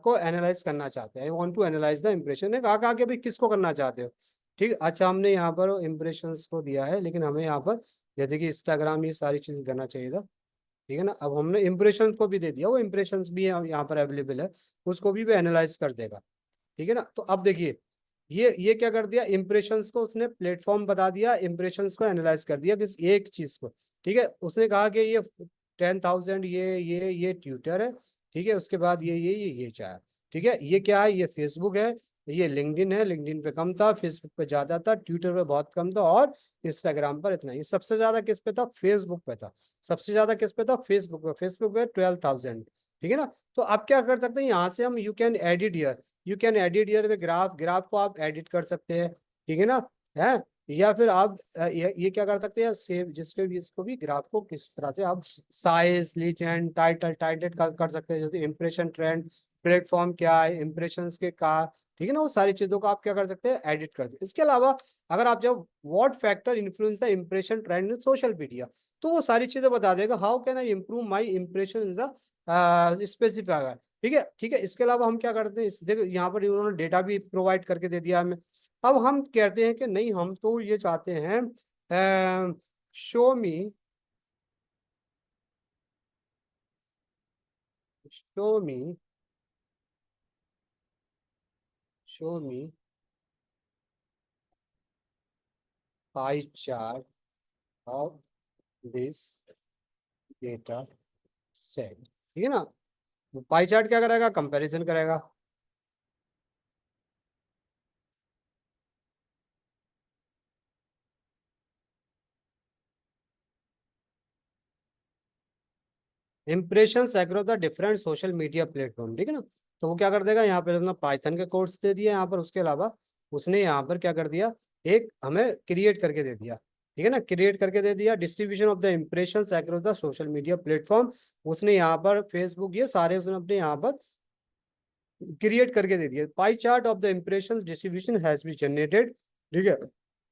को एनालाइज करना चाहते हैं। I want to analyse the impression, ने कहा कि भाई किसको करना चाहते हो, ठीक है। अच्छा हमने यहाँ पर इंप्रेशंस को दिया है, लेकिन हमें यहाँ पर जैसे कि इंस्टाग्राम, ये सारी चीज करना चाहिए था, ठीक है ना। अब हमने इंप्रेशन को भी दे दिया, वो इंप्रेशंस भी यहाँ पर अवेलेबल है, उसको भी एनालाइज कर देगा, ठीक है ना। तो अब देखिए ये क्या कर दिया, इंप्रेशंस को उसने प्लेटफॉर्म बता दिया, इंप्रेशंस को एनालाइज कर दिया किस एक चीज को, ठीक है। उसने कहा कि ये 10,000 ये ट्विटर है, ठीक है। उसके बाद ये चाहे, ठीक है। ये क्या है, ये फेसबुक है, ये लिंक्डइन है, लिंक्डइन पे कम था, फेसबुक पे ज्यादा था, ट्विटर पे बहुत कम था, और इंस्टाग्राम पर इतना। ये सबसे ज्यादा किस पे था, फेसबुक पे था, सबसे ज्यादा किस पे था, फेसबुक पे 12,000, ठीक है ना। तो अब क्या कर सकते हैं, यहाँ से हम you can edit here, you can edit here the graph, graph को आप एडिट कर सकते हैं, ठीक है ना, है। या फिर आप ये क्या कर सकते हैं, सेव, जिसके भी, इसको भी ग्राफ को किस तरह से आप साइज, लीजेंड, टाइटल, टाइटल कर सकते हैं, जैसे इंप्रेशन ट्रेंड, प्लेटफॉर्म क्या है, इंप्रेशन के का, ठीक है ना, वो सारी चीजों को आप क्या कर सकते हैं, एडिट कर सकते हैं। इसके अलावा अगर आप जब what factor influence the impression trend in social media, तो वो सारी चीजें बता देगा, how can I improve my impression in the specifier, ठीक है, ठीक है। इसके अलावा हम क्या करते हैं, इस देखो यहाँ पर उन्होंने डेटा भी प्रोवाइड करके दे दिया हमें। अब हम कहते हैं कि नहीं, हम तो ये चाहते हैं, show me, show me, show me pi chart of this data set, ठीक है ना। पाई चार्ट क्या करेगा, कंपैरिजन करेगा। Impressions across the different social media platform, ठीक है ना। तो वो क्या कर देगा, यहाँ पे अपना पाइथन के कोड्स दे दिया यहाँ पर, उसके अलावा उसने यहाँ पर क्या कर दिया, एक हमें क्रिएट करके दे दिया, ठीक है ना, क्रिएट करके दे दिया। Distribution of the impressions across the social media platform, उसने यहाँ पर फेसबुक, ये सारे उसने अपने यहाँ पर क्रिएट करके दे दिया। Pie chart of the impressions distribution has been generated, ठीक है।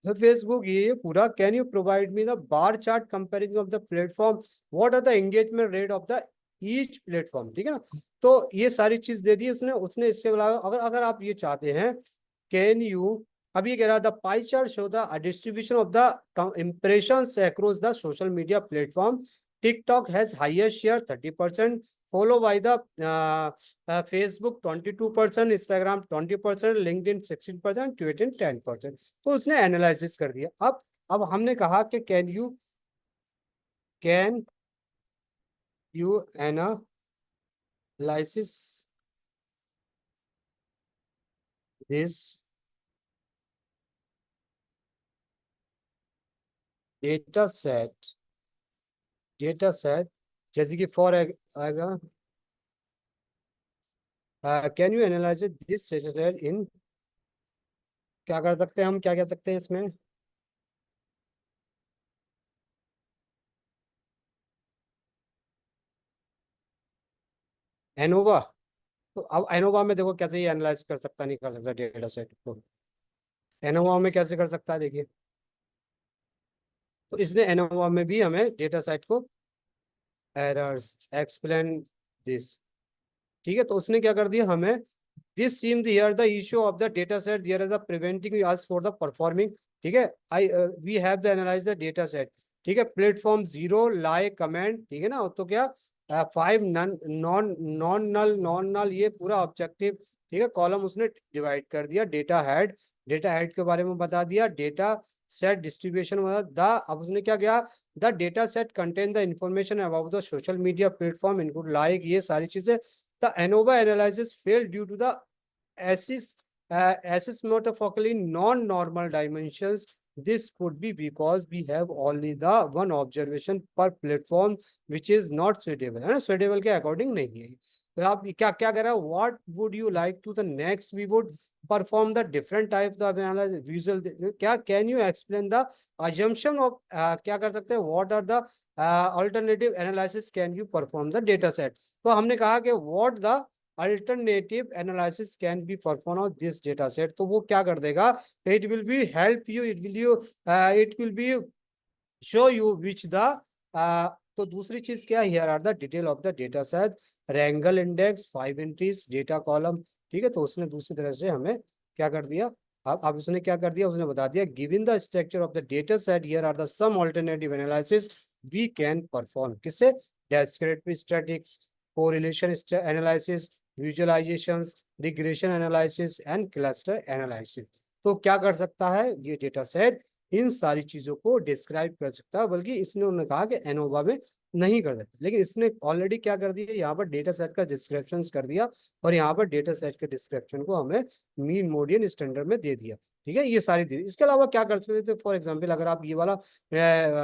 तो फेसबुक ये पूरा, can you provide me the bar chart comparison of the platform, what are the engagement rate of the each platform, ठीक है ना। तो ये सारी चीज दे दी उसने उसने इसके अलावा अगर अगर आप ये चाहते हैं, कैन यू, अब ये कह रहा था pie chart show the distribution of the impressions across the social media platform, TikTok has highest share 30%, follow by the Facebook 22%, Instagram 20%, LinkedIn 16%, Twitter 10%। तो उसने एनालिसिस कर दिया। अब हमने कहा कि can you analysis this data set, जैसे कि फॉर आएगा, can you analyse this set in, क्या कर सकते हैं हम, क्या कह सकते हैं इसमें, एनोवा। तो अब एनोवा में देखो कैसे ये एनालाइज कर सकता, नहीं कर सकता डेटा सेट को, एनोवा में कैसे कर सकता है, देखिए। तो इसने एनोवा में भी हमें डेटा सेट को, एरर्स एक्सप्लेन दिस, ठीक है। तो उसने क्या कर दिया हमें, this seem here the issue of the data set, here is the preventing us for the performing, ठीक है। I we have the analyse the data set, ठीक है। प्लेटफॉर्म 0 लाइक कमेंट, ठीक है ना। तो क्या 5 नॉन नल, ये पूरा ऑब्जेक्टिव, ठीक है। कॉलम उसने डिवाइड कर दिया। डेटा हेड के बारे में बता दिया। डेटा सेट डिस्ट्रीब्यूशन द, अब उसने क्या किया, the data set contain the information about the social media platform include like, ये सारी चीजें। The ANOVA analysis failed due to the asymptotically non-normal dimensions. This could be because we have only the one observation per platform, which is not suitable, है ना, suitable के according नहीं है। तो आप क्या क्या कर रहे हो, what would you like to the next we would perform the different types of analysis visual, क्या, can you explain the assumption of क्या कर सकते हैं, what are the alternative analysis can you perform the data set। तो हमने कहा कि what the alternative analysis can be performed on this data set, तो वो क्या कर देगा, it will be help you, it will be show you which the तो दूसरी चीज क्या, here are the detail of the data set, wrangle index, 5 entries, data column, ठीक है। तो उसने दूसरी तरह से हमें क्या कर दिया, अब उसने क्या कर दिया, उसने बता दिया given the structure of the data set, here are the some alternative analysis we can perform, किससे, descriptive statistics, correlation analysis, visualizations, regression analysis and cluster analysis। तो क्या कर सकता है ये डेटा सेट, इन सारी चीजों को डिस्क्राइब कर सकता है। बल्कि इसने उन्होंने कहा कि एनोवा में नहीं कर सकता, लेकिन इसने ऑलरेडी क्या कर दिया, यहाँ पर डेटा सेट का डिस्क्रिप्शन कर दिया, और यहाँ पर डेटा सेट के डिस्क्रिप्शन को हमें मीन मोडियन स्टैंडर्ड में दे दिया, ठीक है। ये सारी चीज, इसके अलावा क्या कर सकते थे, फॉर एग्जाम्पल अगर आप ये वाला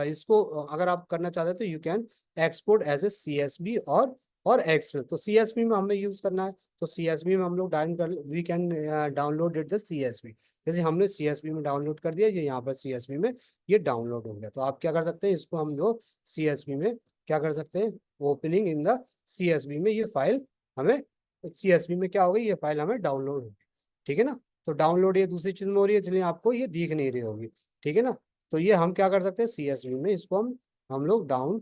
इसको अगर आप करना चाहते हैं तो you can export as a CSV और और एक्सेल। तो CSV में हमें यूज करना है, तो CSV में हम लोग we can download it the CSV। जैसे हमने CSV में डाउनलोड कर दिया, ये यहाँ पर CSV में ये डाउनलोड हो गया। तो आप क्या कर सकते हैं, इसको हम लोग CSV में क्या कर सकते हैं, ओपनिंग इन द CSV में ये फाइल हमें, CSV में क्या होगी, ये फाइल हमें डाउनलोड होगी। ठीक है ना। तो डाउनलोड ये दूसरी चीज में हो रही है, इसलिए आपको ये दिख नहीं रही होगी। ठीक है ना। तो ये हम क्या कर सकते हैं, CSV में इसको हम लोग डाउन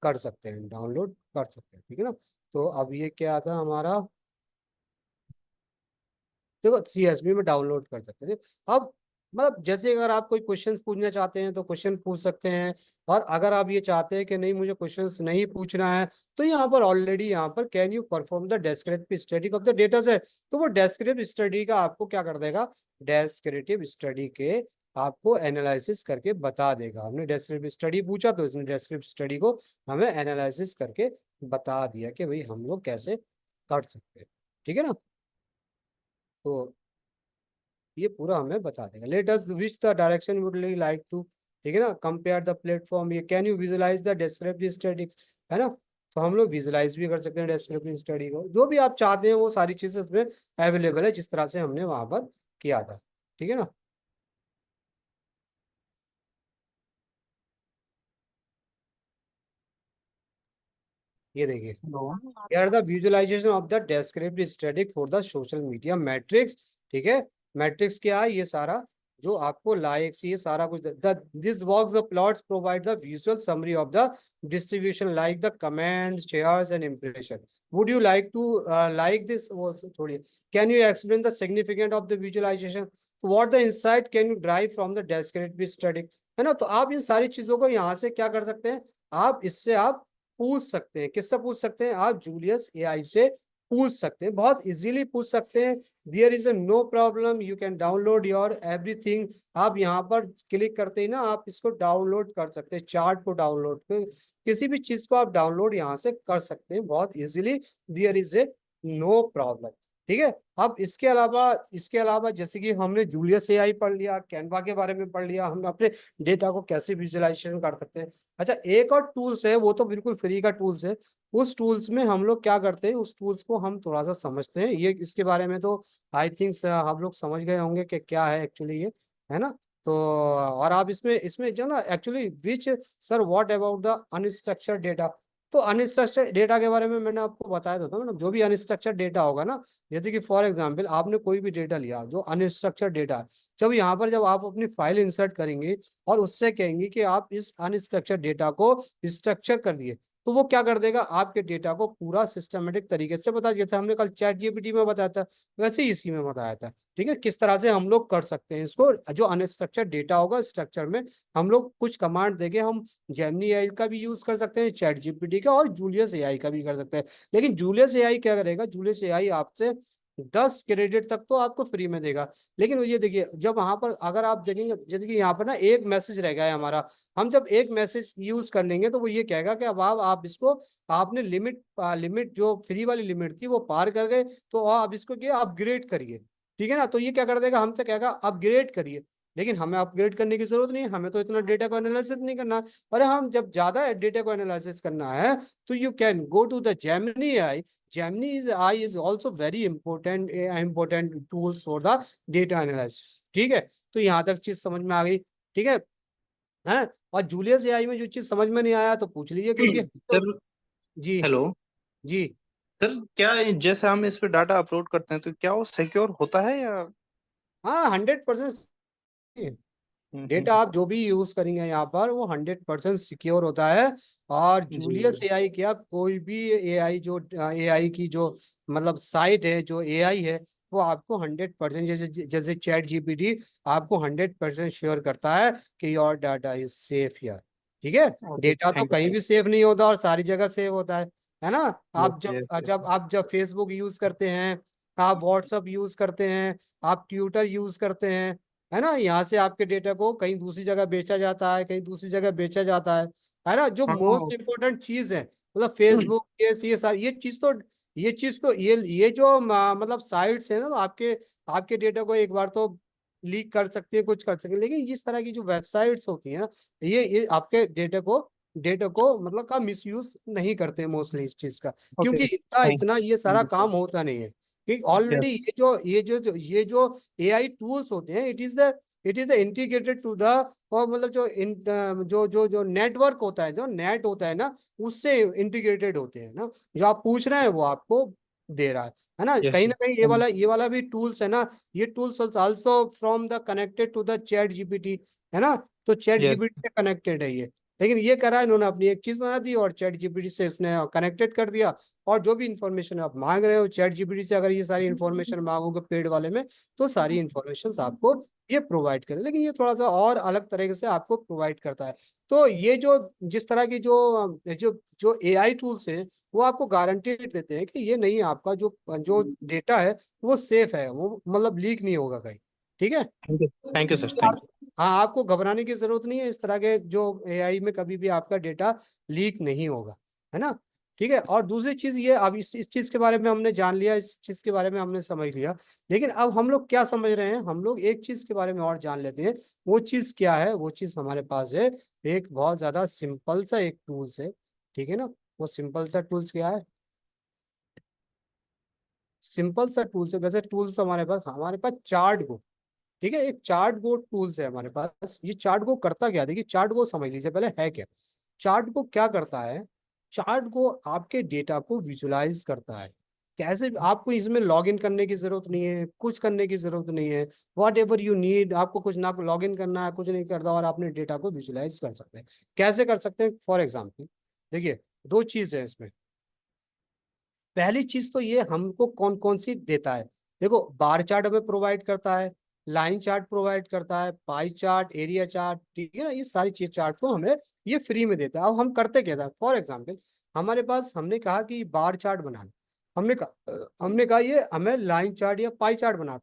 कर सकते हैं, डाउनलोड कर सकते हैं। ठीक है ना। तो अब ये क्या था हमारा, देखो CSV में डाउनलोड कर सकते हैं। अब मतलब जैसे अगर आप कोई क्वेश्चंस पूछना चाहते हैं तो क्वेश्चन पूछ सकते हैं, और अगर आप ये चाहते हैं कि नहीं मुझे क्वेश्चंस नहीं पूछना है, तो यहाँ पर ऑलरेडी यहाँ पर can you perform the descriptive study of the data set, तो वो डेस्क्रिप्टिव स्टडी का आपको क्या कर देगा, डेस्क्रिप्टिव स्टडी के आपको एनालिसिस करके बता देगा। हमने डेस्क्रिप्टिव स्टडी पूछा तो इसने डेस्क्रिप्टिव स्टडी को हमें एनालिसिस करके बता दिया कि भाई हम लोग कैसे कर सकते हैं। ठीक है ना। तो ये पूरा हमें बता देगा। Let us which the direction would like to, ठीक है ना, कंपेयर द प्लेटफॉर्म, ये can you visualise the descriptive statics, है ना। तो हम लोग विजुलाइज भी कर सकते हैं डिस्क्रिप्टिव स्टडी को, जो भी आप चाहते हैं वो सारी चीजें इसमें अवेलेबल है, जिस तरह से हमने वहां पर किया था। ठीक है ना। ये देखिए, hello. here are the visualization of the descriptive static for the social media matrix। ठीक है, मैट्रिक्स क्या है, ये सारा जो आपको लाइक्स ये सारा कुछ this box the plots provide the visual summary of the distribution like the comments shares and impression. Would you like to like this, वो थोड़ी, can you explain the significant of the visualisation, what the insight can you drive from the descriptive static, है ना। तो आप इन सारी चीजों को यहाँ से क्या कर सकते हैं, आप इससे आप पूछ सकते हैं। किससे पूछ सकते हैं, आप जूलियस एआई से पूछ सकते हैं, बहुत इजीली पूछ सकते हैं। There is a no problem, you can download your everything. आप यहाँ पर क्लिक करते ही ना आप इसको डाउनलोड कर सकते हैं, चार्ट को डाउनलोड कर, किसी भी चीज को आप डाउनलोड यहाँ से कर सकते हैं बहुत easily. There is a no problem. ठीक है। अब इसके अलावा जैसे कि हमने जूलियस एआई पढ़ लिया, कैनवा के बारे में पढ़ लिया, हम अपने डेटा को कैसे विजुअलाइजेशन कर सकते हैं। अच्छा, एक और टूल्स है, वो तो बिल्कुल फ्री का टूल्स है। उस टूल्स में हम लोग क्या करते हैं, उस टूल्स को हम थोड़ा सा समझते हैं। ये इसके बारे में तो आई थिंक हम लोग समझ गए होंगे कि क्या है एक्चुअली ये, है ना। तो और आप इसमें इसमें जो ना actually which sir what about the unstructured data, तो अनस्ट्रक्चर्ड डेटा के बारे में मैंने आपको बताया था मतलब जो भी अनस्ट्रक्चर्ड डेटा होगा ना, जैसे कि फॉर एग्जांपल आपने कोई भी डेटा लिया जो अनस्ट्रक्चर्ड डेटा है, जब आप अपनी फाइल इंसर्ट करेंगे और उससे कहेंगे कि आप इस अनस्ट्रक्चर्ड डेटा को स्ट्रक्चर कर दिए, तो वो क्या कर देगा, आपके डेटा को पूरा सिस्टमेटिक तरीके से बता, जैसे हमने कल चैट जीपीटी में बताया था वैसे ही इसी में बताया था। ठीक है, किस तरह से हम लोग कर सकते हैं इसको, जो अनस्ट्रक्चर्ड डेटा होगा स्ट्रक्चर में हम लोग कुछ कमांड देके हम जेमिनी एआई का भी यूज कर सकते हैं, चैट जीपीटी का, और जूलियस एआई का भी कर सकते हैं। लेकिन जूलियस एआई क्या करेगा, जूलियस एआई आपसे 10 क्रेडिट तक तो आपको फ्री में देगा। लेकिन ये देखिए, जब वहां पर अगर आप देखेंगे, जैसे कि यहाँ पर ना एक मैसेज रह गया है हमारा, हम जब एक मैसेज यूज कर लेंगे तो वो ये कहेगा कि अब आप इसको, आपने लिमिट जो फ्री वाली लिमिट थी वो पार कर गए, तो आप इसको क्या अपग्रेड करिए। ठीक है ना। तो ये क्या कर देगा, हमसे कहेगा अपग्रेड करिए, लेकिन हमें अपग्रेड करने की जरूरत नहीं है, हमें तो इतना डेटा को एनालिसिस नहीं करना है। और हम जब ज्यादा डेटा को एनालिसिस करना है तो you can go to the Gemini AI. Gemini is also very important tools for the data analysis। ठीक है, तो यहाँ तक चीज समझ में आ गई। ठीक है। और जूलियस एआई में जो चीज समझ में नहीं आया तो पूछ लीजिए, क्योंकि सर जी हेलो। जी सर क्या जैसे हम इस पे डाटा अपलोड करते हैं तो क्या वो सिक्योर होता है या? हाँ, 100% डेटा आप जो भी यूज करेंगे यहाँ पर वो 100% सिक्योर होता है। और जी जूलियस एआई क्या, कोई भी एआई जो एआई की जो मतलब साइट है, जो एआई है, वो आपको 100%, जैसे जैसे चैट जीपीटी आपको 100% श्योर करता है कि your data is safe here. ठीक है, ओके, डेटा तो थैंक यू कहीं सर। भी सेफ नहीं होता और सारी जगह सेव होता है ना। आप यस जब यस यस। जब आप जब फेसबुक यूज करते हैं, आप व्हाट्सअप यूज करते हैं, आप ट्विटर यूज करते हैं, है ना, यहाँ से आपके डेटा को कहीं दूसरी जगह बेचा जाता है, कहीं दूसरी जगह बेचा जाता है ना। जो हाँ मोस्ट इम्पोर्टेंट चीज है मतलब फेसबुक, ये सारी ये जो मतलब साइट्स है ना, तो आपके डेटा को एक बार तो लीक कर सकती है, कुछ कर सकते हैं। लेकिन इस तरह की जो वेबसाइट्स होती है ना, ये आपके डेटा को डेटा को मतलब का मिसयूज नहीं करते मोस्टली इस चीज का, ओके, क्योंकि इतना थैंक इतना ये सारा यू सर। काम होता नहीं है। कि यस। ऑलरेडी ये जो एआई टूल्स होते हैं, it is the integrated to the, और मतलब जो इन जो नेटवर्क होता है, जो नेट होता है ना, उससे इंटीग्रेटेड होते हैं ना। जो आप पूछ रहे हैं वो आपको दे रहा है ना। यस कहीं सर। ना कहीं ये वाला भी टूल्स है ना, ये tools also from the connected to the chat GPT, है ना। तो चैट यस। जीपीटी से कनेक्टेड है ये। लेकिन ये करा इन्होंने अपनी एक चीज बना दी और चैट जीपीटी से उसने कनेक्टेड कर दिया। और जो भी इंफॉर्मेशन आप मांग रहे हो चैट जीपीटी से, अगर ये सारी इंफॉर्मेशन मांगोगे पेड वाले में, तो सारी इंफॉर्मेशन आपको ये प्रोवाइड करे। लेकिन ये थोड़ा सा और अलग तरीके से आपको प्रोवाइड करता है। तो ये जो जिस तरह की जो जो जो एआई टूल्स हैं, वो आपको गारंटी देते हैं कि ये नहीं, आपका जो जो डेटा है वो सेफ है, वो मतलब लीक नहीं होगा कहीं। ठीक है। थैंक यू सर, इसलिए थैंक आप, हाँ, आपको घबराने की जरूरत नहीं है। इस तरह के जो एआई में कभी भी आपका डेटा लीक नहीं होगा, है ना। ठीक है। और दूसरी चीज ये, अब इस चीज के बारे में हमने जान लिया, इस चीज के बारे में हमने समझ लिया। लेकिन अब हम लोग क्या समझ रहे हैं, हम लोग एक चीज के बारे में और जान लेते हैं। वो चीज क्या है? वो चीज हमारे पास है एक बहुत ज्यादा सिंपल सा एक टूल्स है। ठीक है ना। वो सिंपल सा टूल्स क्या है? सिंपल सा टूल्स है। वैसे टूल्स हमारे पास चार्ट, ठीक है, एक चार्ट बोर्ड टूल्स है हमारे पास। ये चार्ट को करता क्या? देखिए, चार्ट को समझ लीजिए पहले है क्या। चार्ट को क्या करता है? चार्ट को आपके डेटा को विजुलाइज करता है। कैसे? आपको इसमें लॉग इन करने की जरूरत नहीं है, कुछ करने की जरूरत नहीं है। वॉट एवर यू नीड, आपको कुछ ना लॉग इन करना है, कुछ नहीं करना, और अपने डेटा को विजुलाइज कर सकते हैं। कैसे कर सकते हैं? फॉर एग्जाम्पल देखिए, दो चीज है इसमें। पहली चीज तो ये हमको कौन कौन सी देता है। देखो, बार चार्ट हमें प्रोवाइड करता है, लाइन चार्ट प्रोवाइड करता है, पाई चार्ट, एरिया चार्ट, ठीक है ना। ये सारी चीज चार्ट को हमें ये फ्री में देता है। अब हम करते क्या था? फॉर एग्जाम्पल हमारे पास, हमने कहा कि बार चार्ट बनाना, हमने कहा ये हमें लाइन चार्ट या पाई चार्ट बनाना है।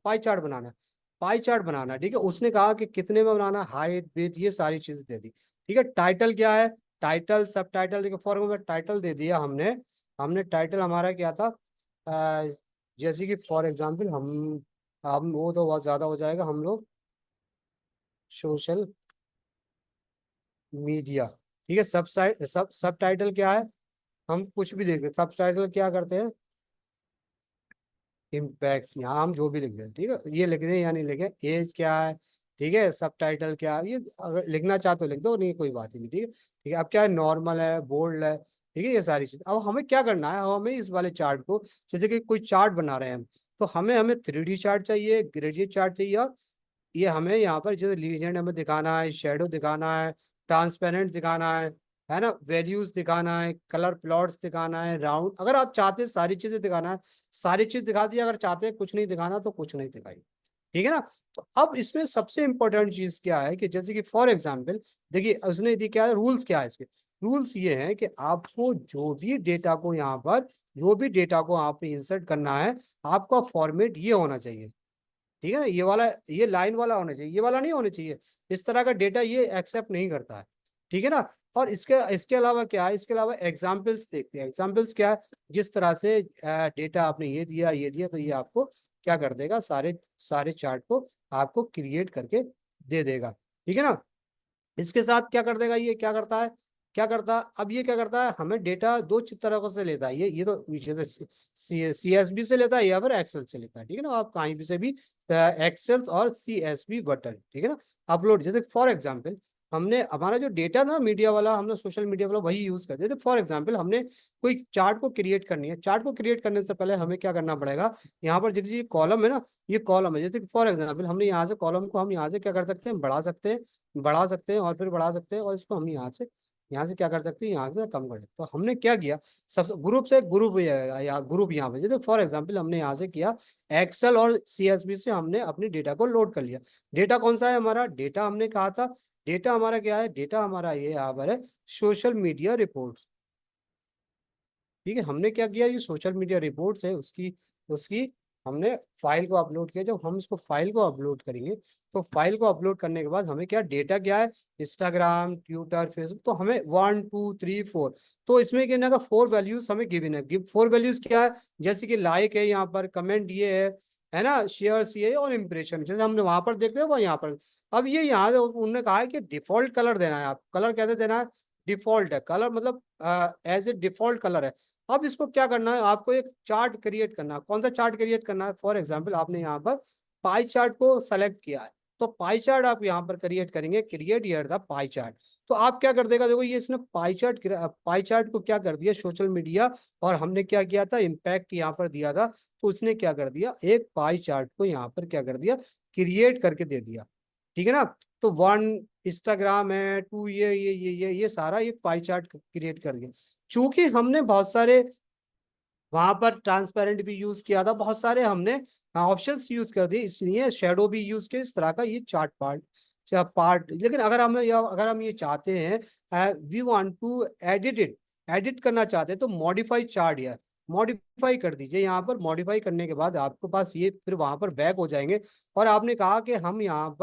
पाई चार्ट बनाना, ठीक है। उसने कहा कि कितने में बनाना, हाइट विड्थ, ये सारी चीजें दे दी। ठीक है। टाइटल क्या है? टाइटल, सब टाइटल, देखो फॉर एग्जाम्पल टाइटल दे दिया हमने। हमने टाइटल हमारा क्या था? अ, जैसे कि फॉर एग्जांपल हम वो तो बहुत ज्यादा हो जाएगा, हम लोग सोशल मीडिया, ठीक है। सब टाइटल क्या है? हम कुछ भी देख, सब टाइटल क्या करते हैं? इम्पैक्ट, यहाँ हम जो भी लिख दें, ठीक है। ये लिख दें या नहीं लिखे, एज क्या है, ठीक है। सब टाइटल क्या है, ये अगर लिखना चाहते तो लिख दो, नहीं कोई बात ही नहीं, ठीक है। ठीक है। अब क्या है? नॉर्मल है, बोल्ड है, ठीक है। ये सारी चीज अब हमें क्या करना है, हमें इस वाले चार्ट को, जैसे कि कोई चार्ट बना रहे हैं हम, तो हमें 3D चार्ट चाहिए, ग्रेडियंट चार्ट चाहिए, और ये हमें यहाँ पर जो लीजेंड हमें दिखाना है, शेडो दिखाना है, ट्रांसपेरेंट दिखाना है ना, वैल्यूज दिखाना है, कलर प्लॉट्स दिखाना है, राउंड, अगर आप चाहते हैं सारी चीजें दिखाना है, सारी चीज दिखा दी। अगर चाहते हैं कुछ नहीं दिखाना तो कुछ नहीं दिखाई। ठीक है ना। तो अब इसमें सबसे इंपॉर्टेंट चीज क्या है कि जैसे कि फॉर एग्जाम्पल देखिए, उसने दी क्या है, रूल्स क्या है इसके। रूल्स ये हैं कि आपको जो भी डेटा को आप इंसर्ट करना है, आपका फॉर्मेट ये होना चाहिए। ठीक है ना। ये वाला, ये लाइन वाला होना चाहिए, ये वाला नहीं होना चाहिए। इस तरह का डेटा ये एक्सेप्ट नहीं करता है। ठीक है ना। और इसके इसके अलावा क्या है? इसके अलावा एग्जाम्पल्स देखते हैं। एग्जाम्पल्स क्या है? जिस तरह से डेटा आपने ये दिया तो ये आपको क्या कर देगा, सारे सारे चार्ट को आपको क्रिएट करके दे देगा। ठीक है ना। इसके साथ क्या कर देगा, ये क्या करता है? अब ये क्या करता है, हमें डेटा दो तरीकों से लेता है। ये तो CSV से लेता है या फिर एक्सेल से लेता है। ठीक है ना। आप कहीं भी से भी एक्सेल और CSV बटन, ठीक है ना, अपलोड। जैसे फॉर एग्जाम्पल हमने हमारा जो डेटा ना मीडिया वाला, हमने सोशल मीडिया वाला वही यूज करते थे। फॉर एग्जाम्पल हमने कोई चार्ट को क्रिएट करनी है, चार्ट को क्रिएट करने से पहले हमें क्या करना पड़ेगा? यहाँ पर जैसे कॉलम है ना, ये कॉलम है। जैसे फॉर एग्जाम्पल हमने यहाँ से कॉलम को हम यहाँ से क्या कर सकते हैं, बढ़ा सकते हैं और फिर बढ़ा सकते हैं, और इसको हम यहाँ से क्या कर सकते हैं, यहाँ से कम कर सकते हैं। तो हमने क्या किया, सबसे ग्रुप से ग्रुप ग्रुप यहाँ पे, जैसे फॉर एग्जांपल हमने यहाँ से किया एक्सेल और CSV से हमने अपने डेटा को लोड कर लिया। डेटा कौन सा है हमारा? डेटा हमने कहा था, डेटा हमारा क्या है? डेटा हमारा ये यहाँ पर है, सोशल मीडिया रिपोर्ट। ठीक है। हमने क्या किया, ये सोशल मीडिया रिपोर्ट्स है, उसकी उसकी हमने फाइल को अपलोड किया। जब हम इसको फाइल को अपलोड करेंगे, तो फाइल को अपलोड करने के बाद हमें क्या डेटा क्या है, इंस्टाग्राम, ट्विटर, फेसबुक, तो हमें 1 2 3 4, तो इसमें क्या ना 4 वैल्यूज हमें गिवन है। 4 वैल्यूज क्या है? जैसे कि लाइक है, यहाँ पर कमेंट ये है ना, शेयर्स ये है, और इम्प्रेशन जैसे हमने वहां पर देखते हैं वो यहाँ पर। अब ये यहाँ उन्होंने कहा है कि डिफॉल्ट कलर देना है। आप कलर कैसे देना है? डिफॉल्ट है, कलर मतलब एज ए डिफॉल्ट कलर है। अब इसको क्या करना है, आपको एक चार्ट क्रिएट करना है। कौन सा चार्ट क्रिएट करना है? फॉर एग्जाम्पल आपने यहाँ पर पाई चार्ट को सेलेक्ट किया है, तो पाई चार्ट आप यहाँ पर क्रिएट करेंगे, create here the pie chart. तो आप क्या कर देगा, देखो ये इसने पाई चार्ट को क्या कर दिया, सोशल मीडिया और हमने क्या किया था, इम्पैक्ट यहाँ पर दिया था, तो उसने क्या कर दिया, एक पाई चार्ट को यहाँ पर क्या कर दिया, क्रिएट करके दे दिया। ठीक है ना। तो 1 इंस्टाग्राम है, 2 ये सारा एक पाई चार्ट क्रिएट कर दिया। चूंकि हमने बहुत सारे वहां पर ट्रांसपेरेंट भी यूज किया था, बहुत सारे हमने ऑप्शंस यूज कर दिए, इसलिए शेडो भी यूज किया, इस तरह का ये चार्ट पार्ट। लेकिन अगर हम ये चाहते हैं, we want to edit it, edit करना चाहते हैं, तो मॉडिफाई चार्ट या मॉडिफाई कर दीजिए। यहाँ पर मॉडिफाई करने के बाद आपके पास ये फिर वहां पर बैक हो जाएंगे। और आपने कहा कि हम यहाँ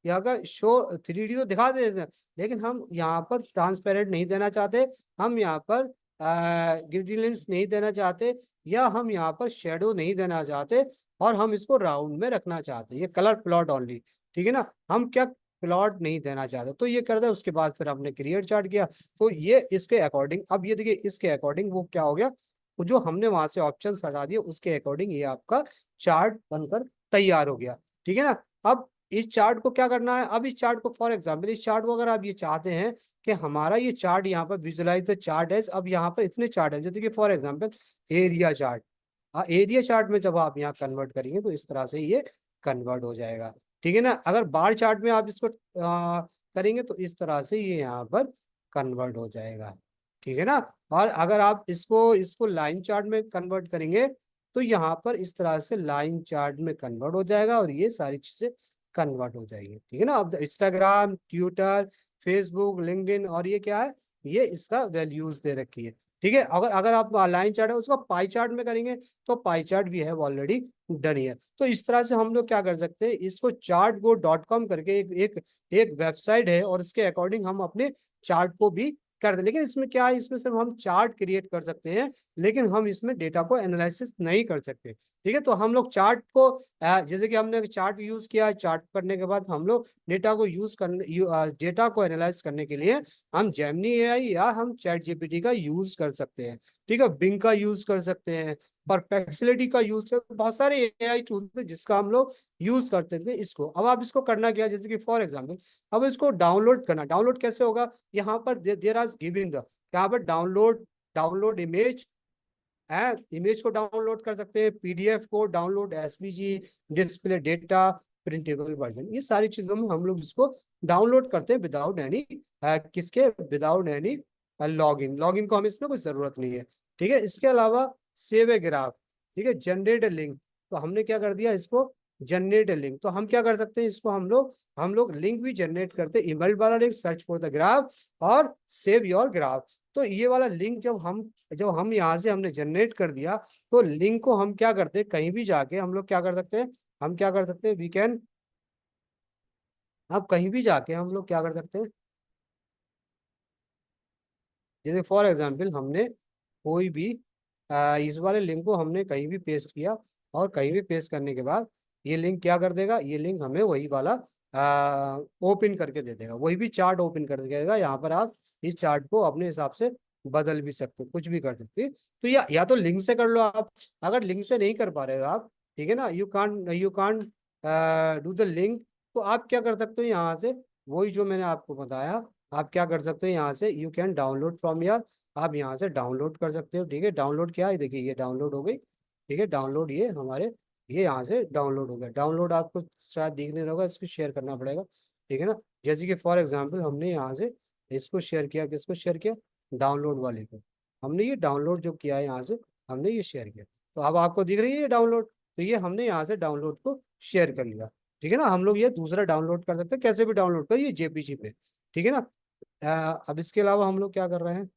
का शो 3D तो दिखा देते हैं, लेकिन हम यहाँ पर ट्रांसपेरेंट नहीं देना चाहते, हम यहाँ पर ग्रेडियंट्स नहीं देना चाहते, या हम यहाँ पर शेडो नहीं देना चाहते, और हम इसको राउंड में रखना चाहते हैं, ये कलर प्लॉट ओनली। ठीक है ना, हम क्या प्लॉट नहीं देना चाहते, तो ये कर दे। उसके बाद फिर हमने क्रिएट चार्ट किया, तो ये इसके अकॉर्डिंग, अब ये देखिए इसके अकॉर्डिंग वो क्या हो गया, वो जो हमने वहां से ऑप्शन हटा दिए उसके अकॉर्डिंग ये आपका चार्ट बनकर तैयार हो गया। ठीक है ना। अब इस चार्ट को क्या करना है, अब इस चार्ट को फॉर एग्जाम्पल, इस चार्ट को अगर आप ये चाहते हैं कि हमारा ये चार्ट यहाँ पर विजुलाइज द चार्ट है, अब यहाँ पर इतने चार्ट है, जैसे कि for example area chart, area chart में जब आप यहाँ कन्वर्ट करेंगे तो इस तरह से ये कन्वर्ट हो जाएगा। ठीक है ना। अगर बार चार्ट में आप इसको करेंगे तो इस तरह से ये यहाँ पर कन्वर्ट हो जाएगा। ठीक है ना। और अगर आप इसको इसको लाइन चार्ट में कन्वर्ट करेंगे तो यहाँ पर इस तरह से लाइन चार्ट में कन्वर्ट हो जाएगा, और ये सारी चीजें कन्वर्ट हो जाएगी। ठीक है ना। अब इंस्टाग्राम, ट्विटर, फेसबुक, लिंक्डइन, और ये क्या है, ये इसका वैल्यूज दे रखी है। ठीक है। अगर अगर आप लाइन चार्ट है उसको पाई चार्ट में करेंगे तो पाई चार्ट भी है ऑलरेडी डन है। तो इस तरह से हम लोग क्या कर सकते हैं, इसको chartgo.com करके एक वेबसाइट है, और इसके अकॉर्डिंग हम अपने चार्ट को भी कर दे। लेकिन इसमें क्या है, इसमें सिर्फ हम चार्ट क्रिएट कर सकते हैं, लेकिन हम इसमें डेटा को एनालिसिस नहीं कर सकते। ठीक है। तो हम लोग चार्ट को जैसे कि हमने चार्ट यूज किया, चार्ट करने के बाद हम लोग डेटा को डेटा को एनालाइज करने के लिए हम जेमिनी एआई या हम चैट जीपीटी का यूज कर सकते हैं। ठीक है। बिंग का यूज कर सकते हैं, परप्लेक्सिटी का यूज कर, बहुत सारे एआई टूल्स हैं जिसका हम लोग यूज करते थे इसको। अब आप इसको करना क्या, जैसे कि फॉर एग्जाम्पल अब इसको डाउनलोड करना, डाउनलोड कैसे होगा, यहाँ पर देर आर गिविंग द, यहाँ पर डाउनलोड इमेज है, इमेज को डाउनलोड कर सकते हैं, पीडीएफ को download, SVG, display data, printable version, ये सारी चीजों में हम लोग इसको डाउनलोड करते हैं without any without any login को हमें इसमें कोई जरूरत नहीं है। ठीक है। इसके अलावा सेव ए ग्राफ, ठीक है, जनरेट ए लिंक, तो हमने क्या कर दिया इसको जनरेट ए लिंक। तो हम क्या कर सकते हैं इसको, हम लोग लिंक भी जनरेट करते हैं, ईमेल वाला link, search for the graph और सेव योर ग्राफ। तो ये वाला लिंक जब हम यहाँ से हमने जनरेट कर दिया, तो लिंक को हम क्या करते हैं, कहीं भी जाके हम लोग क्या कर सकते हैं, हम क्या कर सकते हैं, वी कैन, अब कहीं भी जाके हम लोग क्या कर सकते हैं, जैसे फॉर एग्जांपल हमने कोई भी इस वाले लिंक को हमने कहीं भी पेस्ट किया, और कहीं भी पेस्ट करने के बाद ये लिंक क्या कर देगा, ये लिंक हमें वही वाला ओपन करके दे देगा, वही भी चार्ट ओपन कर देगा। यहाँ पर आप इस चार्ट को अपने हिसाब से बदल भी सकते हो, कुछ भी कर सकते हो। तो या तो लिंक से कर लो आप, अगर लिंक से नहीं कर पा रहे हो आप, ठीक है ना, you can do the link, तो आप क्या कर सकते हो, यहाँ से वही जो मैंने आपको बताया, आप क्या कर सकते हो, यहाँ से यू कैन डाउनलोड फ्रॉम यार, आप यहाँ से डाउनलोड कर सकते हो। ठीक है। डाउनलोड क्या है, देखिए ये डाउनलोड हो गई। ठीक है। डाउनलोड ये हमारे ये यहाँ से डाउनलोड हो गया। डाउनलोड आपको शायद दिखने होगा, इसको शेयर करना पड़ेगा। ठीक है ना। जैसे कि फॉर एग्जांपल हमने यहाँ से इसको शेयर किया, किसको शेयर किया, डाउनलोड वाले को, हमने ये डाउनलोड जो किया है यहाँ से हमने ये शेयर किया, तो अब आपको दिख रही है ये डाउनलोड, तो ये हमने यहाँ से डाउनलोड को शेयर कर लिया। ठीक है ना। हम लोग ये दूसरा डाउनलोड कर सकते हैं, कैसे भी डाउनलोड कर, ये जेपीजी पे। ठीक है ना। अब इसके अलावा हम लोग क्या कर रहे हैं,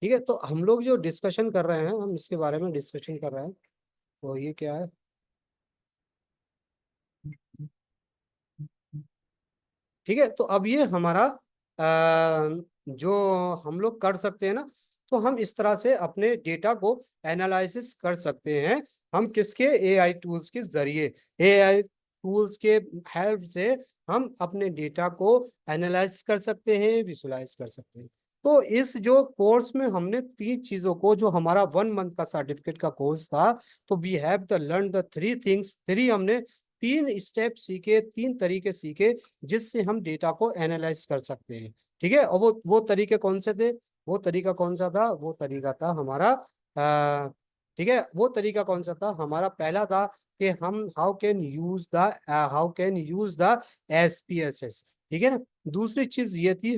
ठीक है, तो हम लोग जो डिस्कशन कर रहे हैं, हम इसके बारे में डिस्कशन कर रहे हैं, तो ये क्या है, ठीक है। तो अब ये हमारा जो हम लोग कर सकते हैं ना, तो हम इस तरह से अपने डेटा को एनालिसिस कर सकते हैं, हम किसके, एआई टूल्स के जरिए। एआई टूल्स के हेल्प से हम अपने डेटा को एनालाइज कर सकते हैं, विजुलाइज कर सकते हैं। तो इस जो कोर्स में हमने 3 चीजों को, जो हमारा 1 मंथ का सर्टिफिकेट का कोर्स था, तो we have the learn the 3 things, हमने 3 स्टेप सीखे, 3 तरीके सीखे जिससे हम डेटा को एनालाइज कर सकते हैं। ठीक है। और वो तरीके कौन से थे? वो तरीका कौन सा था? वो तरीका था हमारा ठीक है, वो तरीका कौन सा था हमारा? पहला था कि हम how can use the SPSS। ठीक है ना। दूसरी चीज ये थी,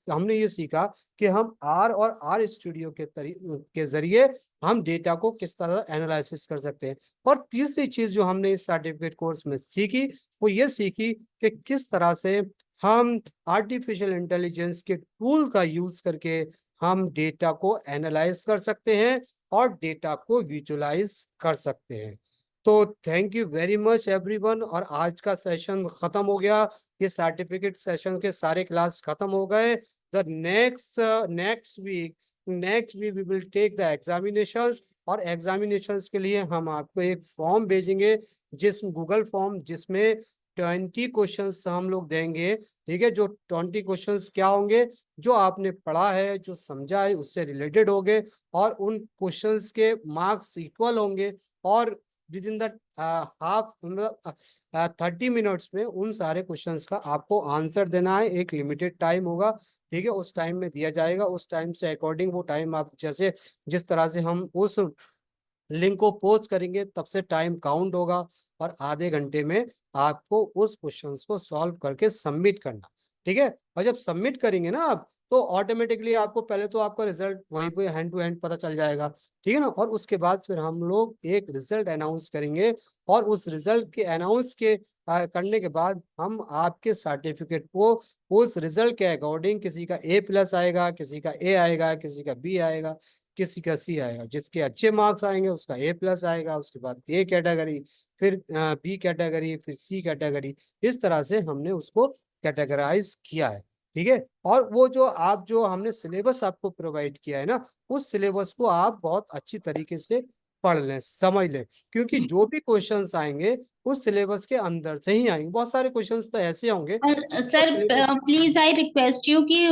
हमने ये सीखा कि हम आर और आर स्टूडियो के जरिए हम डेटा को किस तरह एनालिसिस कर सकते हैं। और तीसरी चीज जो हमने इस सर्टिफिकेट कोर्स में सीखी, वो ये सीखी कि किस तरह से हम आर्टिफिशियल इंटेलिजेंस के टूल का यूज करके हम डेटा को एनालाइज कर सकते हैं और डेटा को विजुलाइज कर सकते हैं। तो thank you very much everyone. और आज का सेशन खत्म हो गया, ये सर्टिफिकेट सेशन के सारे क्लास खत्म हो गए। The next week we will take the examinations, और एग्जामिनेशंस के लिए हम आपको एक फॉर्म भेजेंगे, गूगल फॉर्म, जिसमें 20 क्वेश्चंस हम लोग देंगे। ठीक है। जो 20 क्वेश्चंस क्या होंगे? जो आपने पढ़ा है, जो समझा है, उससे रिलेटेड होंगे, और उन क्वेश्चंस के मार्क्स इक्वल होंगे। और विद इन द हाफ, मतलब 30 मिनट्स में उन सारे क्वेश्चंस का आपको आंसर देना है। एक लिमिटेड टाइम होगा। ठीक है। उस टाइम में दिया जाएगा, उस टाइम से अकॉर्डिंग वो टाइम आप जिस तरह से हम उस लिंक को पोस्ट करेंगे, तब से टाइम काउंट होगा, और आधे घंटे में आपको उस क्वेश्चंस को सॉल्व करके सबमिट करना। ठीक है। और जब सबमिट करेंगे ना आप, तो ऑटोमेटिकली आपको पहले तो आपका रिजल्ट वहीं पे हैंड टू हैंड पता चल जाएगा। ठीक है ना। और उसके बाद फिर हम लोग एक रिजल्ट अनाउंस करेंगे, और उस रिजल्ट के अनाउंस करने के बाद हम आपके सर्टिफिकेट को उस रिजल्ट के अकॉर्डिंग, किसी का A+ आएगा, किसी का A आएगा, किसी का B आएगा, किसी का C आएगा। जिसके अच्छे मार्क्स आएंगे उसका A+ आएगा, उसके बाद A कैटेगरी, फिर B कैटेगरी, फिर C कैटेगरी। इस तरह से हमने उसको कैटेगराइज किया है। ठीक है। और वो जो हमने सिलेबस आपको प्रोवाइड किया है ना, उस सिलेबस को आप बहुत अच्छी तरीके से पढ़ लें, समझ लें, क्योंकि जो भी क्वेश्चंस आएंगे उस सिलेबस के अंदर से ही आएंगे। बहुत सारे क्वेश्चंस तो ऐसे होंगे जो sir syllabus- please I request you कि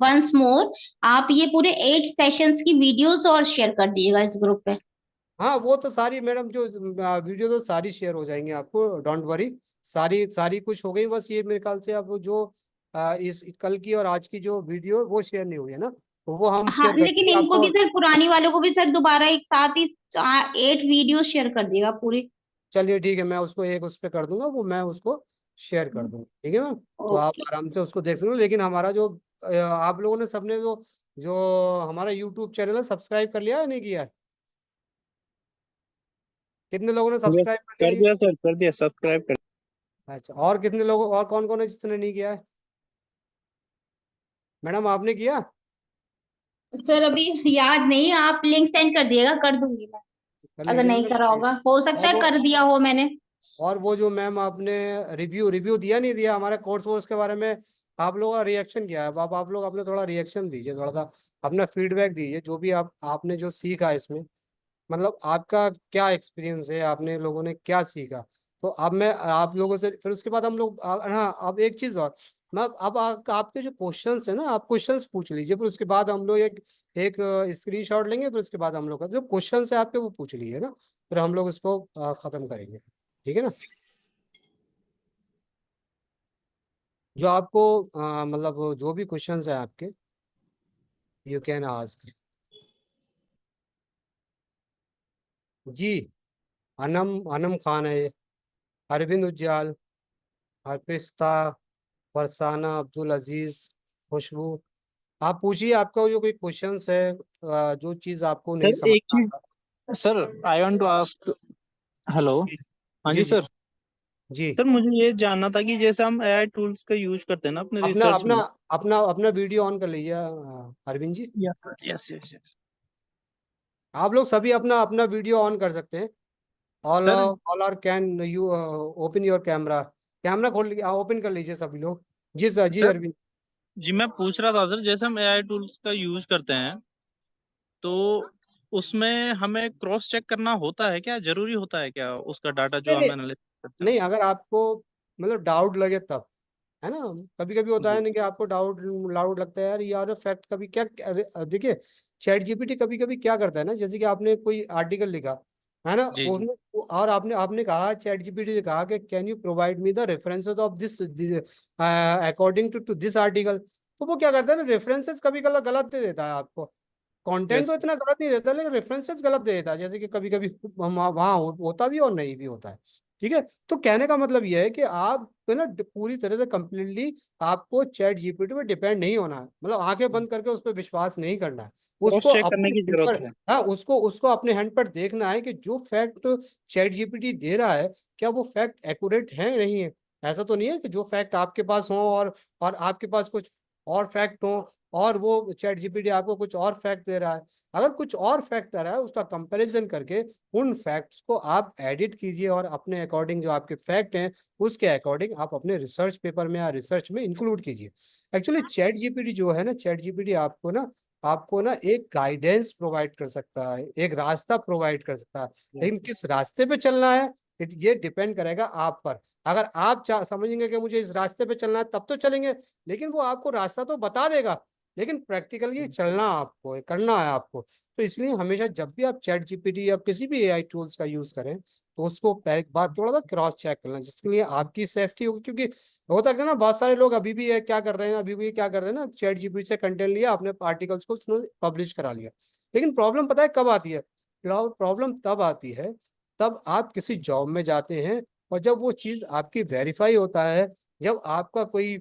वंस मोर आप ये पूरे 8 सेशंस की वीडियोस और शेयर कर दीजिएगा इस ग्रुप पे। हाँ, वो तो सारी मैडम जो वीडियो तो सारी शेयर हो जाएंगी आपको, डोंट वरी। सारी सारी कुछ हो गई, बस ये मेरे ख्याल से अब जो इस कल की और आज की जो वीडियो वो शेयर नहीं हुई है ना, तो वो हम हाँ शेयर कर लेकिन देंगे इनको आपको। भी सर, पुरानी वालों को भी सर दोबारा एक साथ ही 8 वीडियो शेयर कर दिएगा पूरी। चलिए ठीक है, मैं उसको एक उस पर कर दूंगा, वो मैं उसको शेयर कर दूंगा। ठीक है मैम। तो आप ओके। आराम से उसको देख सकते हो। लेकिन हमारा जो आप लोगों ने सबने जो जो हमारा यूट्यूब चैनल है, सब्सक्राइब कर लिया है नहीं किया है? कितने लोगों ने यस, सब्सक्राइब कर लिया कर ये? दिया सर, कर दिया, सब्सक्राइब कर। अच्छा, और कितने लोगों, और कौन कौन है जिसने नहीं किया है? मैडम आपने किया? सर अभी याद नहीं, आप लिंक सेंड कर दिएगा, कर दूंगी मैं। कर अगर लीजिए नहीं मैडम। करा होगा, हो सकता और है कर दिया हो मैंने। वो जो मैम आपने रिव्यू रिव्यू दिया नहीं दिया हमारे कोर्स वोर्स के बारे में, आप लोगों का रिएक्शन क्या है? अब आप लोग अपने थोड़ा रिएक्शन दीजिए, थोड़ा सा अपना फीडबैक दीजिए, जो भी आपने जो सीखा इसमें, मतलब आपका क्या एक्सपीरियंस है, आपने लोगों ने क्या सीखा। तो अब मैं आप लोगों से फिर उसके बाद हम लोग हाँ, अब एक चीज और, मैं अब आपके जो क्वेश्चंस है ना, आप क्वेश्चंस पूछ लीजिए, फिर उसके बाद हम लोग एक एक स्क्रीनशॉट लेंगे, फिर उसके बाद हम लोग का जो क्वेश्चंस है आपके वो पूछ लीजिए ना, फिर हम लोग इसको खत्म करेंगे। ठीक है ना। जो आपको मतलब जो भी क्वेश्चंस है आपके, यू कैन आस्क। जी, अनम अनम खान है, अरविंद उज्जाल, हरपिस्ता, फरसाना, अब्दुल अजीज, खुशबू। आप पूछिए, आपका जो कोई क्वेश्चंस है, जो चीज आपको नहीं सर समझ एक आ चीज, रहा। Sir I want to ask. Hello. जी हाँ जी जी जी सर। जी। सर मुझे ये जानना था कि जैसे हम एआई टूल्स का यूज करते हैं ना अपने अपना रिसर्च अपना में। अपना अपना वीडियो ऑन कर लीजिए Arvind ji. Yes yes yes yes. आप लोग सभी अपना अपना वीडियो ऑन कर सकते हैं। All sir all are can you open your camera. Camera खोल ओपन कर लीजिए सभी लोग। जी सर, जी सर अरविंद। जी मैं पूछ रहा था सर, जैसे हम एआई टूल्स का यूज करते हैं तो उसमें हमें क्रॉस चेक करना होता है क्या, जरूरी होता है क्या उसका डाटा जो नहीं हम नहीं, एनालिसिस। सकते हैं। नहीं, अगर आपको मतलब डाउट लगे तब, है ना। कभी कभी होता है जी ना कि आपको डाउट डाउट लगता है यार, यार फैक्ट कभी क्या, देखिए चैट जीपीटी कभी कभी क्या करता है ना, जैसे कि आपने कोई आर्टिकल लिखा, है ना, जी जी। और आपने आपने कहा, चैट जीपीटी से कहा कि can you provide me the references of this according to this article, तो वो क्या करता है ना, रेफरेंसेस कभी गलत गलत दे देता है आपको। कंटेंट यस तो इतना गलत नहीं देता, लेकिन रेफरेंसेस गलत दे देता है, जैसे कि कभी कभी वहाँ होता भी और नहीं भी होता है। ठीक है, तो कहने का मतलब यह है कि आप ना पूरी तरह से कंप्लीटली आपको चैट जीपीटी पे डिपेंड नहीं होना है, मतलब आंखें बंद करके उस पर विश्वास नहीं करना है। क्रॉस उसको चेक करने अपने की हैंड जरूरत पर, है। हाँ, उसको उसको अपने हैंड पर देखना है कि जो फैक्ट चैट जीपीटी दे रहा है, क्या वो फैक्ट एक्यूरेट है नहीं है। ऐसा तो नहीं है कि जो फैक्ट आपके पास हो और आपके पास कुछ और फैक्ट हो, और वो चैट जीपीटी आपको कुछ और फैक्ट दे रहा है। अगर कुछ और फैक्ट आ रहा है, उसका कंपैरिजन करके उन फैक्ट्स को आप एडिट कीजिए और अपने अकॉर्डिंग जो आपके फैक्ट हैं उसके अकॉर्डिंग आप अपने रिसर्च पेपर में या रिसर्च में इंक्लूड कीजिए। एक्चुअली चैट जीपीटी जो है ना, चैट जीपीटी आपको ना एक गाइडेंस प्रोवाइड कर सकता है, एक रास्ता प्रोवाइड कर सकता है, लेकिन किस रास्ते पे चलना है ये डिपेंड करेगा आप पर। अगर आप समझेंगे कि मुझे इस रास्ते पे चलना है तब तो चलेंगे, लेकिन वो आपको रास्ता तो बता देगा, लेकिन प्रैक्टिकली चलना आपको है, करना है आपको। तो इसलिए हमेशा जब भी आप चैट जीपीटी या किसी भी एआई टूल्स का यूज करें, तो उसको एक बार थोड़ा सा क्रॉस चेक करना, जिसके लिए आपकी सेफ्टी होगी। क्योंकि होता है ना, बहुत सारे लोग अभी भी क्या कर रहे हैं, अभी भी क्या कर रहे हैं ना, चैट जीपीटी से कंटेंट लिया, अपने आर्टिकल्स को पब्लिश करा लिया। लेकिन प्रॉब्लम पता है कब आती है? प्रॉब्लम तब आती है, तब आप किसी जॉब में जाते हैं, और जब वो चीज आपकी वेरीफाई होता है, जब आपका कोई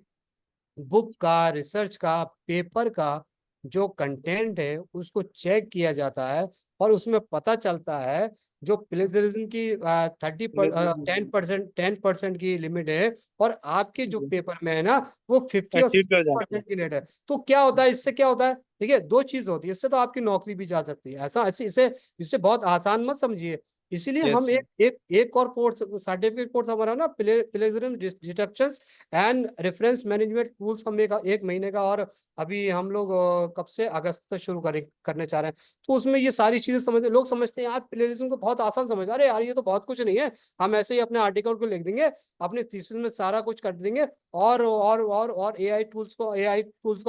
बुक का, रिसर्च का, पेपर का जो कंटेंट है उसको चेक किया जाता है, और उसमें पता चलता है जो प्लेजरिज्म की 10% की लिमिट है, और आपके जो पेपर में है ना वो 50 और एक्टिव कर जाते 60% की लिमिट है, तो क्या होता है, इससे क्या होता है? देखिए, दो चीज होती है, इससे तो आपकी नौकरी भी जा सकती है, ऐसा ऐसे इसे इसे बहुत आसान मत समझिए। इसीलिए हैं। हम यस एक और कोर्स, सर्टिफिकेट कोर्स हमारा ना, plagiarism detection and reference management tools, हम एक महीने का, और अभी हम लोग कब से, अगस्त से शुरू करने चाह रहे हैं। तो उसमें ये सारी चीजें समझते, लोग समझते हैं यार प्लेजरिज्म को बहुत आसान समझ, अरे यार ये तो बहुत कुछ नहीं है, हम ऐसे ही अपने आर्टिकल को लिख देंगे, अपने थीसिस में सारा कुछ कर देंगे, और एआई टूल्स को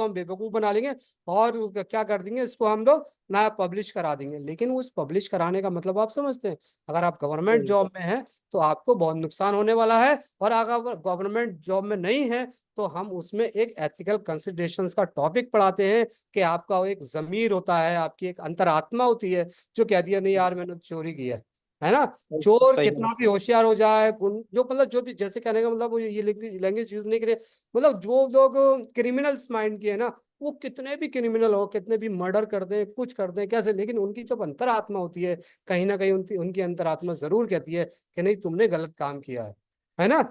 हम बेवकूफ बना लेंगे, और क्या कर देंगे, इसको हम लोग नया पब्लिश करा देंगे। लेकिन उस पब्लिश कराने का मतलब आप समझते हैं? अगर आप गवर्नमेंट सही। जॉब में हैं तो आपको बहुत नुकसान होने वाला है, और अगर गवर्नमेंट जॉब में नहीं है तो हम उसमें एक एथिकल कंसिडरेशंस का टॉपिक पढ़ाते हैं, कि आपका एक जमीर होता है, आपकी एक अंतरात्मा होती है, जो कहती है नहीं यार मैंने तो चोरी की है ना। चोर सही कितना भी होशियार हो जाए, जो मतलब जो भी, जैसे कहने का मतलब, ये लैंग्वेज यूज नहीं करे, मतलब जो लोग क्रिमिनल्स माइंड के है ना, वो कितने भी क्रिमिनल हो, कितने भी मर्डर कर दें, कुछ कर दें कैसे, लेकिन उनकी जब अंतरात्मा होती है, कहीं ना कहीं उनकी अंतरात्मा जरूर कहती है कि नहीं तुमने गलत काम किया है ना।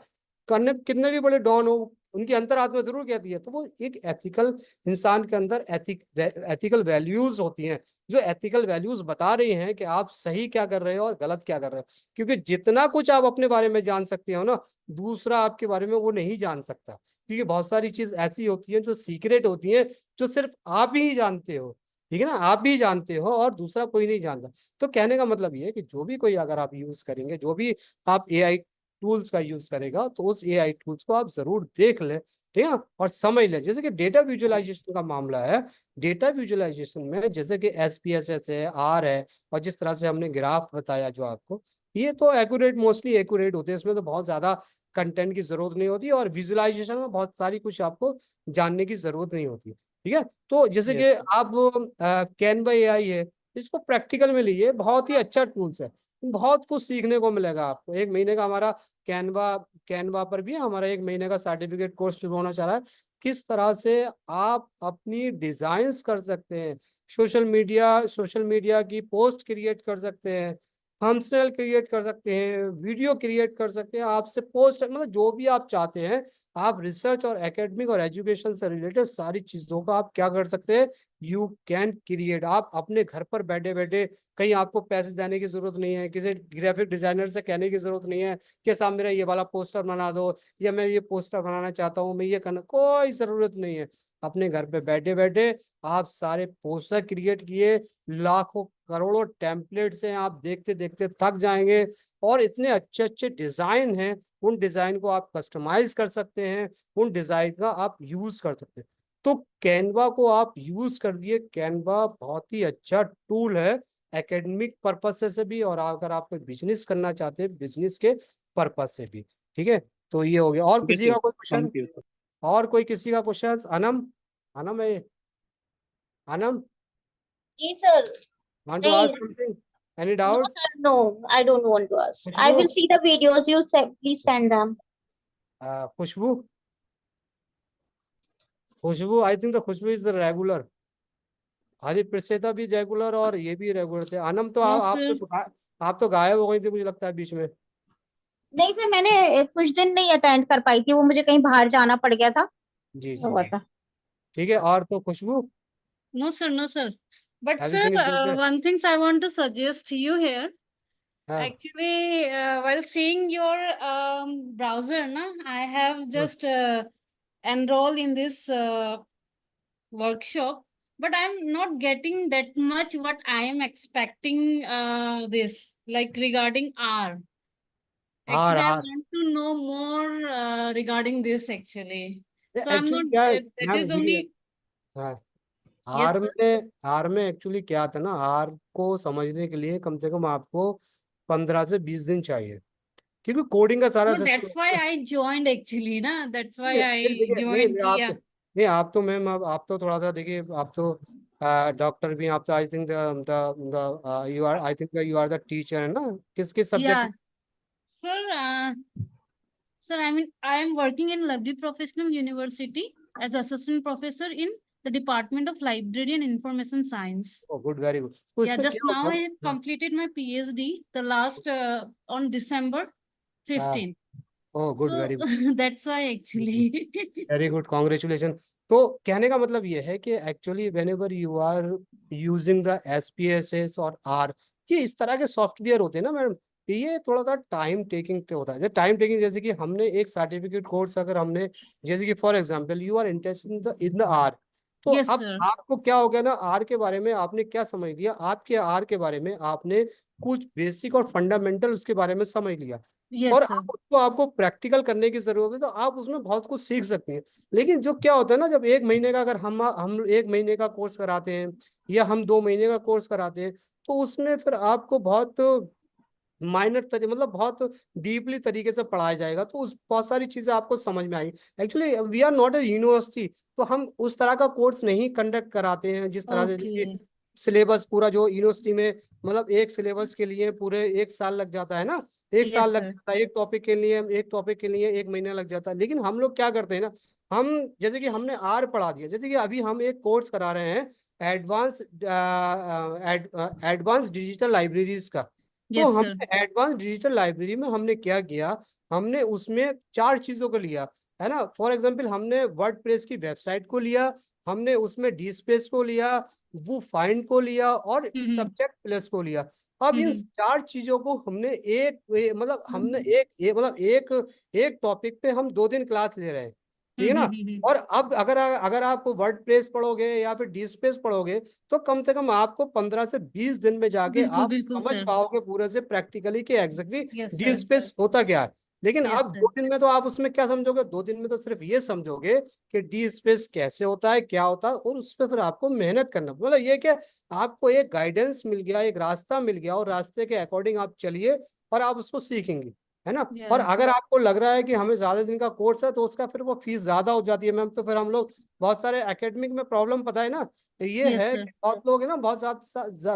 करने कितने भी बड़े डॉन हो, उनकी अंतरात्मा जरूर कहती है। तो वो एक एथिकल, इंसान के अंदर एथिकल वैल्यूज होती हैं, जो एथिकल वैल्यूज बता रही हैं कि आप सही क्या कर रहे हो और गलत क्या कर रहे हो। क्योंकि जितना कुछ आप अपने बारे में जान सकते हो ना, दूसरा आपके बारे में वो नहीं जान सकता, क्योंकि बहुत सारी चीज ऐसी होती है जो सीक्रेट होती है, जो सिर्फ आप ही जानते हो। ठीक है ना, आप भी जानते हो और दूसरा कोई नहीं जानता। तो कहने का मतलब ये है कि जो भी कोई अगर आप यूज करेंगे, जो भी आप एआई टूल्स का यूज करेगा, तो उस एआई टूल्स को आप जरूर देख ले, ठीक है, और समझ ले। जैसे कि डेटा विजुअलाइजेशन का मामला है, डेटा विजुअलाइजेशन में जैसे कि एसपीएसएस है, आर है, और जिस तरह से हमने ग्राफ बताया जो आपको, ये तो एक्यूरेट, मोस्टली एक्यूरेट होते हैं, इसमें तो बहुत ज्यादा कंटेंट की जरूरत नहीं होती, और विजुअलाइजेशन में बहुत सारी कुछ आपको जानने की जरूरत नहीं होती। ठीक है, तो जैसे कि यस आप कैनवा एआई है, इसको प्रैक्टिकल में लीजिए, बहुत ही अच्छा टूल्स है, बहुत कुछ सीखने को मिलेगा आपको। एक महीने का हमारा कैनवा कैनवा पर भी हमारा एक महीने का सर्टिफिकेट कोर्स शुरू होना चाह रहा है, किस तरह से आप अपनी डिजाइन्स कर सकते हैं, सोशल मीडिया की पोस्ट क्रिएट कर सकते हैं, थंबनेल क्रिएट कर सकते हैं, वीडियो क्रिएट कर सकते हैं, आपसे पोस्ट, मतलब जो भी आप चाहते हैं, आप रिसर्च और एकेडमिक और एजुकेशन से रिलेटेड सारी चीजों का आप क्या कर सकते हैं, यू कैन क्रिएट, आप अपने घर पर बैठे बैठे, कहीं आपको पैसे देने की जरूरत नहीं है, किसी ग्राफिक डिजाइनर से कहने की जरूरत नहीं है कि साहब मेरा ये वाला पोस्टर बना दो, या मैं ये पोस्टर बनाना चाहता हूँ, मैं ये करना, कोई जरूरत नहीं है। अपने घर पे बैठे बैठे आप सारे पोस्टर क्रिएट किए, लाखों करोड़ों टेम्पलेट्स हैं, आप देखते देखते थक जाएंगे। और इतने अच्छे अच्छे डिजाइन हैं, उन डिजाइन को आप कस्टमाइज कर सकते हैं, उन डिजाइन का आप यूज कर सकते हैं। तो कैनवा को आप यूज कर दिए। कैनवा बहुत ही अच्छा टूल है एकेडमिक पर्पस से भी, और अगर आप कोई बिजनेस करना चाहते हैं बिजनेस के पर्पस से भी। ठीक है, तो ये हो गया। और गेट किसी का इट। कोई क्वेश्चन? Thank you sir. और कोई किसी का क्वेश्चन? अनम, अनम है, Anam ji sir. Want to नहीं, ask something, any no doubt? sir, no, I don't want to ask. I Khushboo, will see the videos. You say, please send them. Khushboo, Khushboo, I think the Khushboo is the regular. Hari Praseta भी regular और ये भी regular थे। अनम तो No, आप sir. तो आप तो गायब हो गई थी मुझे लगता है बीच में। नहीं सर, मैंने कुछ दिन नहीं अटेंड कर पाई थी, वो मुझे कहीं बाहर जाना पड़ गया था, जी तो जी हुआ जी, था। ठीक है। और तो खुशबू, No, sir. No, sir. But sir, everything is okay? one things I want to suggest you here. हाँ, Actually, while seeing your browser, na, I have just enrolled in this workshop, but I'm not getting that much what I am expecting this, like regarding R. R Actually, I R want to know more regarding this actually. So I'm actually not, क्या है that ma'am, is देखिए, only, हाँ, yes, R sir. में, R में actually क्या था ना, are को समझने के लिए कम से कम आपको 15 से 20 दिन चाहिए, क्योंकि कोडिंग का सारा No, system that's why I joined actually, na. That's why नहीं I देखिए, नहीं joined नहीं, आप किया. नहीं, आप तो मैम, आप तो थोड़ा सा देखिए, आप तो डॉक्टर भी हैं, आप तो I think the you are, I think you are the teacher है ना, किस किस subject? Yeah, sir. Sir, I mean, I am working in Lovely Professional University as assistant professor in the Department of Library and Information Science. Good, very good. तो Yeah, इसमें just क्या now होता I है have ना, completed my PhD, the last on December हाँ, 15. Oh good, So very that's why actually. Very good, congratulation. तो कहने का मतलब ये है कि actually whenever you are using the SPSS और आर, ये इस तरह के सॉफ्टवेयर होते हैं ना मैडम, ये थोड़ा सा टाइम टेकिंग होता है। टाइम टेकिंग जैसे कि हमने एक सर्टिफिकेट कोर्स अगर हमने, जैसे कि for example you are interested in the R, तो Yes, अब sir. आपको क्या हो गया ना, आर के बारे में आपने क्या समझ लिया, आपके आर के बारे में आपने कुछ बेसिक और फंडामेंटल उसके बारे में समझ लिया, और Yes, sir. अब उसको आपको प्रैक्टिकल करने की जरूरत है, तो आप उसमें बहुत कुछ सीख सकती हैं। लेकिन जो क्या होता है ना, जब 1 महीने का, अगर हम 1 महीने का कोर्स कराते हैं या हम 2 महीने का कोर्स कराते हैं, तो उसमें फिर आपको बहुत माइनर मतलब बहुत डीपली तरीके से पढ़ाया जाएगा, तो उस बहुत सारी चीजें आपको समझ में आएंगी। Actually we are not a university, तो हम उस तरह का कोर्स नहीं कंडक्ट कराते हैं जिस तरह से Okay. सिलेबस पूरा जो यूनिवर्सिटी में, मतलब एक सिलेबस के लिए पूरे 1 साल लग जाता है ना, एक Yes, साल लग sir. जाता है एक टॉपिक के लिए, 1 महीना लग जाता है। लेकिन हम लोग क्या करते हैं ना, हम जैसे कि हमने आर पढ़ा दिया, जैसे कि अभी हम एक कोर्स करा रहे हैं एडवांस एडवांस डिजिटल लाइब्रेरीज का। तो Yes, sir. हमने एडवांस डिजिटल लाइब्रेरी में हमने क्या किया, हमने उसमें 4 चीजों को लिया, है ना। फॉर एग्जांपल हमने वर्डप्रेस की वेबसाइट को लिया, हमने उसमें डी स्पेस को लिया, वो फाइंड को लिया, और Mm-hmm. सब्जेक्ट प्लस को लिया। अब इन Mm-hmm. 4 चीजों को हमने मतलब हमने एक टॉपिक पे हम 2 दिन क्लास ले रहे हैं, ठीक है ना। Mm-hmm. और अब अगर आप वर्डप्रेस पढ़ोगे या फिर डी स्पेस पढ़ोगे, तो कम से कम आपको 15 से 20 दिन में जाके बिल्कुल आप बिल्कुल समझ सर. पाओगे पूरे से प्रैक्टिकली कि exactly Yes, D sir. Space होता क्या है। लेकिन Yes, अब sir. 2 दिन में तो आप उसमें क्या समझोगे, 2 दिन में तो सिर्फ ये समझोगे कि डी स्पेस कैसे होता है, क्या होता है, और उस पर फिर आपको मेहनत करना, मतलब ये कि आपको एक गाइडेंस मिल गया, एक रास्ता मिल गया, और रास्ते के अकॉर्डिंग आप चलिए और आप उसको सीखेंगे, है ना। और Yeah. अगर आपको लग रहा है कि हमें ज्यादा दिन का कोर्स है, तो उसका फिर वो फीस ज्यादा हो जाती है मैम, तो फिर हम लोग बहुत सारे एकेडमिक में प्रॉब्लम पता है ना, ये Yes, है sir. कि बहुत लोग है ना, बहुत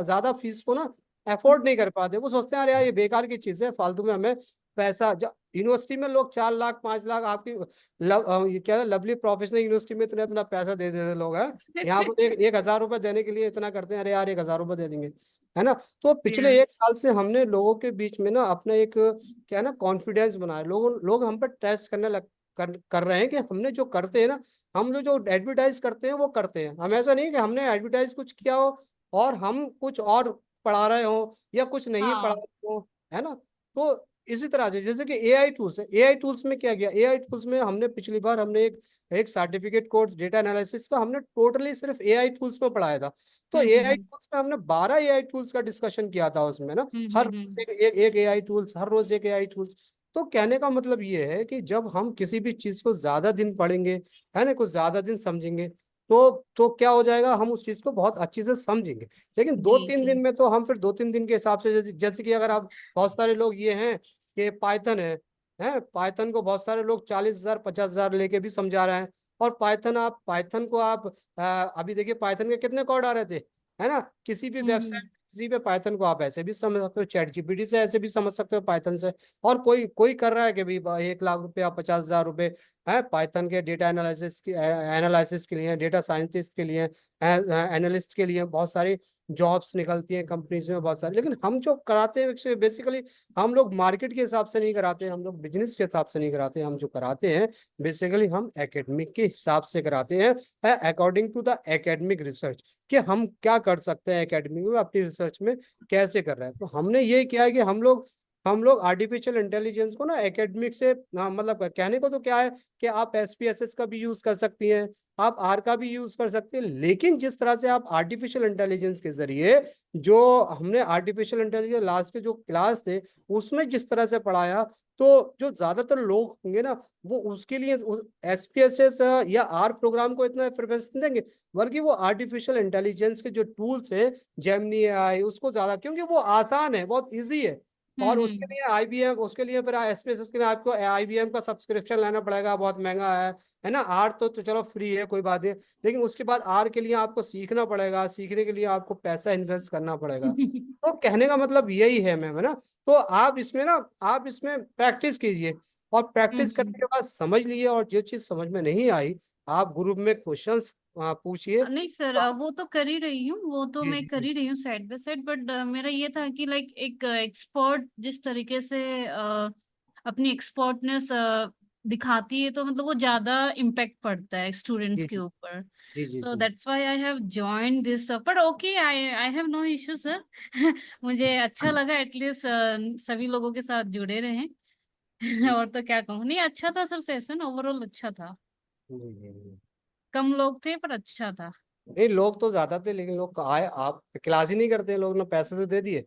ज्यादा फीस को ना अफोर्ड नहीं कर पाते। वो सोचते हैं अरे यार ये बेकार की चीज है, फालतू में हमें पैसा, जो यूनिवर्सिटी में लोग 4 लाख 5 लाख आपकी ये क्या है, लवली प्रोफेशनल यूनिवर्सिटी में इतना इतना पैसा दे देते लोग हैं, यहाँ पर 1,000 रुपए देने के लिए इतना करते हैं, अरे यार 1,000 रुपए दे देंगे, है ना। तो पिछले 1 Yes. साल से हमने लोगों के बीच में ना अपना एक क्या है ना कॉन्फिडेंस बनाया, लोग हम पर ट्रस्ट करने कर रहे हैं कि हमने जो करते हैं ना, हम लोग जो एडवर्टाइज करते हैं वो करते हैं। हम ऐसा नहीं कि हमने एडवर्टाइज कुछ किया हो और हम कुछ और पढ़ा रहे हो या कुछ नहीं पढ़ा हाँ रहे हो, है ना। तो इसी तरह से जैसे कि एआई टूल्स है, एआई टूल्स में क्या किया, एआई टूल्स में हमने पिछली बार हमने एक सर्टिफिकेट कोर्स डेटा एनालिसिस का हमने टोटली सिर्फ एआई टूल्स में पढ़ाया था। तो एआई टूल्स में हमने 12 एआई टूल्स का डिस्कशन किया था उसमें ना, हर रोज एक एआई टूल्स, हर रोज एक एआई टूल्स। तो कहने का मतलब ये है कि जब हम किसी भी चीज को ज्यादा दिन पढ़ेंगे, है ना, कुछ ज्यादा दिन समझेंगे, तो क्या हो जाएगा, हम उस चीज को बहुत अच्छे से समझेंगे। लेकिन दो जी तीन जी। दिन में तो हम फिर 2-3 दिन के हिसाब से, जैसे कि अगर आप, बहुत सारे लोग ये हैं कि पाइथन है पाइथन को बहुत सारे लोग 40,000 50,000 लेके भी समझा रहे हैं। और पाइथन को आप अभी देखिए पाइथन के कितने कोड आ रहे थे, है ना, किसी भी वेबसाइट, किसी पे पाइथन को आप ऐसे भी समझ सकते हो, चैट जीपीटी से ऐसे भी समझ सकते हो पाइथन से। और कोई कोई कर रहा है कि भाई 1 लाख रुपया 50,000 रुपये है पाइथन के डेटा एनालिसिस के लिए, डेटा साइंटिस्ट के लिए, एनालिस्ट के लिए बहुत सारी जॉब्स निकलती हैं कंपनीज में बहुत सारी। लेकिन हम जो कराते हैं बेसिकली, हम लोग मार्केट के हिसाब से नहीं कराते, हम लोग बिजनेस के हिसाब से नहीं कराते, हम जो कराते हैं बेसिकली हम एकेडमिक के हिसाब से कराते हैं, according to the academic research, कि हम क्या कर सकते हैं एकेडमिक में, अपनी रिसर्च में कैसे कर रहे हैं। तो हमने ये किया है कि हम लोग आर्टिफिशियल इंटेलिजेंस को ना एकेडमिक से, मतलब कहने को तो क्या है कि आप एसपीएसएस का भी यूज कर सकती हैं, आप आर का भी यूज कर सकते हैं, लेकिन जिस तरह से आप आर्टिफिशियल इंटेलिजेंस के जरिए, जो हमने आर्टिफिशियल इंटेलिजेंस लास्ट के जो क्लास थे उसमें जिस तरह से पढ़ाया, तो जो ज्यादातर लोग होंगे ना वो उसके लिए एसपीएसएस या आर प्रोग्राम को इतना प्रेफरेंस नहीं देंगे, बल्कि वो आर्टिफिशियल इंटेलिजेंस के जो टूल्स है, जेमिनी एआई, उसको ज्यादा, क्योंकि वो आसान है, बहुत इजी है। और उसके लिए आईबीएम, उसके लिए फिर एसपीएसएस के लिए आपको आईबीएम का सब्सक्रिप्शन लेना पड़ेगा, बहुत महंगा है ना। आर तो चलो फ्री है, कोई बात नहीं, लेकिन उसके बाद आर के लिए आपको सीखना पड़ेगा, सीखने के लिए आपको पैसा इन्वेस्ट करना पड़ेगा। तो कहने का मतलब यही है मैम, है ना। तो आप इसमें प्रैक्टिस कीजिए, और प्रैक्टिस करने के बाद समझ लीजिए, और जो चीज समझ में नहीं आई आप ग्रुप में क्वेश्चंस पूछिए। नहीं सर, वो तो कर ही रही हूँ, वो तो जी मैं जी कर जी ही रही हूँ साइड बाय साइड। बट मेरा ये था कि लाइक एक एक्सपर्ट जिस तरीके से अपनी एक्सपर्टनेस दिखाती है, तो मतलब वो ज्यादा इम्पेक्ट पड़ता है स्टूडेंट्स जी के ऊपर। जी जी सो जी that's why I have joined this, but okay, I I have no issue sir. मुझे अच्छा लगा, एटलीस्ट सभी लोगों के साथ जुड़े रहे। जी और तो क्या कहूँ, नहीं अच्छा था सर, सेशन ओवरऑल अच्छा था। जी जी जी। कम लोग थे पर अच्छा था। नहीं, लोग तो ज्यादा थे, लेकिन लोग आए, आप क्लास ही नहीं करते, लोग ने पैसे तो दे दिए,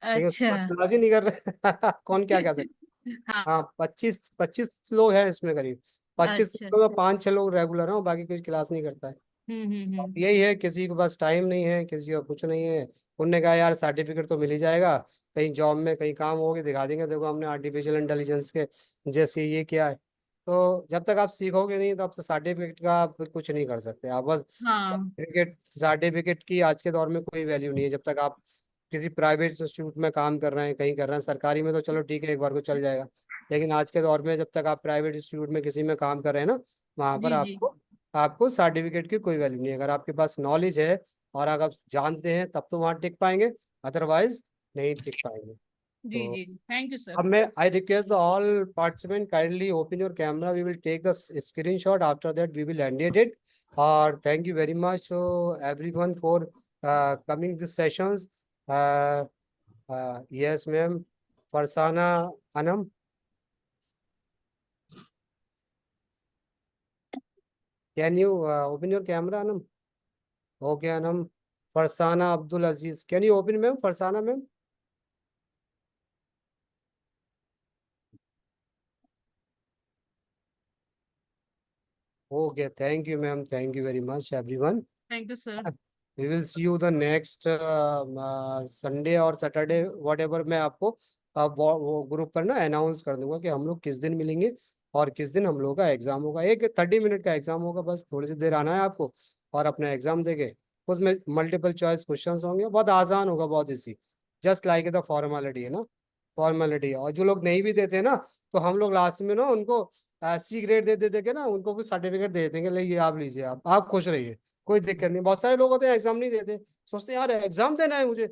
लेकिन उसके अच्छा। बाद क्लास ही नहीं कर रहे। कौन क्या कह सकता। हाँ। हाँ, 25-25 लोग हैं इसमें करीब, 25 अच्छा। लोगों में 5-6 लोग रेगुलर हैं और बाकी कोई क्लास नहीं करता है। अब हम्म। यही है, किसी के पास टाइम नहीं है, किसी को कुछ नहीं है। उनने कहा यार सर्टिफिकेट तो मिल ही जाएगा, कहीं जॉब में कहीं काम होगी दिखा देंगे, देखो हमने आर्टिफिशियल इंटेलिजेंस के जैसे ये किया है। तो जब तक आप सीखोगे नहीं तब तक सर्टिफिकेट का आप कुछ नहीं कर सकते, आप बस हाँ सर्टिफिकेट की आज के दौर में कोई वैल्यू नहीं है, जब तक आप किसी प्राइवेट इंस्टीट्यूट में काम कर रहे हैं, कहीं कर रहे हैं। सरकारी में तो चलो ठीक है, एक बार को चल जाएगा, लेकिन आज के दौर में जब तक आप प्राइवेट इंस्टीट्यूट में किसी में काम कर रहे हैं ना, वहां पर जी जी आपको आपको सर्टिफिकेट की कोई वैल्यू नहीं है। अगर आपके पास नॉलेज है और अगर आप जानते हैं तब तो वहां टिक पाएंगे, अदरवाइज नहीं टिक पाएंगे। जी तो जी। Thank you sir. अब मैं I request the all participant kindly open your camera, we will take the screenshot, after that we will end it. और thank you very much everyone for coming this sessions. Yes ma'am, Farsana Anam, can you open your camera Anam? Okay Anam. Farsana Abdul Aziz, can you open ma'am, Farsana ma'am? Okay, thank you ma'am, thank you very much everyone. Thank you sir. We will C you the next Sunday और Saturday what ever. मैं आपको वो group पर ना announce कर दूंगा कि हम लोग किस दिन मिलेंगे और किस दिन हम लोग का एग्जाम होगा। एक 30 मिनट का एग्जाम होगा, बस थोड़ी सी देर आना है आपको और अपना एग्जाम देके उसमें मल्टीपल चॉइस क्वेश्चंस होंगे, बहुत आसान होगा, बहुत easy, just like the formality है ना, फॉर्मेलिटी है। और जो लोग नहीं भी देते ना, तो हम लोग लास्ट में ना उनको सी ग्रेड दे दे के ना उनको भी सर्टिफिकेट दे देंगे, ले आप लीजिए, आप खुश रहिए, कोई दिक्कत नहीं। बहुत सारे लोग होते हैं एग्जाम नहीं देते, सोचते हैं यार एग्जाम देना है मुझे,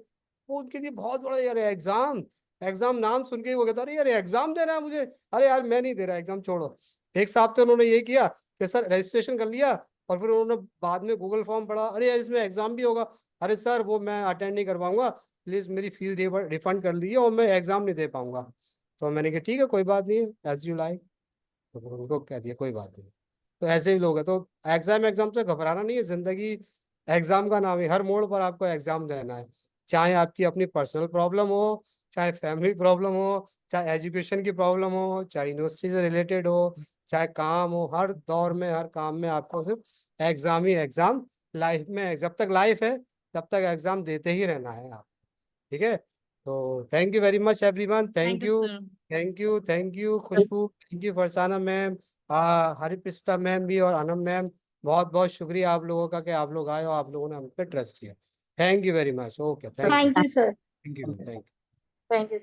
वो उनके लिए बहुत बड़ा यार एग्जाम, एग्जाम नाम सुन के ही वो कहता अरे यार एग्जाम देना है मुझे, अरे यार मैं नहीं दे रहा एग्जाम, छोड़ो। एक साहब तो उन्होंने ये किया कि सर रजिस्ट्रेशन कर लिया, और फिर उन्होंने बाद में गूगल फॉर्म पढ़ा, अरे यार इसमें एग्जाम भी होगा, अरे सर वो मैं अटेंड नहीं कर पाऊंगा, प्लीज मेरी फीस रिफंड कर लीजिए और मैं एग्जाम नहीं दे पाऊंगा। तो मैंने कहा ठीक है कोई बात नहीं, एज यू लाइक। तो फिर उनको कह दिया कोई बात नहीं। तो ऐसे ही लोग हैं। तो एग्जाम से घबराना नहीं है, जिंदगी एग्जाम का नाम है, हर मोड़ पर आपको एग्जाम देना है। चाहे आपकी अपनी पर्सनल प्रॉब्लम हो, चाहे फैमिली प्रॉब्लम हो, चाहे एजुकेशन की प्रॉब्लम हो, चाहे यूनिवर्सिटी से रिलेटेड हो, चाहे काम हो, हर दौर में हर काम में आपको सिर्फ एग्जाम ही एग्जाम, लाइफ में जब तक लाइफ है तब तक एग्जाम देते ही रहना है आप। ठीक है। तो thank you very much everyone, Thank thank you, you, sir. Thank you Khushboo, thank you Farsana ma'am, Haripristha ma'am भी, और अनम मैम, बहुत बहुत शुक्रिया आप लोगों का कि आप लोग आए और आप लोगों ने हम पे ट्रस्ट किया। Thank you very much. Okay, thank thank you sir, you, thank you. Thank you.